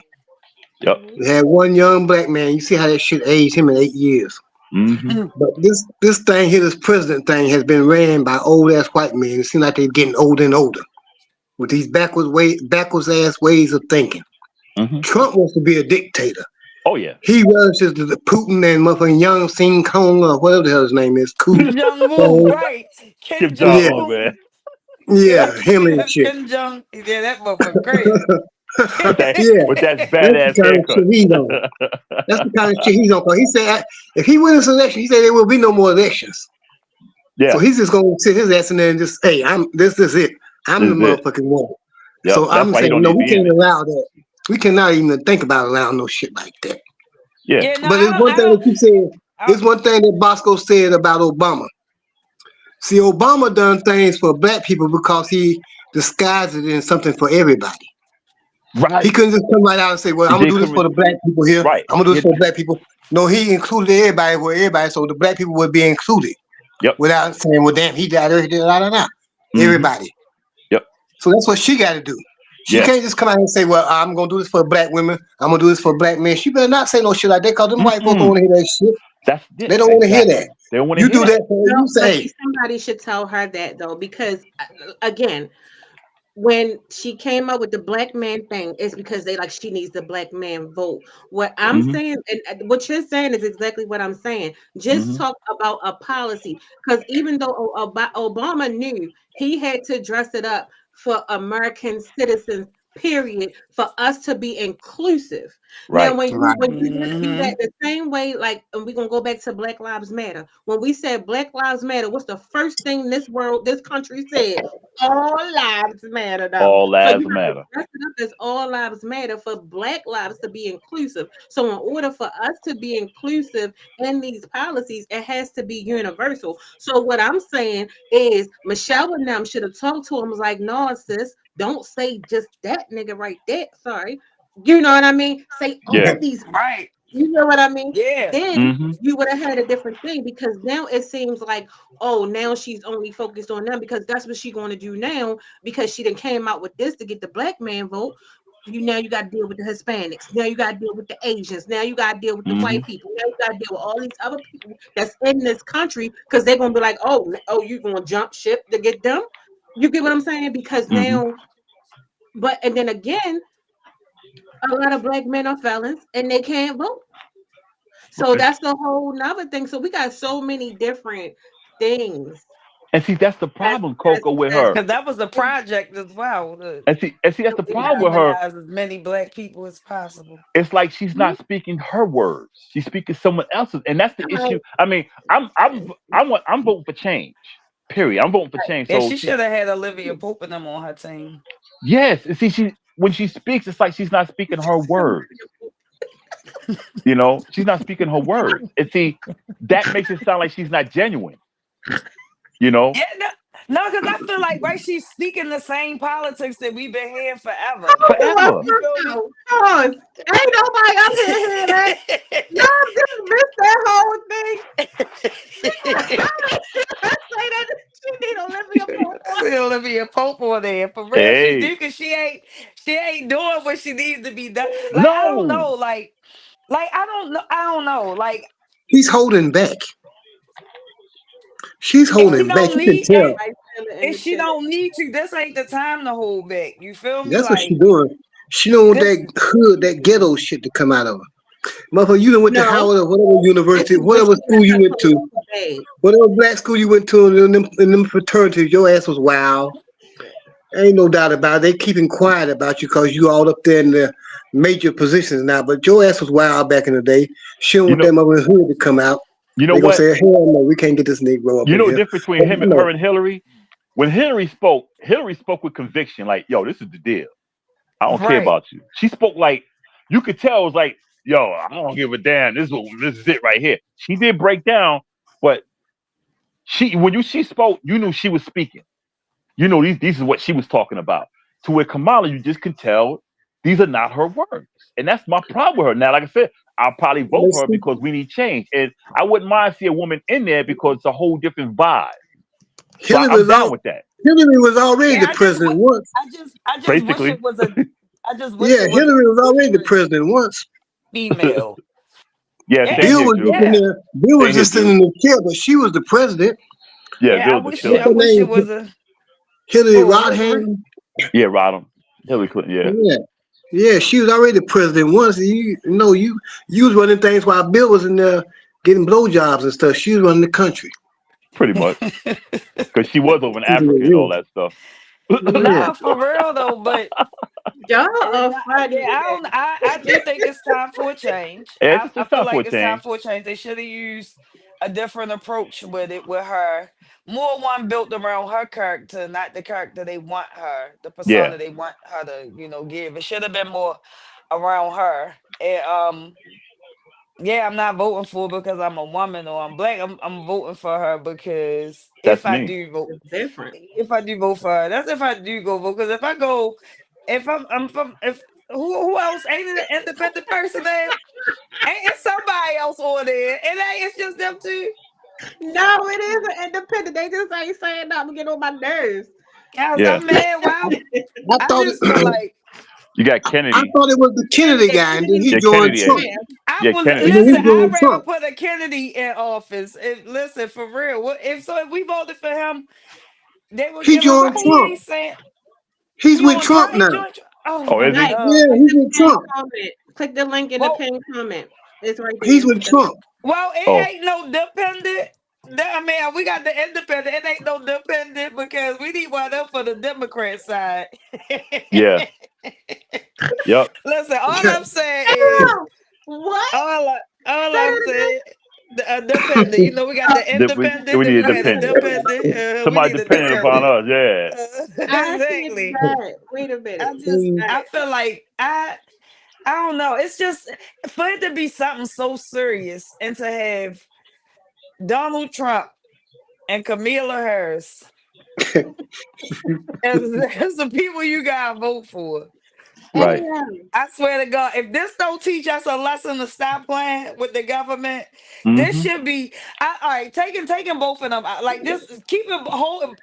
Yep. Hmm. We had one young black man. You see how that shit aged him in 8 years. Mm-hmm. But this thing here, this president thing, has been ran by old ass white men. It seems like they're getting older and older with these backwards ass ways of thinking. Mm-hmm. Trump wants to be a dictator. Oh yeah. He runs to the Putin and motherfucking Young Sing Kong or whatever the hell his name is. Cool. Kim Jong Woo, So, right? Kim Kim Jong Jong yeah, Un, man. Un. Yeah, yeah, him and that's shit. Kim Jong. Yeah, that motherfucker crazy. Yeah, With that that's the badass kind of shit haircut. he's on. That's the kind of shit he's on. 'Cause he said if he wins this election, he said there will be no more elections. So Yeah. he's just gonna sit his ass in there and just, hey, I'm this is it. I'm This the is it. motherfucking one. Yep. So That's I'm why he saying, don't no, need to we be in can't it. allow that. We cannot even think about allowing no shit like that. Yeah. Yeah, no, But there's one I thing that don't. you said. I, There's one thing that Bosco said about Obama. See, Obama done things for black people because he disguised it in something for everybody. He Right. couldn't just come right out and say, "Well, He I'm gonna did do this for come. the black people here. Right. I'm gonna do this Yeah. for the black people." No, he included everybody for everybody, so the black people would be included Yep. without saying, "Well, damn, he died, Mm-hmm. everybody." Yep. So that's what she got to do. She Yes. can't just come out and say, "Well, I'm gonna do this for black women. I'm gonna do this for black men." She better not say no shit like that, because them white folk don't Mm-mm. want to hear that shit. That's it. They don't want to hear that. Exactly. They don't want to You hear do that. that for No, you but say, somebody should tell her that though, because again, when she came up with the black man thing, it's because they like she needs the black man vote. What I'm Mm-hmm. saying, and what you're saying is exactly what I'm saying. Just Mm-hmm. talk about a policy, because even though Obama knew he had to dress it up for American citizens, period, for us to be inclusive. Now, Right. when you look do hmm that the same way, like, and we're gonna go back to Black Lives Matter. When we said Black Lives Matter, what's the first thing this country said? All lives matter though. All So you lives have to matter. dress it up as all lives matter for black lives to be inclusive. So in order for us to be inclusive in these policies, it has to be universal. So what I'm saying is Michelle and them should have talked to him, was like, no, sis, don't say just that nigga right there. Sorry. You know what I mean? Say Yeah. all these, Right. you know what I mean? Yeah. Then Mm-hmm. you would have had a different thing, because now it seems like, oh, now she's only focused on them because that's what she's going to do now, because she done came out with this to get the black man vote. You got to deal with the Hispanics. Now you got to deal with the Asians. Now you got to deal with the Mm-hmm. white people. Now you got to deal with all these other people that's in this country, because they're going to be like, oh, you going to jump ship to get them? You get what I'm saying? Because Mm-hmm. now, and then again, a lot of black men are felons and they can't vote. So Right. that's the whole nother thing. So we got so many different things And see, that's the that's problem, that's Coco, with that's her. Because that was a project as well And see, that's the to problem with her. demonize as many black people as possible. It's like she's Mhm. not speaking her words. She's speaking someone else's, and that's the Right. issue. I mean, I'm voting for change. Period. I'm voting for change. And So she should have had Olivia Pope and them on her team. yes, and see, she when she speaks, it's like she's not speaking her words. She's not speaking her words. And see, that makes it sound like she's not genuine. You know, Yeah, no, because I feel like right, she's speaking the same politics that we've been hearing forever. forever. You feel me? Pause. Ain't nobody up here hearing that. Y'all just missed that whole thing. Say that she need Olivia Pope. See Olivia Pope on there. For real, she do, Hey, because she ain't doing what she needs to be done. Like, I don't no, know. Like I don't know. Like, he's holding back. She's if she holding back. don't You can need tell. Somebody tell it in if the she chat. don't need to, this ain't the time to hold back. You feel me? That's what she Like doing. She don't want this. that hood, that ghetto shit to come out of her. Motherfucker, you done went to No, Howard or whatever this university, is what whatever she got school you her went to, political bag. whatever black school you went to in them fraternities, your ass was wild. Ain't no doubt about it. They keeping quiet about you because you all up there in the major positions now. But your ass was wild back in the day. She don't you want know, that mother hood to come out. you know They gonna what? say, hell no, we can't get this Negro up You in know the here. difference between But you her know, and Hillary. When Hillary spoke with conviction. Like, yo, this is the deal. I don't care Right. about you. She spoke like you could tell it was like, yo, I don't give a damn. This is it right here. She did break down, but she spoke, you knew she was speaking. You know these is what she was talking about. To where Kamala, you just can tell these are not her words, and that's my problem with her. Now, like I said, I'll probably vote for her because we need change, and I wouldn't mind see a woman in there because it's a whole different vibe. So Hillary I'm was down all with that. Hillary was already Yeah, the president once. I just wish Basically, it was a I just wish Yeah, it was a Hillary was already the different president once. female. yeah, Yeah, same Bill here, was just Jude. in yeah, there. Bill was Same here, just sitting Jude. in the chair, but she was the president. Yeah, yeah. I Bill's the wish killer. it. What's I her wish it name? was a Hillary who Hillary. Rodham. Yeah, Rodham, Hillary Clinton. Yeah, Yeah. Yeah, she was already the president once. You was running things while Bill was in there getting blowjobs and stuff. She was running the country. pretty much because she was over in Keeping it Africa and all real. that stuff. Yeah. Nah, for real though. But Y'all are yeah, funny I today. don't. I do think it's time for a change. And I it's I just feel time for like a it's time change. for a change. They should have used a different approach with it with her. More one built around her character, not the character they want her, the Yeah, persona they want her to, give. It should have been more around her. And yeah, I'm not voting for her because I'm a woman or I'm black. I'm voting for her because that's me. It's different. if I do vote for her, that's if I do go vote. Because if I go, if I'm from if who else ain't it an independent person there? Ain't it somebody else on there? And it's just them two. No, it isn't independent. They just ain't saying nothing to get on my nerves. Guys, Yeah, I'm mad. Wow. I I thought just feel like you got I Kennedy. thought it was the Kennedy guy, and then he Yeah, joined Kennedy. Yeah, Trump. Yeah. I yeah, was And Kennedy. then listen. he I'd joined rather Trump. put a Kennedy in office. Listen, for real. If we voted for him, they would He give him. Why joined he Trump. ain't saying He's he with on Trump? Trump He now. joined. Oh Oh, is my he? Mike, god. Yeah, click he's the with pin Trump. comment. Click the link in the Well, pin comment. It's right there. He's with Click the link. Trump. it Oh, ain't no dependent. I mean, we got the independent. It ain't no dependent because we need one up for the Democrat side. yeah, yep. Listen, all I'm saying is Oh, what? all Say I'm that again. saying. The independent, we got the independent, We then need we're a gonna have the dependent. dependent. We Somebody need a dependent upon dependent. us. Yeah. I said Exactly. that. Wait a minute. All I right. feel like I don't know. It's just for it to be something so serious and to have Donald Trump and Kamala Harris as the people you gotta vote for. Right. I swear to God, if this don't teach us a lesson to stop playing with the government, this Mm-hmm. should be. All right, taking both of them like this. Keep it hold,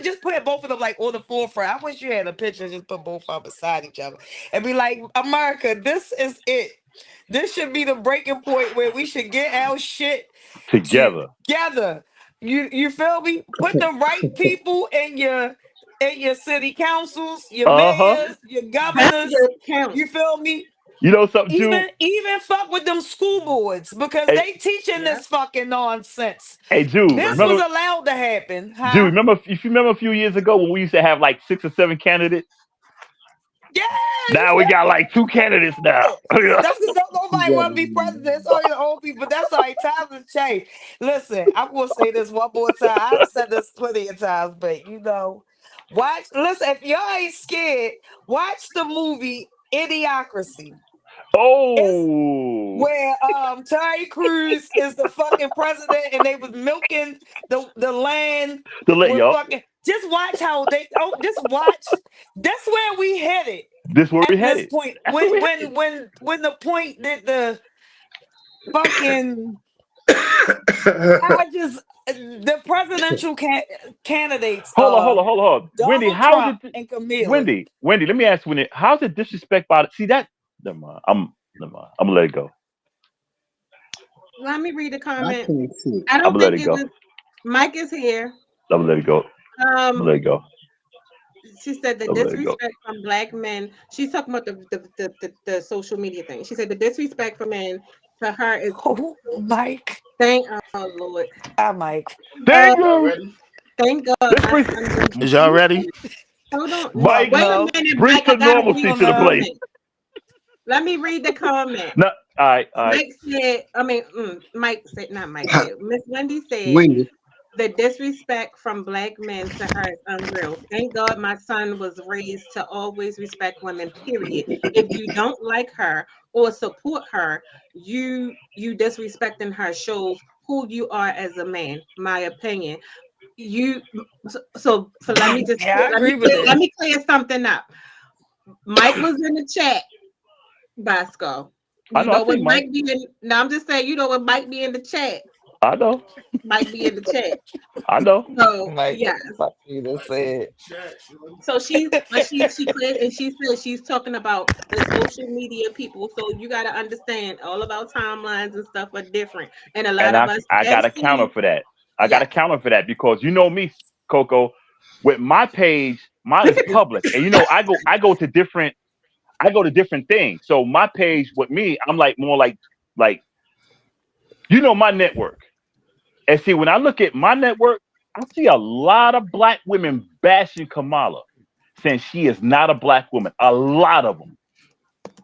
just put both of them like on the forefront. I wish you had a picture, just put both of them beside each other and be like, America, this is it. This should be the breaking point where we should get our shit Together. together. You feel me? Put the right people in your city councils, your Uh-huh. mayors, your That governors. just counts. You feel me? You know something, Jude? Even fuck with them school boards because Hey, they teaching Yeah. this fucking nonsense. hey, Jude. This was Remember, allowed to happen, Jude. huh? Remember, if you remember a few years ago when we used to have like 6 or 7 candidates. Yeah, you Now we got like 2 candidates now. feel it. That's because nobody want to be president. It's only the old people. That's all right. Times have changed. Listen, I'm gonna say this one more time. I've said this plenty of times, but watch. Listen, if y'all ain't scared, watch the movie Idiocracy. It's Oh, where Terry Crews is the fucking president and they was milking the land to let with y'all. fucking just watch how they just watch. That's where we headed This where we at this headed. point. That's where we headed. When the point that the fucking I just the presidential candidates Hold on. Wendy, Donald how's Trump it? and Camilla. Wendy, let me ask you, Wendy, how's it disrespect by see that? Never mind. Never mind. I'm gonna let it go. Let me read the I comment. can't see. I I'm don't gonna let think it it go. was. Mike is here. I'm gonna let it go. I'm gonna Um, let it go. she said the I'm gonna let it go. disrespect from black men. She's talking about the social media thing. She said the disrespect from men to her is Oh, Mike. thank Lord. Hi, Mike. Uh, Thank you. thank God Let's my bring son was Is y'all ready? hold on. Mike. Wait a No. minute, Bring Mike. I some gotta read normalcy Oh the to the no. place. comment. Let me read the comment. No, all right. Mike said, Mike said, not Mike said, Miss Wendy said, Wendy. the disrespect from black men to her is unreal. Thank God my son was raised to always respect women, period. If you don't like her or support her, you disrespecting her shows who you are as a man, my opinion. You so let me just Yeah, I agree with let that. me clear something up. Mike was in the chat, Bosco. I You know. I know see what Mike. Mike be in. Now I'm just saying, you know what Mike be in the chat. I know. Mike be in the chat. I know. So Mike, what yes. the fuck you just said? So she cleared and she said she's talking about the social media people. So you got to understand all of our timelines and stuff are different, and a lot And of us I have got a counter seen. for that. I got Yes. a counter for that because you know me, Coco. With my page, mine Look is at this. public, and I go to different things. So my page with me, I'm like more like my network. And see, when I look at my network, I see a lot of black women bashing Kamala, saying she is not a black woman. A lot of them.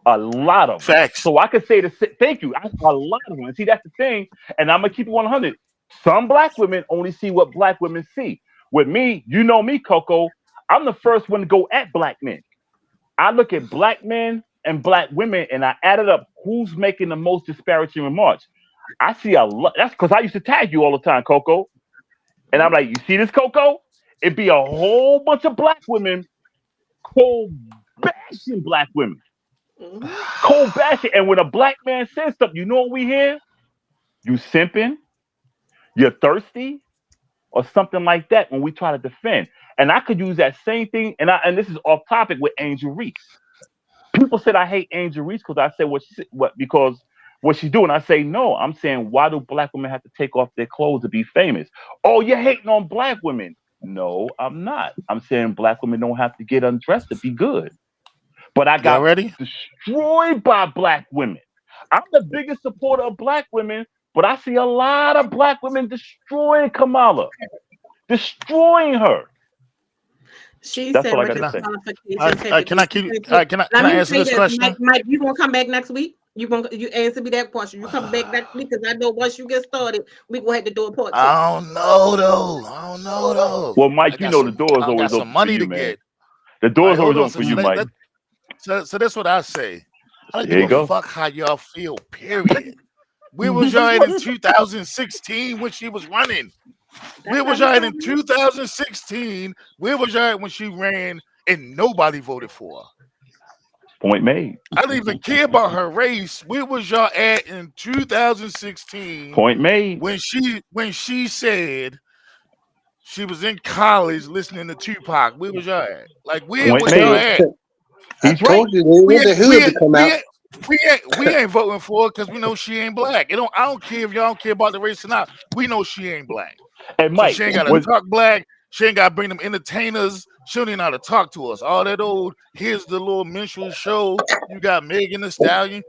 A lot of them. Facts. So I could say thank you. A lot of them. And see, that's the thing. And I'm gonna keep it 100. Some black women only see what black women see. With me, you know me, Coco. I'm the first one to go at black men. I look at black men and black women, and I added up who's making the most disparaging remarks. I see a lot. That's because I used to tag you all the time, Coco. And I'm like, you see this, Coco? It'd be a whole bunch of black women cold bashing black women. Cold bashing. And when a black man says stuff, you know what we hear? You simping, you're thirsty, or something like that when we try to defend. And I could use that same thing, and this is off topic with Angel Reese. People said I hate Angel Reese because I said because what she's doing. I say no. I'm saying, why do black women have to take off their clothes to be famous? Oh, you're hating on black women. No, I'm not. I'm saying black women don't have to get undressed to be good. But I got destroyed by black women. I'm the biggest supporter of black women, but I see a lot of black women destroying Kamala, destroying her. She That's said, what I "What got to say?" Can I answer this question? Mike, you gonna come back next week? You answer me that question? You come back next week because I know once you get started, we gonna have to do a part two. I don't know though. Well, Mike, you know the door is always open for you, man. The door is always open for you, Mike. So that's what I say. I don't There you give a go. fuck how y'all feel, period. Where was y'all at in 2016 when she was running? Where was y'all at in 2016? Where was y'all at when she ran and nobody voted for her? Point made. I didn't even care about her race. Where was y'all at in 2016? Point made. When she said she was in college listening to Tupac. Where was y'all at? Like, where was y'all at? He's right. We ain't voting for her because we know she ain't black. I don't care if y'all don't care about the race or not. We know she ain't black. And Mike, so she ain't got to talk black. She ain't got to bring them entertainers. She don't even know how to talk to us. All that old, here's the little minstrel show. You got Megan Thee Stallion.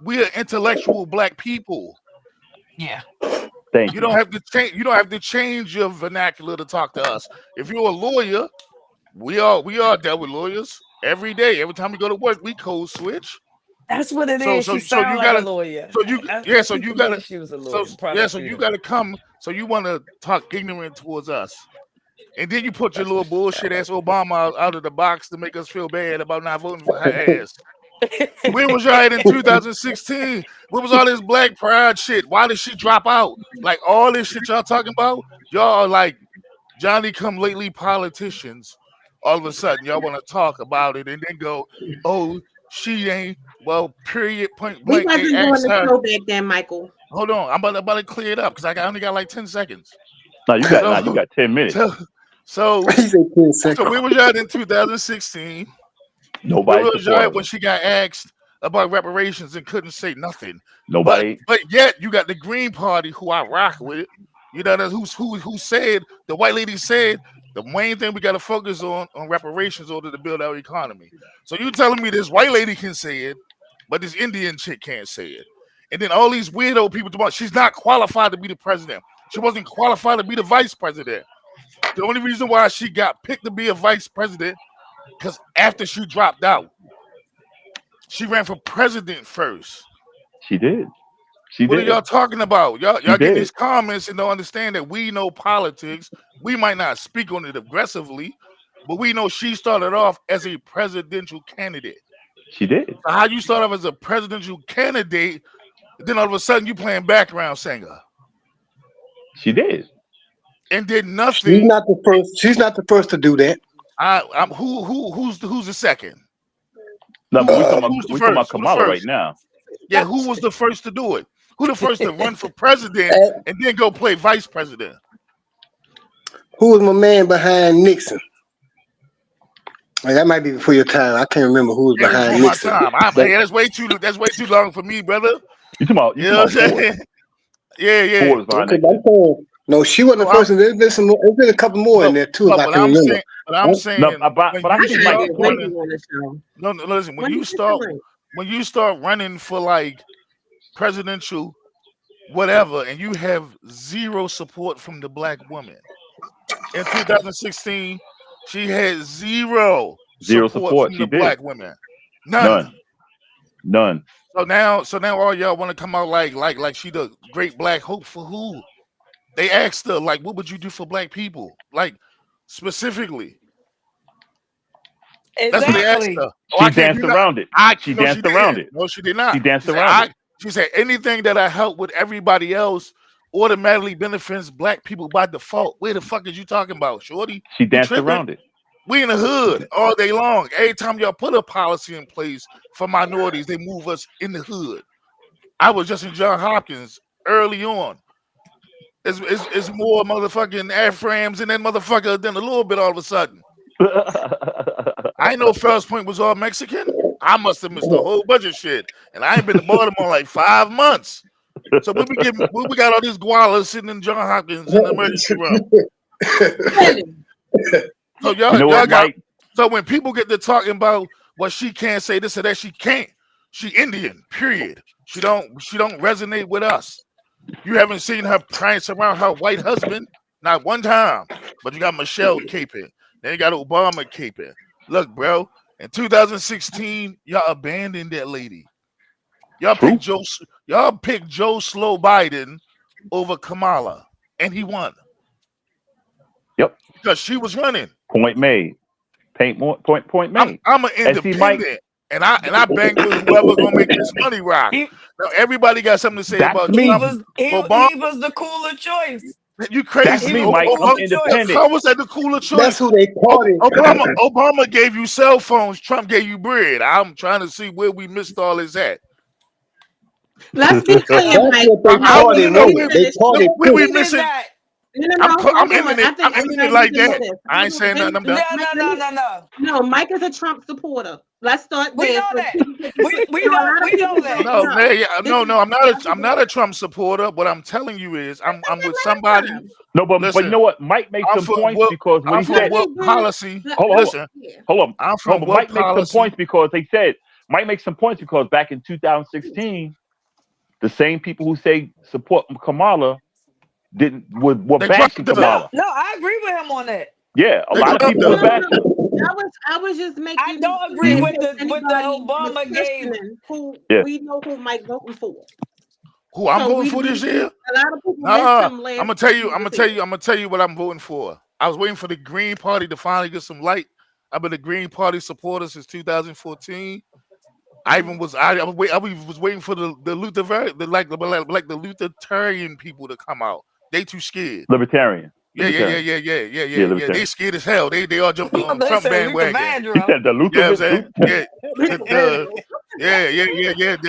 We are intellectual black people. Yeah. Thank you. Don't have to change. You don't have to change your vernacular to talk to us. If you're a lawyer, we are dealt with lawyers every day. Every time we go to work, we code switch. That's what it is. She sounds like a lawyer. So you gotta. She was a lawyer. So you gotta come. So you want to talk ignorant towards us, and then you put your little bullshit ass Obama out of the box to make us feel bad about not voting for her ass. Where was y'all at in 2016? Where was all this black pride shit? Why did she drop out? Like all this shit y'all talking about? Y'all are like Johnny come lately politicians. All of a sudden, y'all want to talk about it and then go, "Oh, she ain't." Well, period. Point blank. We wasn't doing the show back then, Michael. Hold on, I'm about to clear it up because I only got like 10 seconds. No, you got 10 minutes. So where was y'all in 2016? Nobody. Where was y'all when she got asked about reparations and couldn't say nothing? Nobody. But yet you got the Green Party who I rock with. You know who said the white lady said the main thing we got to focus on reparations in order to build our economy. So you telling me this white lady can say it, but this Indian chick can't say it. And then all these weirdo people talk about she's not qualified to be the president. She wasn't qualified to be the vice president. The only reason why she got picked to be a vice president because after she dropped out, she ran for president first. She did. What are y'all talking about? Y'all get these comments and don't understand that we know politics. We might not speak on it aggressively, but we know she started off as a presidential candidate. She did. So how you start off as a presidential candidate, then all of a sudden you playing background singer. She did. And did nothing. She's not the first. She's not the first to do that. Who's the second? No, but we talking about Kamala right now. Yeah, who was the first to do it? Who the first to run for president and then go play vice president? Who was my man behind Nixon? That might be before your time. I can't remember who was behind Nixon. That's way too long for me, brother. You talking about? You know what I'm saying? Yeah. Okay, no, she wasn't the first. There's been a couple more in there too. I can remember. Listen. When you start running for like presidential whatever, and you have zero support from the black woman. In 2016, she had zero support from the black women. None. So now all y'all want to come out like she the great black hope for who? They asked her, like, what would you do for black people? Like, specifically. That's what they asked Exactly. her. Oh, She I can't do danced that. around it. She No, she danced around didn't. it. No, she did not. She danced She said, around it. she said, anything that I help with everybody else automatically benefits black people by default. Where the fuck is you talking about, shorty? She You danced tripping? around it. We in the hood all day long. Every time y'all put a policy in place for minorities, they move us in the hood. I was just in Johns Hopkins early on. It's more motherfucking Aframs in that motherfucker than a little bit all of a sudden. I ain't know Fells Point was all Mexican. I must have missed a whole bunch of shit. And I ain't been to Baltimore like 5 months. So we got all these gualas sitting in Johns Hopkins in the emergency room. So y'all what, got Mike? so when people get to talking about what she can't say this or that, she can't. She Indian, period. She don't resonate with us. You haven't seen her prance around her white husband, not one time. But you got Michelle caping. Then you got Obama caping. Look, bro, in 2016, y'all abandoned that lady. Y'all picked Joe Slow Biden over Kamala, and he won. Yep. Because she was running. Point made. Point made. I'm an independent, and I bang with whoever gonna make this money rock. Now everybody got something to say about Trump. He was the cooler choice. You crazy? That's me, Mike. I'm independent. How was that the cooler choice? That's who they party. Obama gave you cell phones. Trump gave you bread. I'm trying to see where we missed all this at. Let's be clear, Mike. Where we missing? I'm ending it like that. I ain't saying nothing. I'm done. No, Mike is a Trump supporter. Let's start there. We know that. We know that. No, man, I'm not a Trump supporter. What I'm telling you is I'm with somebody. No, but you know what? Mike makes some points because when he said policy. Hold on. I'm from Mike makes some points because Mike makes some points because back in 2016, the same people who say support Kamala were bashing Kamala. No, I agree with him on that. Yeah, a lot of people were bashing. I was just making. I don't agree with the Obama game. We know who Mike voting for. Who I'm voting for this year? A lot of people. I'm gonna tell you what I'm voting for. I was waiting for the Green Party to finally get some light. I've been a Green Party supporter since 2014. I was waiting for the Luthertarian people to come out. They too scared. Libertarian. Yeah. They scared as hell. They all jumped on Trump bandwagon. He said the Luther. Yeah.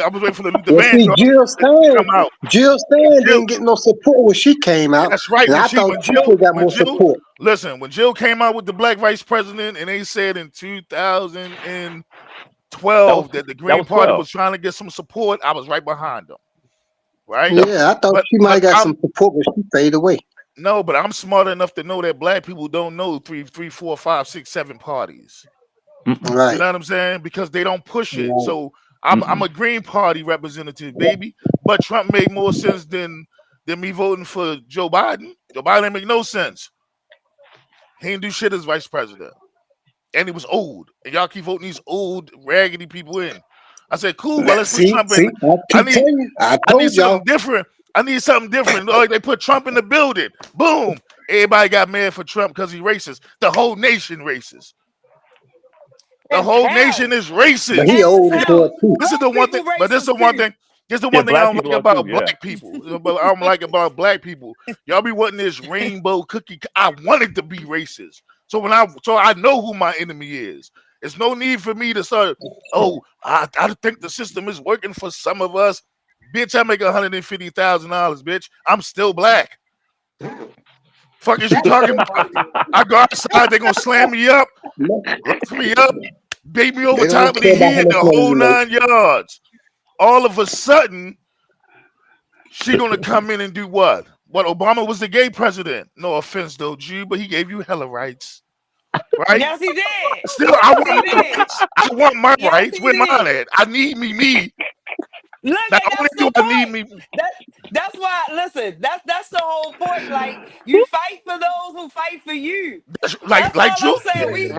I was waiting for the Luther Vandross to come out. Jill Stein didn't get no support when she came out. That's right. I thought Jill got more support. Listen, when Jill came out with the black vice president, and they said in 2012 that the Green Party was trying to get some support, I was right behind them. Right? Yeah, I thought she might have got some support, but she faded away. No, but I'm smart enough to know that black people don't know 3, 4, 5, 6, 7 parties. Right. You know what I'm saying? Because they don't push it. So I'm a Green Party representative, baby. But Trump made more sense than me voting for Joe Biden. Joe Biden didn't make no sense. He didn't do shit as vice president. And he was old. And y'all keep voting these old, raggedy people in. I said, cool, well, let's put Trump in. I need something different. I need something different. Oh, they put Trump in the building. Boom. Everybody got mad for Trump because he's racist. The whole nation racist. The whole nation is racist. But he old too. This is the one thing. But this is the one thing. This is the one thing I don't like about black people. But I don't like about black people. Y'all be wanting this rainbow cookie. I want it to be racist. So I know who my enemy is. There's no need for me to start. Oh, I think the system is working for some of us. Bitch, I make $150,000, bitch. I'm still black. Fuck is you talking about? I go outside, they gonna slam me up, lift me up, beat me over top of the head, the whole 9 yards. All of a sudden, she gonna come in and do what? What, Obama was the gay president? No offense though, Jude, but he gave you hella rights. Right? Yes, he did. Still, I want my rights. Where mine at? I need me. Look, Not only do I need me, That's why. Listen, that's the whole point. Like you fight for those who fight for you. Like That's all Jude, I'm saying. We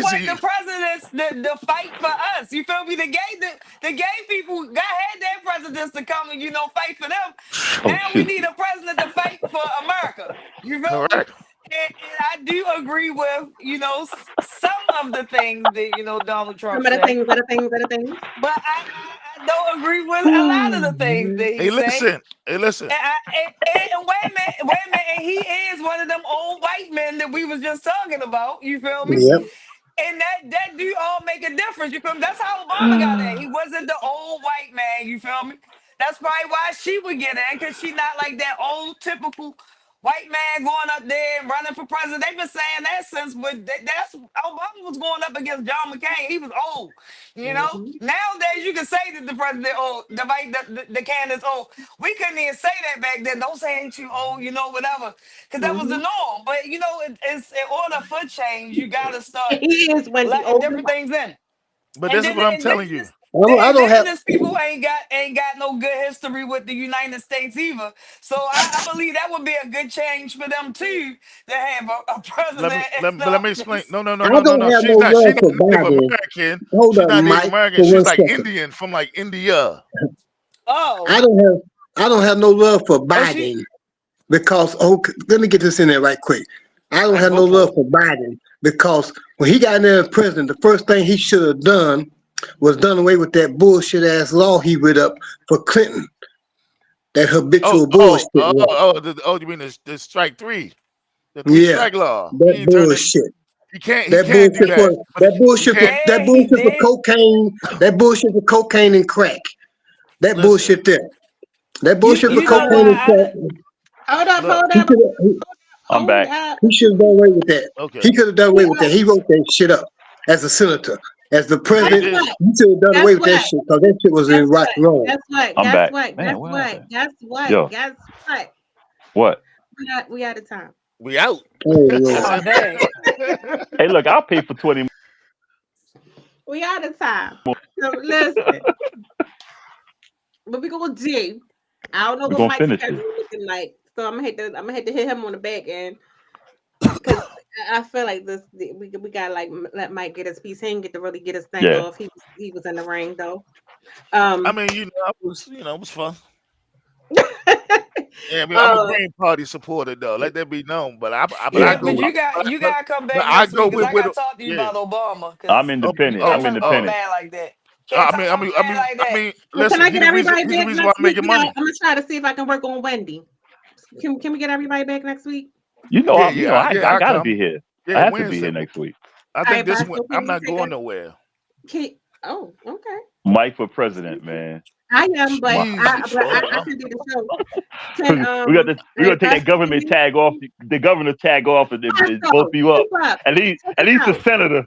want easy. the presidents to fight for us. You feel me? The gay people had their presidents to come and fight for them. Oh Now we shit. need a president to fight for America. You feel me? Correct. And I do agree with some of the things that Donald Trump Some of the say, things, other things, other things. but I don't agree with a lot of the things that he Hey, say. listen. Hey, listen. And wait a minute, and he is one of them old white men that we was just talking about. You feel me? Yep. And that do all make a difference. You feel me? That's how Obama got in. He wasn't the old white man. You feel me? That's probably why she would get in, because she not like that old typical white man going up there and running for president. They've been saying that since, but that's Obama was going up against John McCain. He was old, Mm-hmm. Nowadays, you can say that the president old, the candidate's old. We couldn't even say that back then. Don't say ain't too old, whatever, because that was the Mm-hmm. norm. But it's in order for change, you got to start He is Wendy letting over. different things in. But And this is then what the I'm telling you. the I don't have. indigenous people ain't got no good history with the United States either. So I believe that would be a good change for them too, to have a Let me president let, in but let me explain. office. No, no, no, I no, no, don't no. have She's no not. She's love not for Native Biden. American. Hold She's up, not Native Mike, American. for She's one like second. Indian from like India. Oh, I don't have no love for oh, she. Biden because let me get this in there right quick. I don't I have go no for love it. for Biden because when he got in there as president, the first thing he should have done was done away with that bullshit ass law he read up for Clinton. That Oh, habitual oh, bullshit oh, law. you mean the strike three, the three Yeah, strike law? that He ain't turning. bullshit. He can't do that. But he can't. That Yeah, he bullshit for did. cocaine. That bullshit for cocaine and crack. That Listen, bullshit there. That You bullshit for you know cocaine why and I crack. Hold up, look. hold He up, could have. I'm hold back. up. He should have done away with that. Okay. He could have done away with Yeah, that. He wrote that shit up as a senator, as the Yeah, he guess president. did. what? He should have done Guess away with that what? shit because that shit was Guess in right what? wrong. Guess what? I'm Guess back. what? Man, Guess what what? happened? Guess what? Yo, Guess what? what? We out of time. We out. Oh That's oh Lord. dang. it. Hey, look, I'll pay for 20 We out of time. So listen, what we gonna do? I don't know We're what gonna Mike's finish schedule it. is looking like, so I'm gonna hit to hit him on the back end because I feel like we gotta like let Mike get his piece. He didn't get to really get his thing Yeah. off. He was in the ring though. I Um, mean, it was fun. Yeah, I mean, I'm a uh, Green Party supporter, though. Let that be known. But I Yeah, go but with, you got to come but back I next go week, because I with, got to talk to you yeah. about Obama, I'm because you independent. can't I'm Oh, talk about a oh. independent. man like that. Can't talk about a man like that. well, can Listen. I get everybody He's the back reason why next I'm week? making money. I'm gonna try to see if I can work on Wendy. Can we get everybody back next week? I I gotta come. be here. I Yeah, have to be Wednesday. here next week. I All think right, this Bosco, one. can I'm you not take going us? nowhere. Oh, okay. Mike for president, man. I am, but Jesus, I Lord. can do the show. Can We're gonna take that Bosco, government tag off, the governor tag off, and both Bosco, you up. keep up. Check At this least the out. senator.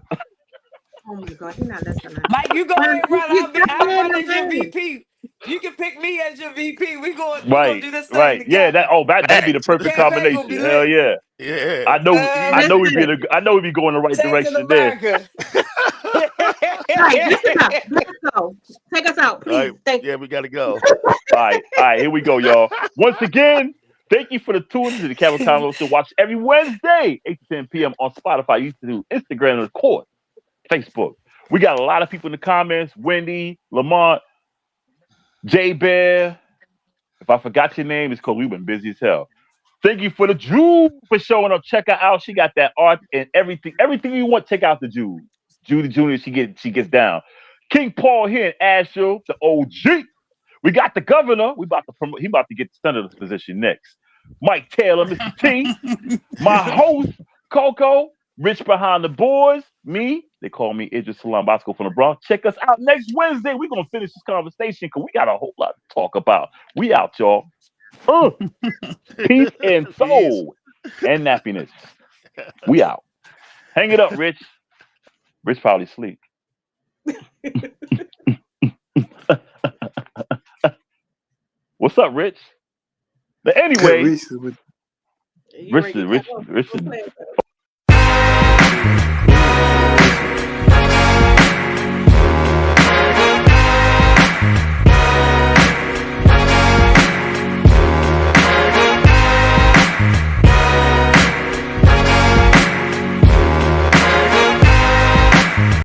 Oh my God, he's not listening. Mike, you go ahead and run. You I'll in run the as your ring. VP. You can pick me as your VP. We gonna Right, do this thing right. Yeah, together. that'd be the Facts. perfect Campaign gonna be combination. Hell lit. yeah. Yeah. I know Listen, we'd be going the right Changing direction there. America. right, listen up. Bosco, take us out, All right. please. Thank Yeah, we gotta go. All right, here we go, y'all. Once again, thank you for the tuning to the Casual Convo Show. Watch every Wednesday, 8 to 10 p.m. on Spotify, YouTube, Instagram, and of course, Facebook. We got a lot of people in the comments. Wendy, Lamont, J Bear. If I forgot your name, it's because we've been busy as hell. Thank you for the Jude for showing up. Check her out. She got that art and everything. Everything you want, check out the Jude. Judy Jr. She gets down. King Paul here in Asheville, the OG. We got the governor. We about to promote. He about to get the senator's position next. Mike Taylor, Mr. T. My host, Coco. Rich behind the boards. Me. They call me Idris Salam Bosco from the Bronx. Check us out next Wednesday. We're gonna finish this conversation because we got a whole lot to talk about. We out, y'all. Peace and Peace. soul and nappiness. We out. Hang it up, Rich. Rich probably sleep. What's up, Rich? But anyway, you. Rich.